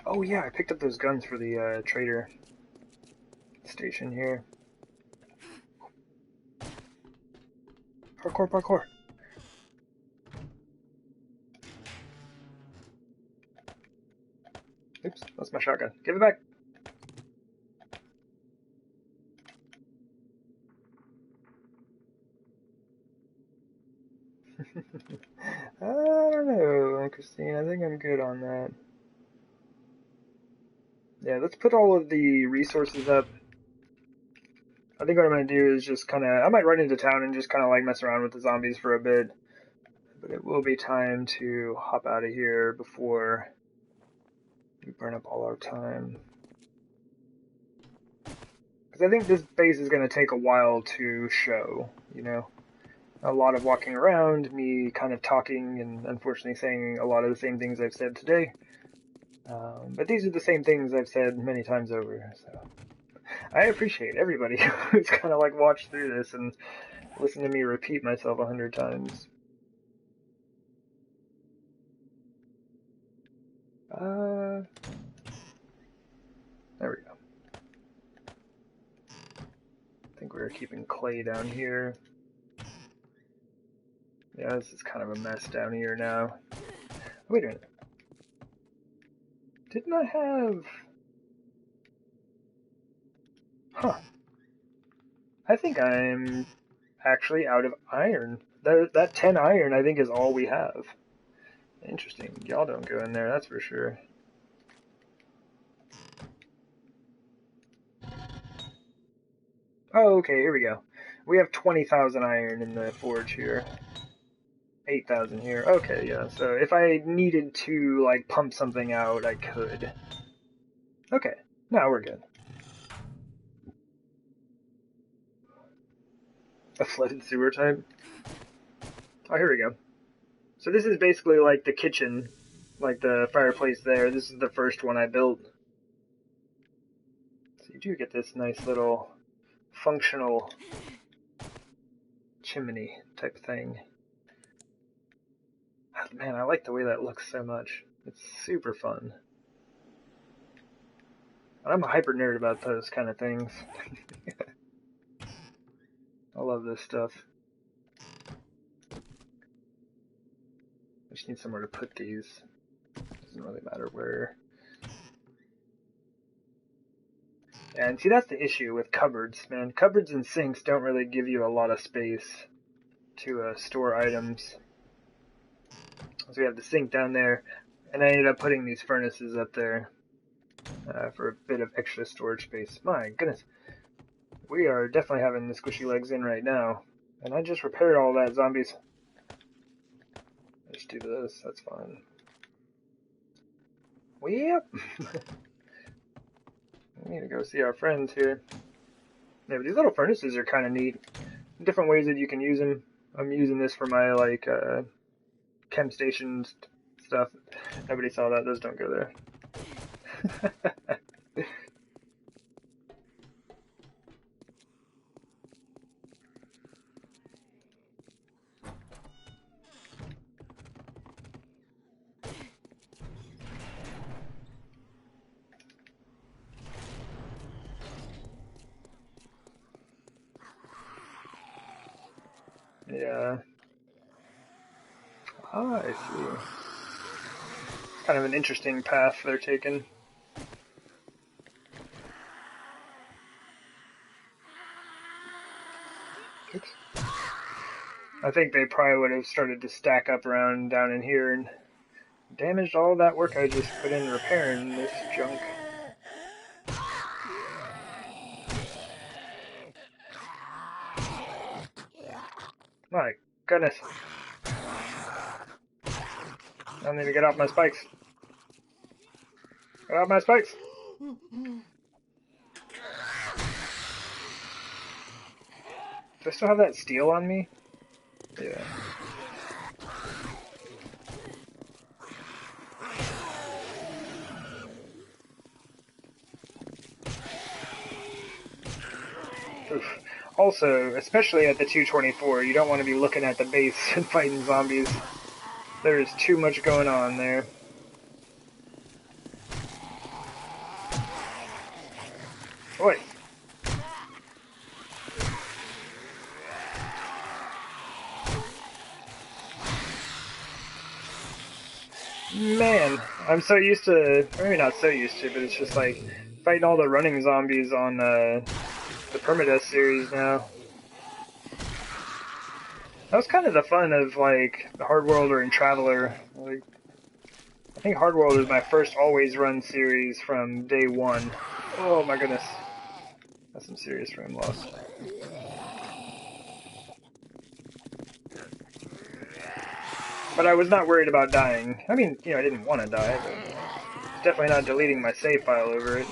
Oh yeah, I picked up those guns for the trader station here. Parkour, parkour. Oops, that's my shotgun. Give it back. I don't know, Christine. I think I'm good on that. Yeah, let's put all of the resources up. I think what I'm going to do is just kind of... I might run into town and just kind of like mess around with the zombies for a bit. But it will be time to hop out of here before we burn up all our time. Because I think this base is going to take a while to show, you know? A lot of walking around, me kind of talking and unfortunately saying a lot of the same things I've said today. But these are the same things I've said many times over, so... I appreciate everybody who's kind of like watched through this and listened to me repeat myself 100 times. There we go. I think we're keeping clay down here. Yeah, this is kind of a mess down here now. Wait a minute. Didn't I have... Huh. I think I'm actually out of iron. That 10 iron, I think, is all we have. Interesting. Y'all don't go in there, that's for sure. Oh, okay, here we go. We have 20,000 iron in the forge here. 8,000 here. Okay, yeah, so if I needed to, like, pump something out, I could. Okay, now we're good. A flooded sewer type? Oh, here we go. So this is basically like the kitchen, like the fireplace there. This is the first one I built. So you do get this nice little functional chimney type thing. Man, I like the way that looks so much. It's super fun. I'm a hyper nerd about those kind of things. I love this stuff. I just need somewhere to put these. Doesn't really matter where. And see, that's the issue with cupboards, man. Cupboards and sinks don't really give you a lot of space to store items. So we have the sink down there, and I ended up putting these furnaces up there for a bit of extra storage space. My goodness, we are definitely having the squishy legs in right now. And I just repaired all that, zombies. Let's do this, that's fine. Yep. We need to go see our friends here. Yeah, but these little furnaces are kind of neat. Different ways that you can use them. I'm using this for my, like, chem stations stuff. Nobody saw that, those don't go there. Yeah. Ah, I see. Kind of an interesting path they're taking. Oops. I think they probably would have started to stack up around down in here and damaged all that work I just put in repairing this junk. My goodness. I need to get off my spikes. Get off my spikes! Do I still have that steel on me? Yeah. Oof. Also, especially at the 224, you don't want to be looking at the base and fighting zombies. There is too much going on there. Oi! Man, I'm so used to, maybe not so used to, but it's just like fighting all the running zombies on the Permadeath series now. That was kind of the fun of like Hardworld or in Traveler. Like, I think Hardworld was my first always run series from day one. Oh my goodness. That's some serious frame loss. But I was not worried about dying. I mean, I didn't want to die, but definitely not deleting my save file over it.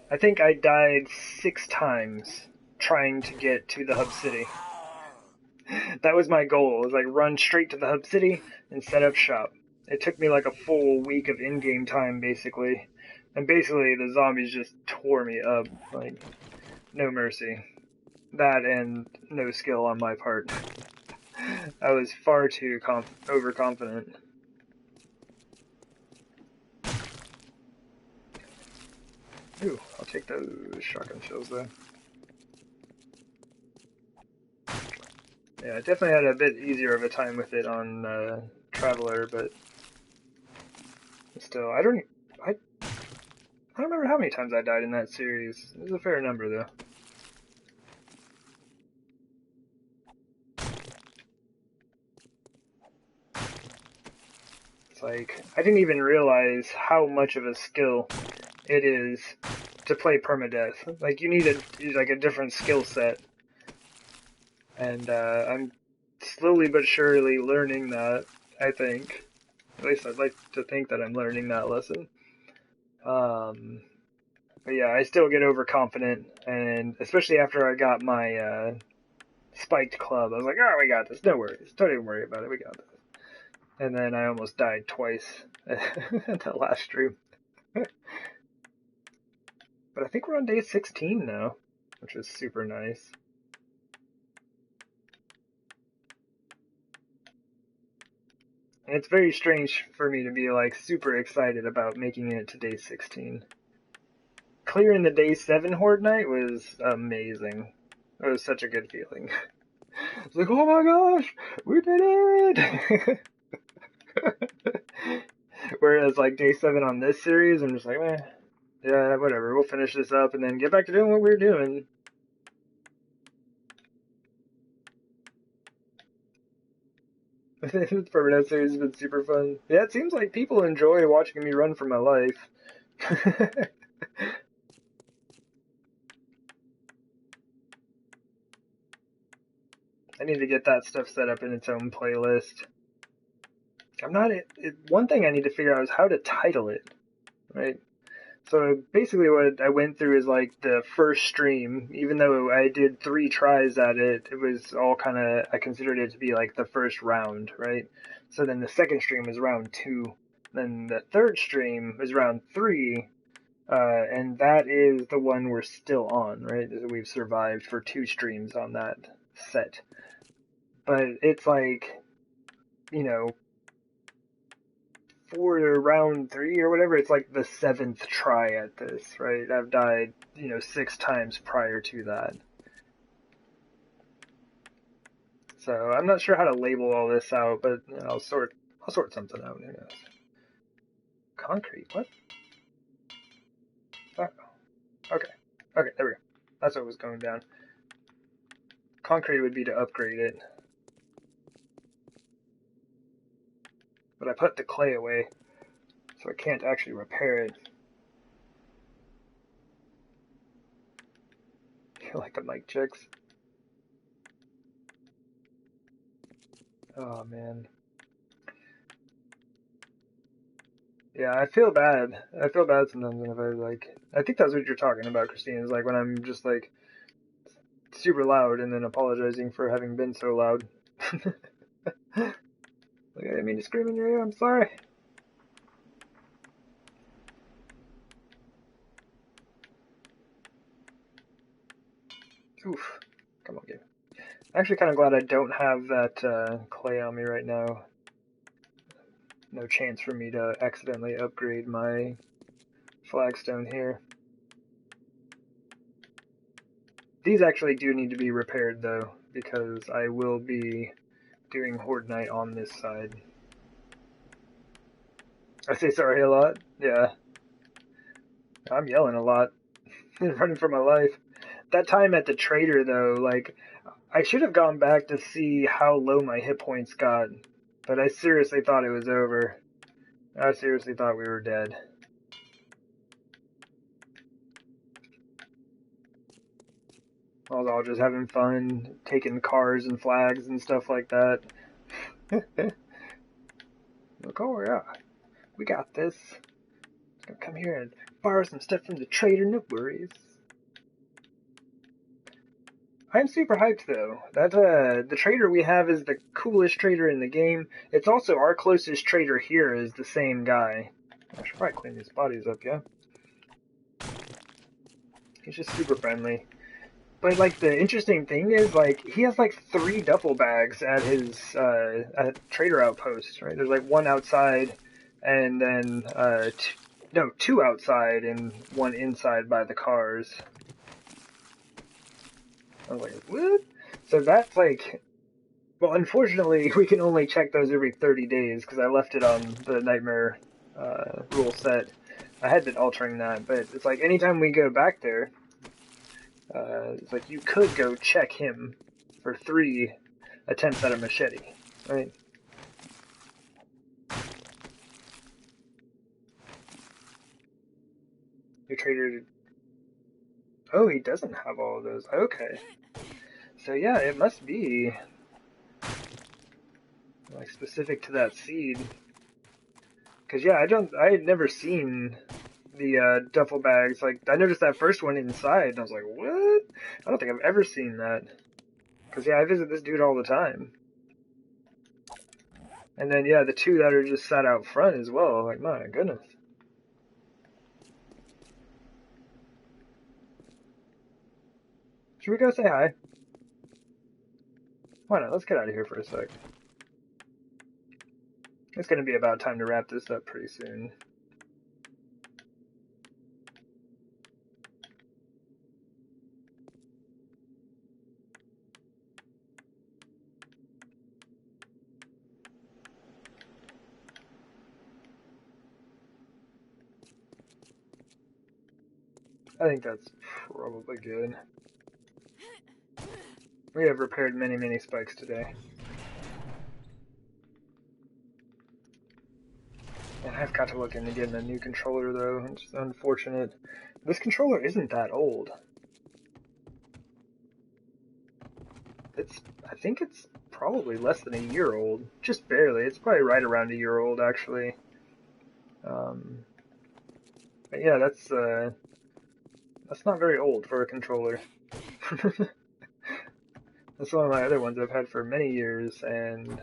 I think I died 6 times trying to get to the hub city. That was my goal, was like run straight to the hub city and set up shop. It took me like a full week of in-game time, basically. And basically, the zombies just tore me up. Like, no mercy. That and no skill on my part. I was far too overconfident. Ooh, I'll take those shotgun shells though. Yeah, I definitely had a bit easier of a time with it on Traveler, but still, I don't remember how many times I died in that series. It was a fair number though. It's like, I didn't even realize how much of a skill it is to play permadeath. Like, you need a different skill set. And I'm slowly but surely learning that, I think. At least I'd like to think that I'm learning that lesson. But yeah, I still get overconfident, and especially after I got my spiked club, I was like, oh, we got this, no worries, don't even worry about it, we got this. And then I almost died twice at the last stream. But I think we're on day 16 now, which is super nice. And it's very strange for me to be like super excited about making it to day 16. Clearing the day 7 Horde Night was amazing. It was such a good feeling. It's like, oh my gosh, we did it! Whereas like day 7 on this series, I'm just like, yeah, whatever, we'll finish this up and then get back to doing what we're doing. This Permanent series has been super fun. Yeah, it seems like people enjoy watching me run for my life. I need to get that stuff set up in its own playlist. I'm not. One thing I need to figure out is how to title it, right? So basically, what I went through is like the first stream. Even though I did 3 tries at it, it was all kind of. I considered it to be like the first round, right? So then the second stream was round 2. Then the third stream was round 3. And that is the one we're still on, right? We've survived for 2 streams on that set. But it's like, for round 3 or whatever, it's like the 7th try at this, right? I've died, 6 times prior to that. So I'm not sure how to label all this out, but I'll sort something out. Who knows? Concrete? What? Oh, okay, there we go. That's what was going down. Concrete would be to upgrade it. But I put the clay away, so I can't actually repair it. I like the mic checks. Oh, man. Yeah, I feel bad. I feel bad sometimes if I think that's what you're talking about, Christine, is like when I'm just like super loud and then apologizing for having been so loud. Like, I didn't mean to scream in your ear, I'm sorry. Oof. Come on, game. I'm actually kind of glad I don't have that clay on me right now. No chance for me to accidentally upgrade my flagstone here. These actually do need to be repaired though, because I will be doing Horde Night on this side. I say sorry a lot? Yeah. I'm yelling a lot. Running for my life. That time at the trader though, like, I should have gone back to see how low my hit points got, but I seriously thought it was over. I seriously thought we were dead. I was all just having fun, taking cars and flags and stuff like that. Like, oh yeah, we got this. Just gonna come here and borrow some stuff from the trader, no worries. I'm super hyped though. That the trader we have is the coolest trader in the game. It's also our closest trader here is the same guy. I should probably clean these bodies up, yeah. He's just super friendly. But like the interesting thing is like he has like 3 duffel bags at his at trader outpost, right? There's like 1 outside and then no, 2 outside and 1 inside by the cars. I was like, what? So that's like, well, unfortunately, we can only check those every 30 days because I left it on the Nightmare rule set. I had been altering that, but it's like anytime we go back there, it's like you could go check him for 3 attempts at a machete, right? Your trader... Oh, he doesn't have all of those. Okay. So yeah, it must be like specific to that seed. Cause yeah, I had never seen the duffel bags. Like I noticed that first one inside, and I was like, what? I don't think I've ever seen that. Cause yeah, I visit this dude all the time. And then yeah, the 2 that are just sat out front as well. Like my goodness. Should we go say hi? Why not? Let's get out of here for a sec. It's gonna be about time to wrap this up pretty soon. I think that's probably good. We have repaired many, many spikes today. And I've got to look into getting a new controller though. It's unfortunate. This controller isn't that old. I think it's probably less than a year old. Just barely. It's probably right around a year old actually. But yeah, that's not very old for a controller. That's one of my other ones I've had for many years and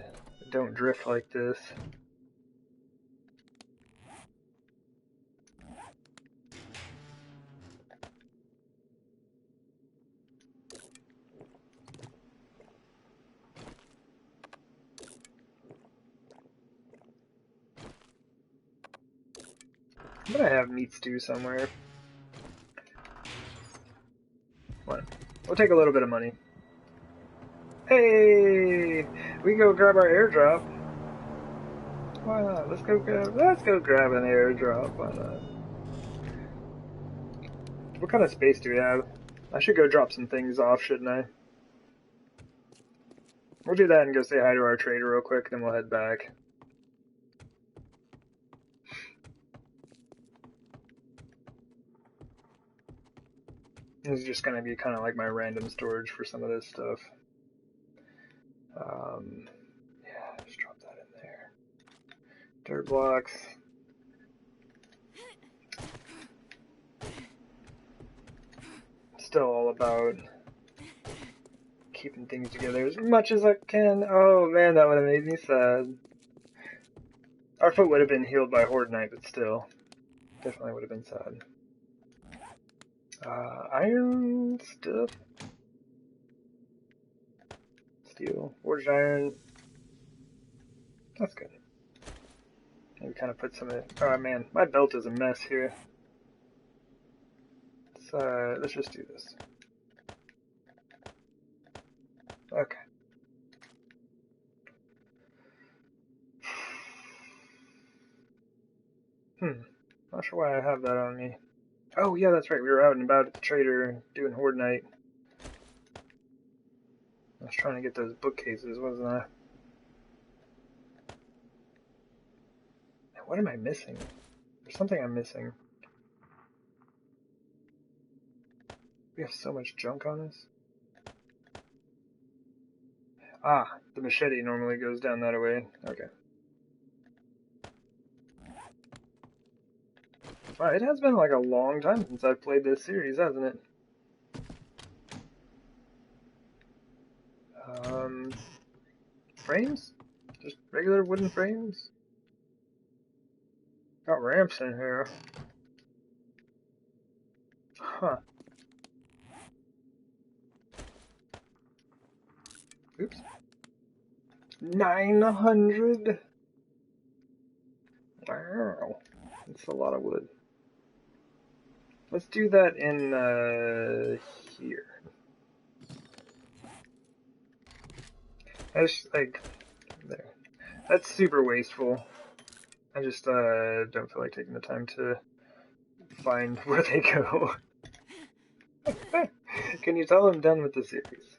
don't drift like this. I'm gonna have meat stew somewhere. What? We'll take a little bit of money. Hey! We can go grab our airdrop. Why not? Let's go grab an airdrop. Why not? What kind of space do we have? I should go drop some things off, shouldn't I? We'll do that and go say hi to our trader real quick, then we'll head back. This is just going to be kind of like my random storage for some of this stuff. Yeah, just drop that in there. Dirt blocks. Still all about keeping things together as much as I can. Oh man, that would have made me sad. Our foot would have been healed by Horde Night, but still. Definitely would have been sad. Iron stuff. Steel. Forged iron. That's good. Maybe kind of put some of it. Oh man, my belt is a mess here. let's just do this. Okay. Not sure why I have that on me. Oh yeah, that's right. We were out and about at the trader doing Horde Night. I was trying to get those bookcases, wasn't I? What am I missing? There's something I'm missing. We have so much junk on us. Ah, the machete normally goes down that way. Okay. Wow, it has been like a long time since I've played this series, hasn't it? Frames? Just regular wooden frames? Got ramps in here. Huh. Oops. 900? Wow. That's a lot of wood. Let's do that in, here. That's, like, there. That's super wasteful. I just, don't feel like taking the time to find where they go. Can you tell I'm done with the series?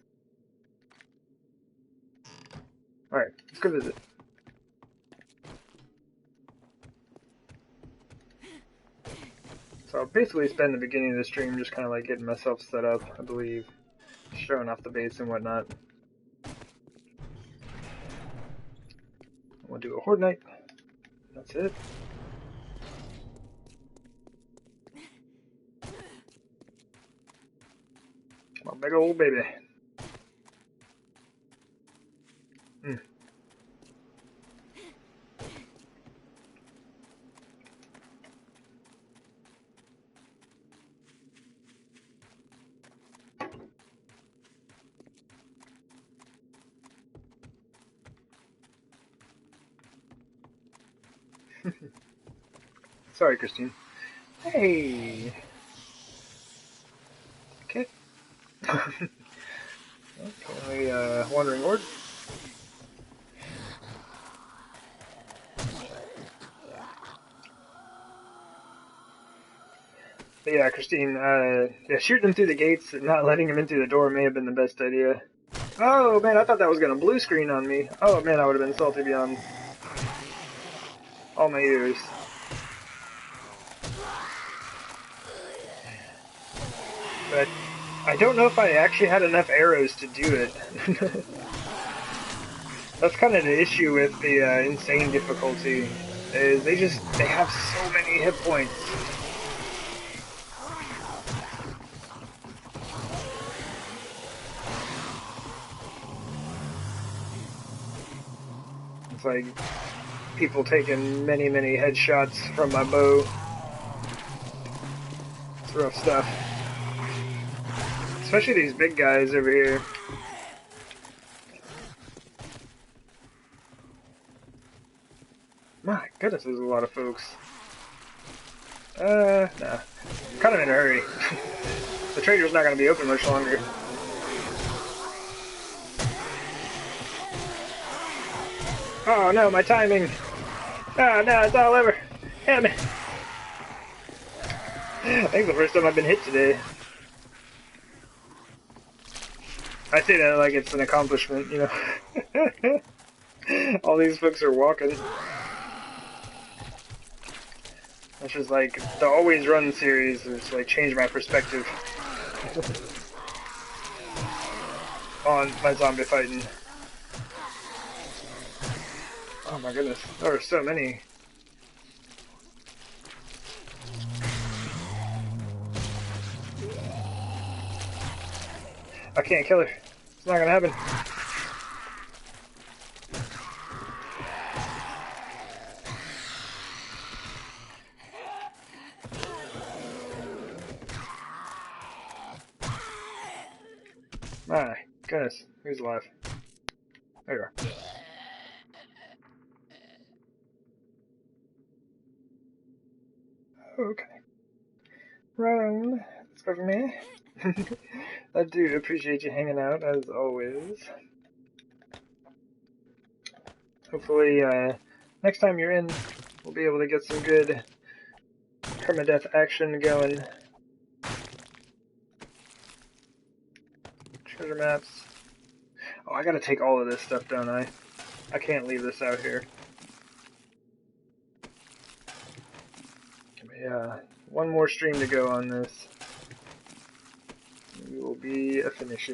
Alright, let's go visit. So I'll basically spend the beginning of the stream just kind of like getting myself set up, I believe. Showing off the base and whatnot. We'll do a Horde Night. That's it. My big old baby. Sorry, Christine. Hey! Okay. Okay, Wandering Horde. But yeah, Christine, yeah, shooting him through the gates and not letting him in through the door may have been the best idea. Oh man, I thought that was gonna blue screen on me. Oh man, I would have been salty beyond all my ears. But I don't know if I actually had enough arrows to do it. That's kind of the issue with the insane difficulty, is they have so many hit points. It's like people taking many, many headshots from my bow. It's rough stuff. Especially these big guys over here. My goodness, there's a lot of folks. Nah. I'm kind of in a hurry. The trader's not going to be open much longer. Oh no, my timing! Ah, no, it's all over. Damn it! I think the first time I've been hit today. I say that like it's an accomplishment, you know. All these folks are walking. That's just like the Always Run series has like changed my perspective on my zombie fighting. Oh my goodness, there are so many. I can't kill her. It's not gonna happen. My goodness, who's alive? There you are. Okay. Right on It's for me. I do appreciate you hanging out, as always. Hopefully, next time you're in, we'll be able to get some good permadeath action going. Treasure maps. Oh, I gotta take all of this stuff, don't I? I can't leave this out here. Yeah, one more stream to go on this. We will be finished.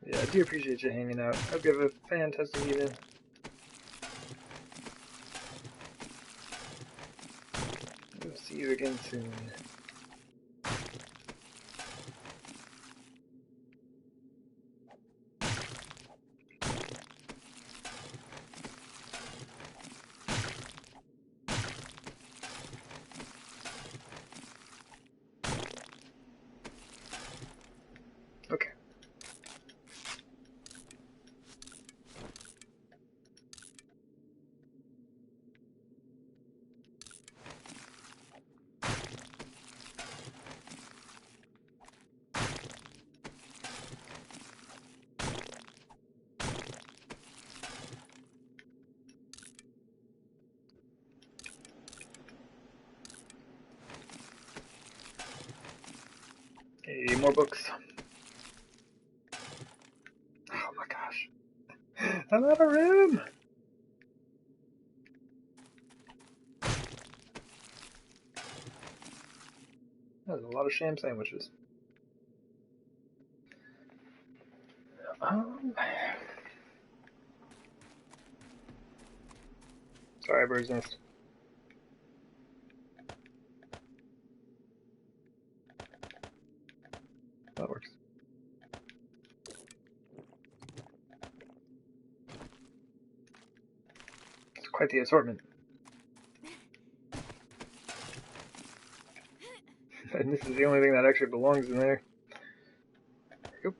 Yeah, I do appreciate you hanging out. Hope you have a fantastic evening. We'll see you again soon. Okay. Hey, more books. Oh my gosh. I'm out of room! That was a lot of sham sandwiches. Sorry, bird's nest. That works. It's quite the assortment. And this is the only thing that actually belongs in there. Oop.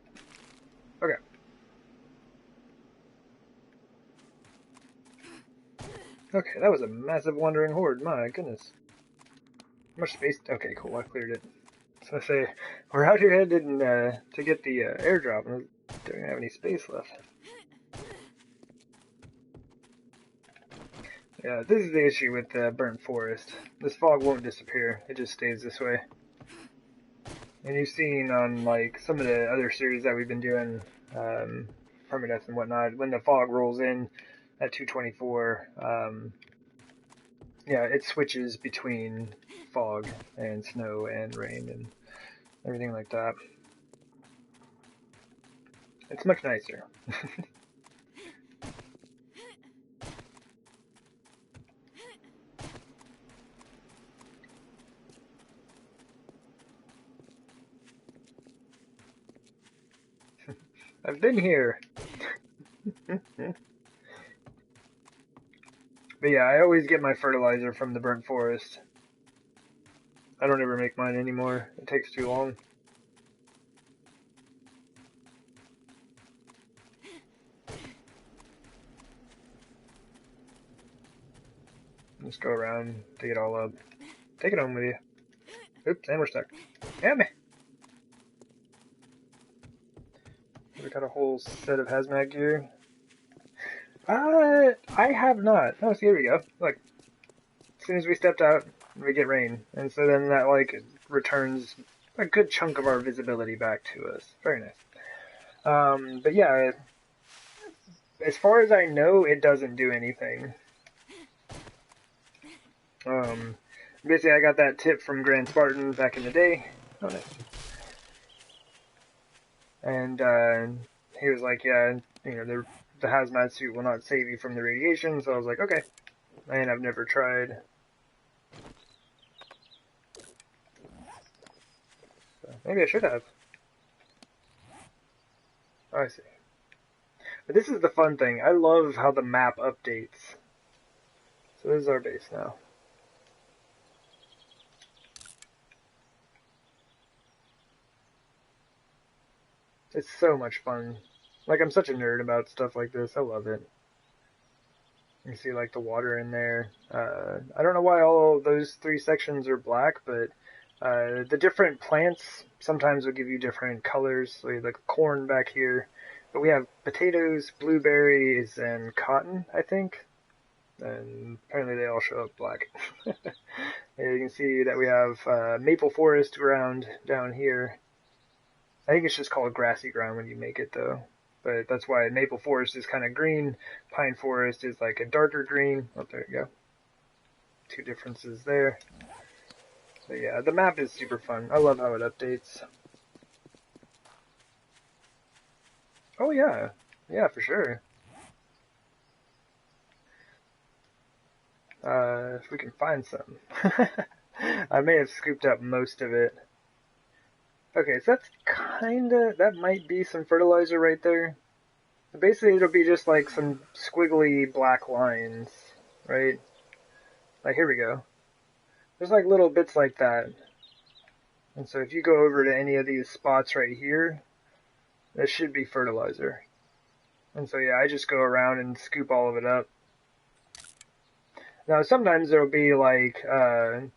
Okay. Okay, that was a massive wandering horde. My goodness. How much space? Okay, cool. I cleared it. So I say, we're out here headed to get the airdrop, and we don't have any space left. Yeah, this is the issue with the burnt forest. This fog won't disappear. It just stays this way. And you've seen on like some of the other series that we've been doing, permadeath and whatnot, when the fog rolls in at 224, yeah, it switches between fog and snow and rain and everything like that. It's much nicer. I've been here. But yeah, I always get my fertilizer from the burnt forest. I don't ever make mine anymore. It takes too long. Just go around, dig it all up. Take it home with you. Oops, and we're stuck. Damn it! We got a whole set of hazmat gear. I have not. Oh, see, here we go. Look, as soon as we stepped out, we get rain, and so then that like returns a good chunk of our visibility back to us. Very nice. But yeah, as far as I know, it doesn't do anything. Basically, I got that tip from Grand Spartan back in the day. Oh, nice. And he was like, yeah, you know, the hazmat suit will not save you from the radiation. So I was like, okay. And I've never tried. So maybe I should have. Oh, I see. But this is the fun thing. I love how the map updates. So this is our base now. It's so much fun. Like, I'm such a nerd about stuff like this. I love it. You see, like, the water in there. I don't know why all those 3 sections are black, but The different plants sometimes will give you different colors. So we have the corn back here, but we have potatoes, blueberries, and cotton, I think. And apparently they all show up black. And you can see that we have maple forest ground down here. I think it's just called grassy ground when you make it though. But that's why maple forest is kind of green. Pine forest is like a darker green. Oh, there you go. Two differences there. But yeah, the map is super fun. I love how it updates. Oh yeah. Yeah, for sure. If we can find some. I may have scooped up most of it. Okay, so that's kinda, that might be some fertilizer right there. Basically, it'll be just like some squiggly black lines, right? Like, here we go. There's like little bits like that. And so if you go over to any of these spots right here, that should be fertilizer. And so yeah, I just go around and scoop all of it up. Now sometimes there'll be like, I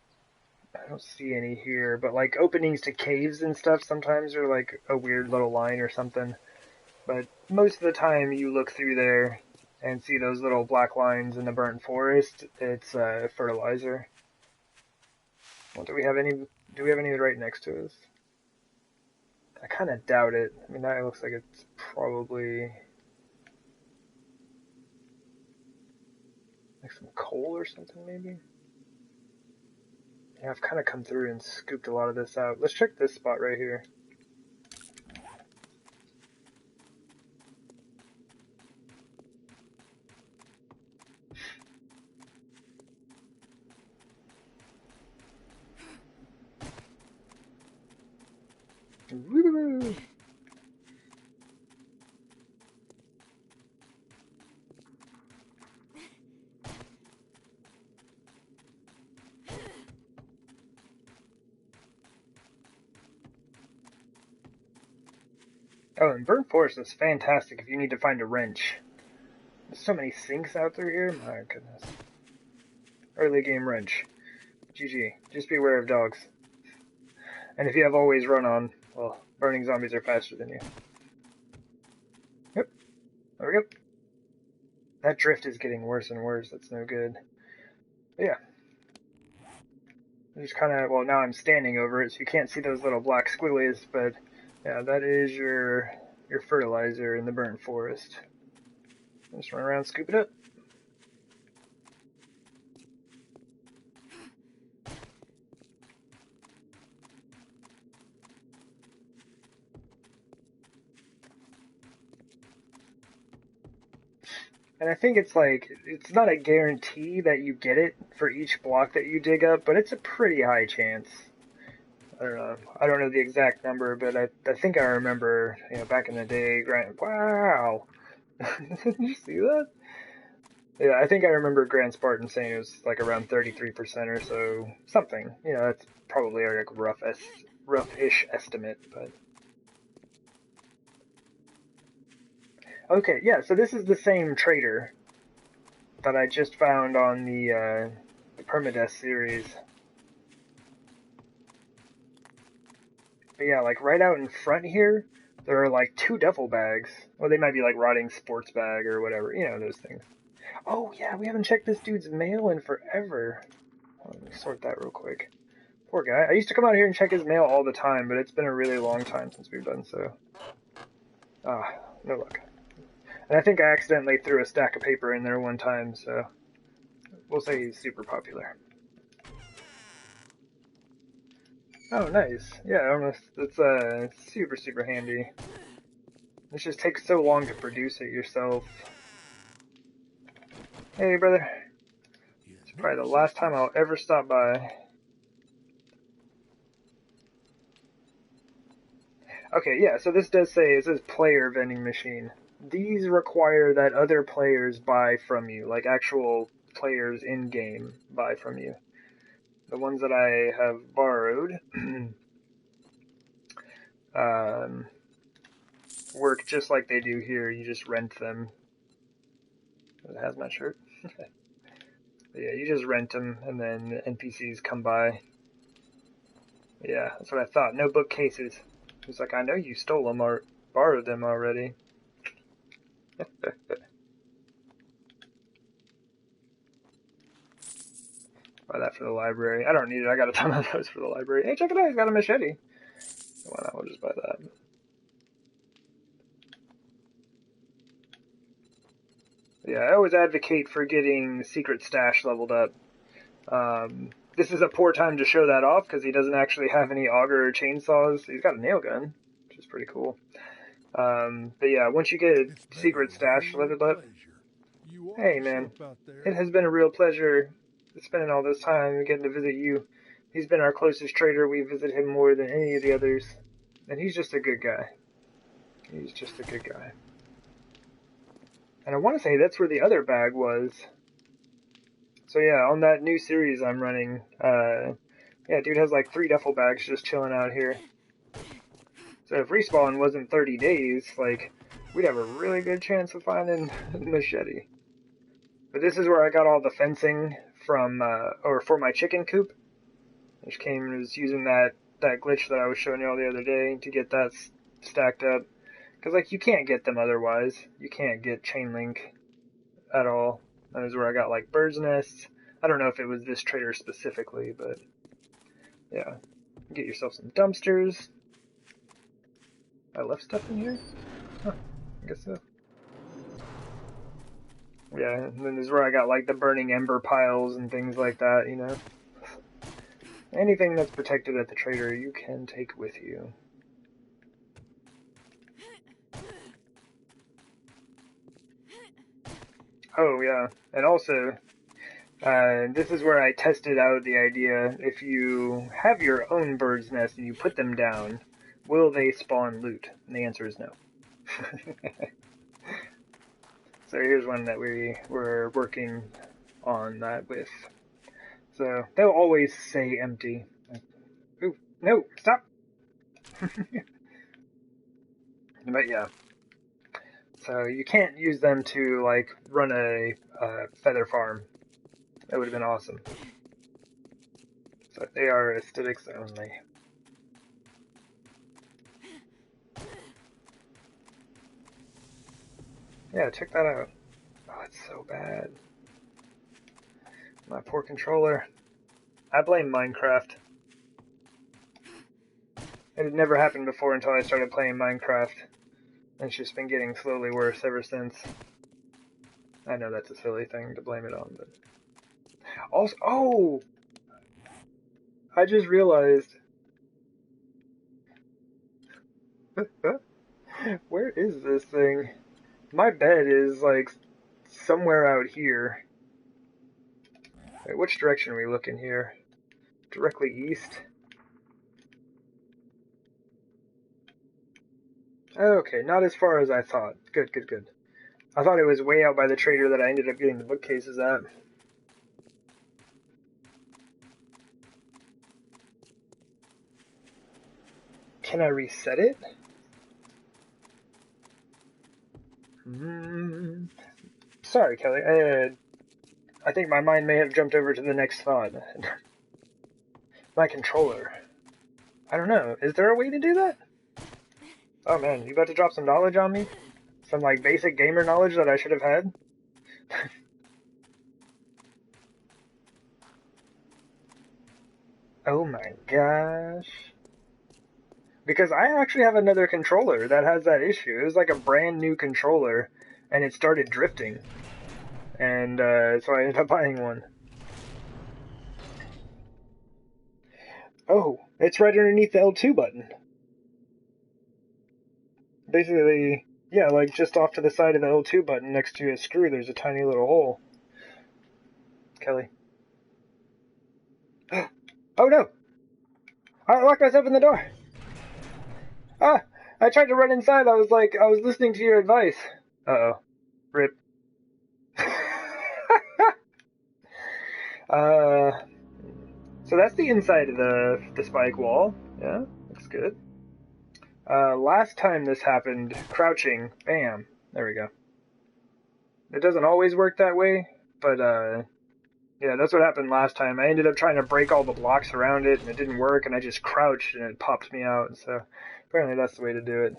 don't see any here, but like openings to caves and stuff sometimes are like a weird little line or something. But most of the time you look through there and see those little black lines in the burnt forest, it's fertilizer. Well, do we have any right next to us? I kind of doubt it. I mean, that looks like it's probably like some coal or something, maybe? Yeah, I've kind of come through and scooped a lot of this out. Let's check this spot right here. Woo! Oh, and burnt forest is fantastic if you need to find a wrench. There's so many sinks out there here. My goodness. Early game wrench. GG. Just beware of dogs. And if you have always run on, well, burning zombies are faster than you. Yep. There we go. That drift is getting worse and worse. That's no good. But yeah. Just kind of, well, now I'm standing over it, so you can't see those little black squigglies, but yeah, that is your fertilizer in the burnt forest. Just run around, scoop it up. And I think it's like, it's not a guarantee that you get it for each block that you dig up, but it's a pretty high chance. I don't know. I don't know the exact number, but I think I remember, back in the day, wow! Did you see that? Yeah, I think I remember Grand Spartan saying it was like around 33% or so, something. That's probably a like rough-ish estimate, but... Okay, yeah, so this is the same trader that I just found on the Permadeath series. But yeah, like right out in front here, there are like 2 duffel bags. Or they might be like rotting sports bag or whatever, those things. Oh yeah, we haven't checked this dude's mail in forever. Let me sort that real quick. Poor guy. I used to come out here and check his mail all the time, but it's been a really long time since we've done so. Ah, no luck. And I think I accidentally threw a stack of paper in there one time, so we'll say he's super popular. Oh, nice. Yeah, almost. It's super, super handy. It just takes so long to produce it yourself. Hey, brother. It's probably the last time I'll ever stop by. Okay, yeah, so this does say, it says player vending machine. These require that other players buy from you, like actual players in-game buy from you. The ones that I have borrowed work just like they do here. You just rent them. It has my shirt. But yeah, you just rent them, and then NPCs come by. Yeah, that's what I thought. No bookcases. He's like, I know you stole them or borrowed them already. Buy that for the library. I don't need it. I got a ton of those for the library. Hey, check it out. He's got a machete. Why not? We'll just buy that. Yeah, I always advocate for getting Secret Stash leveled up. This is a poor time to show that off because he doesn't actually have any auger or chainsaws. He's got a nail gun, which is pretty cool. But yeah, once you get Secret Stash leveled up, hey man, it has been a real pleasure spending all this time getting to visit you. He's been our closest trader. We visit him more than any of the others. And he's just a good guy. He's just a good guy. And I want to say that's where the other bag was. So yeah, on that new series I'm running, yeah, dude has like 3 duffel bags just chilling out here. So if respawn wasn't 30 days, like, we'd have a really good chance of finding machete. But this is where I got all the fencing from, or for my chicken coop. Which was using that glitch that I was showing you all the other day to get that stacked up. Because, like, you can't get them otherwise. You can't get chain link at all. That is where I got, like, bird's nests. I don't know if it was this trader specifically, but yeah. Get yourself some dumpsters. I left stuff in here? Huh, I guess so. Yeah, and then this is where I got, like, the burning ember piles and things like that, you know? Anything that's protected at the trader, you can take with you. Oh, yeah. And also, this is where I tested out the idea, if you have your own bird's nest and you put them down, will they spawn loot? And the answer is no. So here's one that we were working on that with. So they'll always say empty. Ooh, no, stop! But yeah. So you can't use them to, like, run a feather farm. That would have been awesome. So they are aesthetics only. Yeah, check that out. Oh, it's so bad. My poor controller. I blame Minecraft. It had never happened before until I started playing Minecraft. And it's just been getting slowly worse ever since. I know that's a silly thing to blame it on, but... Also, oh! I just realized... Where is this thing? My bed is, like, somewhere out here. Wait, which direction are we looking here? Directly east? Okay, not as far as I thought. Good, good, good. I thought it was way out by the trader that I ended up getting the bookcases at. Can I reset it? Sorry, Kelly. I think my mind may have jumped over to the next thought. My controller. I don't know. Is there a way to do that? Oh man, you about to drop some knowledge on me? Some, like, basic gamer knowledge that I should have had? Oh my gosh. Because I actually have another controller that has that issue. It was like a brand new controller, and it started drifting. And so I ended up buying one. Oh, it's right underneath the L2 button. Basically, yeah, like just off to the side of the L2 button next to a screw, there's a tiny little hole. Kelly. Oh no! I locked myself in the door! Ah! I tried to run inside, I was listening to your advice. Uh-oh. Rip. So that's the inside of the spike wall. Yeah, looks good. Last time this happened, crouching, bam, there we go. It doesn't always work that way, but Yeah, that's what happened last time. I ended up trying to break all the blocks around it, and it didn't work, and I just crouched, and it popped me out. So apparently that's the way to do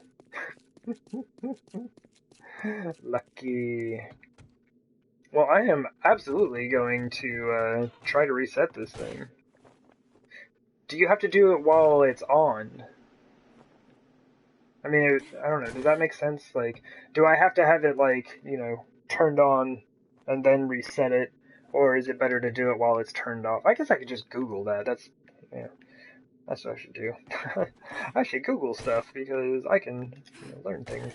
it. Lucky. Well, I am absolutely going to try to reset this thing. Do you have to do it while it's on? I mean, I don't know. Does that make sense? Like, do I have to have it, like, turned on and then reset it? Or is it better to do it while it's turned off? I guess I could just Google that. Yeah, that's what I should do. I should Google stuff because I can learn things.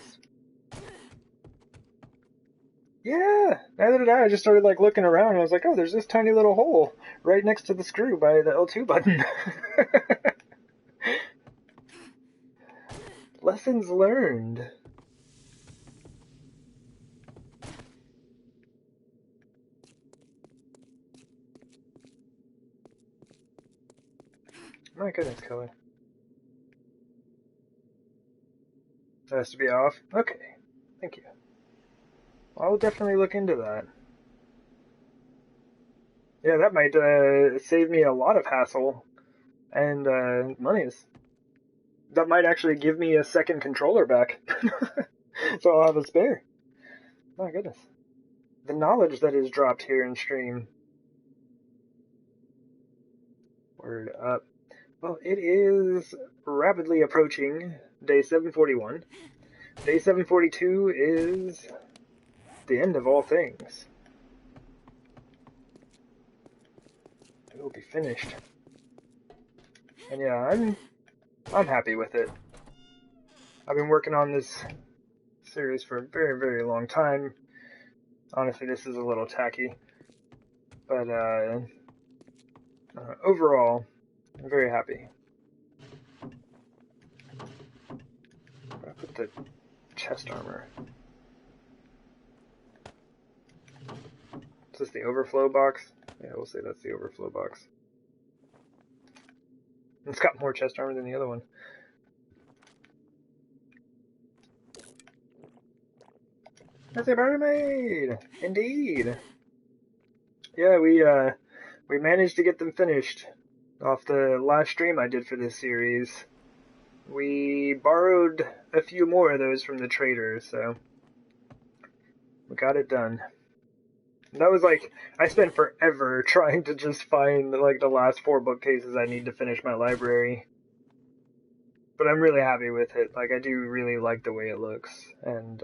Yeah, neither did I. I just started like looking around and I was like, oh, there's this tiny little hole right next to the screw by the L2 button. Lessons learned. My goodness, Kelly. That has to be off? Okay. Thank you. I'll definitely look into that. Yeah, that might save me a lot of hassle and monies. That might actually give me a second controller back. So I'll have a spare. My goodness. The knowledge that is dropped here in stream. Word up. Well, it is rapidly approaching day 741. Day 742 is the end of all things. It will be finished. And yeah, I'm happy with it. I've been working on this series for a very, very long time. Honestly, this is a little tacky. But overall, I'm very happy. I put the chest armor. Is this the overflow box? Yeah, we'll say that's the overflow box. It's got more chest armor than the other one. That's a mermaid! Indeed! Yeah, we managed to get them finished. Off the last stream I did for this series, we borrowed a few more of those from the trader, so we got it done. That was like, I spent forever trying to just find like the last 4 bookcases I need to finish my library. But I'm really happy with it. Like, I do really like the way it looks. And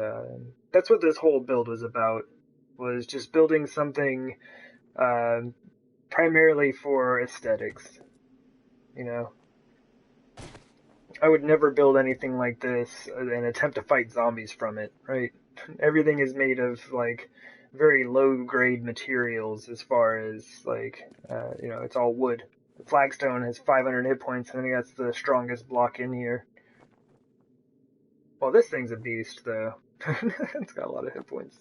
that's what this whole build was about, was just building something primarily for aesthetics. I would never build anything like this and attempt to fight zombies from it, right? Everything is made of, like, very low-grade materials as far as, like, it's all wood. The flagstone has 500 hit points, and I think that's the strongest block in here. Well, this thing's a beast, though. It's got a lot of hit points.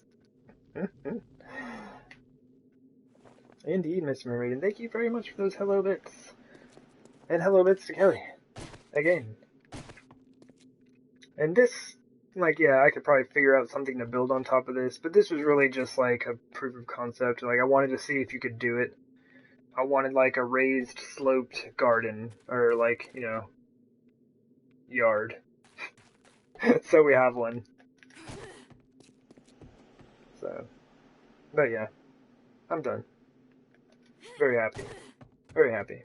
Indeed, Mr. Mermaid, and thank you very much for those hello bits. And hello bits to Kelly. Again. And this, like, yeah, I could probably figure out something to build on top of this, but this was really just, like, a proof of concept. Like, I wanted to see if you could do it. I wanted, like, a raised, sloped garden, or, like, yard. So we have one. So, but yeah, I'm done. Very happy. Very happy.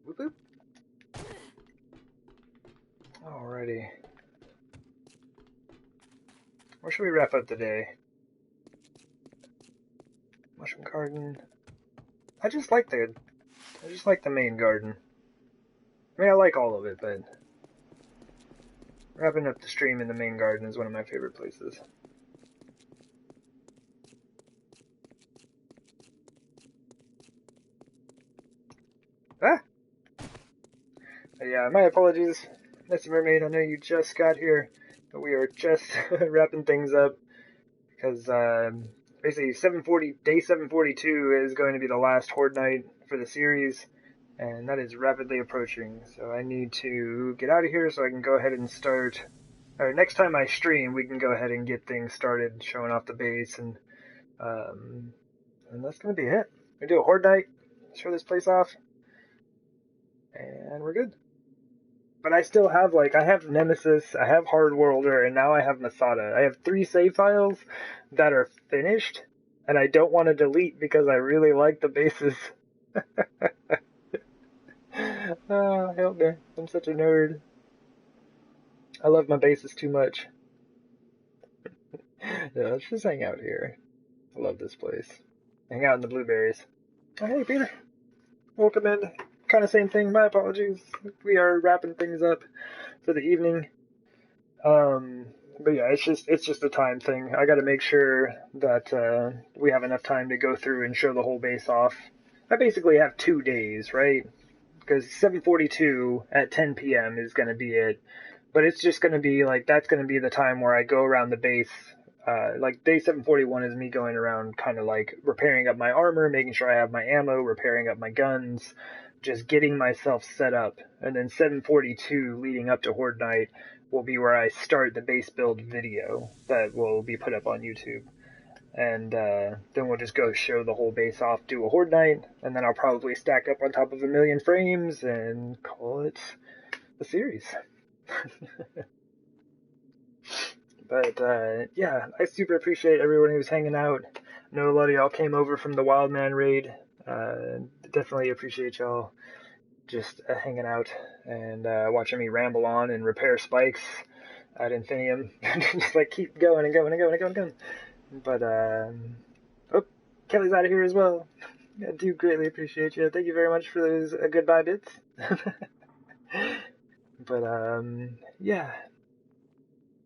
Whoop whoop. Alrighty. Where should we wrap up the day? Mushroom garden. I just like the main garden. I mean, I like all of it, but wrapping up the stream in the main garden is one of my favorite places. Ah! Yeah, my apologies, Mr. Mermaid. I know you just got here, but we are just wrapping things up because basically day 742 is going to be the last Horde night for the series, and that is rapidly approaching. So I need to get out of here so I can go ahead and start or next time I stream, we can go ahead and get things started, showing off the base, um, and that's gonna be it. We do a horde night, show this place off, and we're good. But I still have, like, I have Nemesis, I have Hard Worlder, and now I have Masada. I have 3 save files that are finished, and I don't want to delete because I really like the bases. Oh, help me. I'm such a nerd. I love my bases too much. Yeah, let's just hang out here. I love this place. Hang out in the blueberries. Oh, hey, Peter. Welcome in. Kind of same thing. My apologies. We are wrapping things up for the evening. But yeah, it's just a time thing. I got to make sure that we have enough time to go through and show the whole base off. I basically have 2 days, right? Because 7:42 at 10 p.m. is going to be it. But it's just going to be like, that's going to be the time where I go around the base. Like day 741 is me going around kind of like repairing up my armor, making sure I have my ammo, repairing up my guns, just getting myself set up. And then 742 leading up to Horde Night will be where I start the base build video that will be put up on YouTube. And then we'll just go show the whole base off, do a Horde Night, and then I'll probably stack up on top of 1,000,000 frames and call it a series. But yeah, I super appreciate everyone who's hanging out. I know a lot of y'all came over from the Wildman raid. Definitely appreciate y'all just hanging out and watching me ramble on and repair spikes at Infinium. Just like keep going and going and going and going and going. But oh, Kelly's out of here as well. I do greatly appreciate you. Thank you very much for those goodbye bits. But yeah.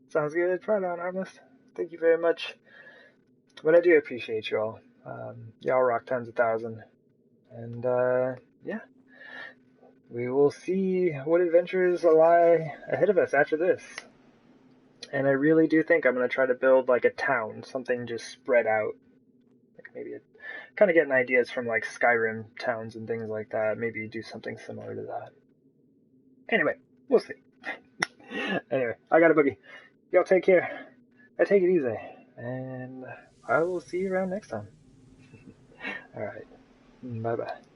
Sounds good. Right on, Armless. Thank you very much. But I do appreciate y'all. Y'all rock times 1,000. And yeah, we will see what adventures lie ahead of us after this. And I really do think I'm going to try to build like a town, something just spread out. Like maybe kind of getting ideas from like Skyrim towns and things like that. Maybe do something similar to that. Anyway, we'll see. Anyway, I got a boogie. Y'all take care. I take it easy. And I will see you around next time. Alright. Bye-bye.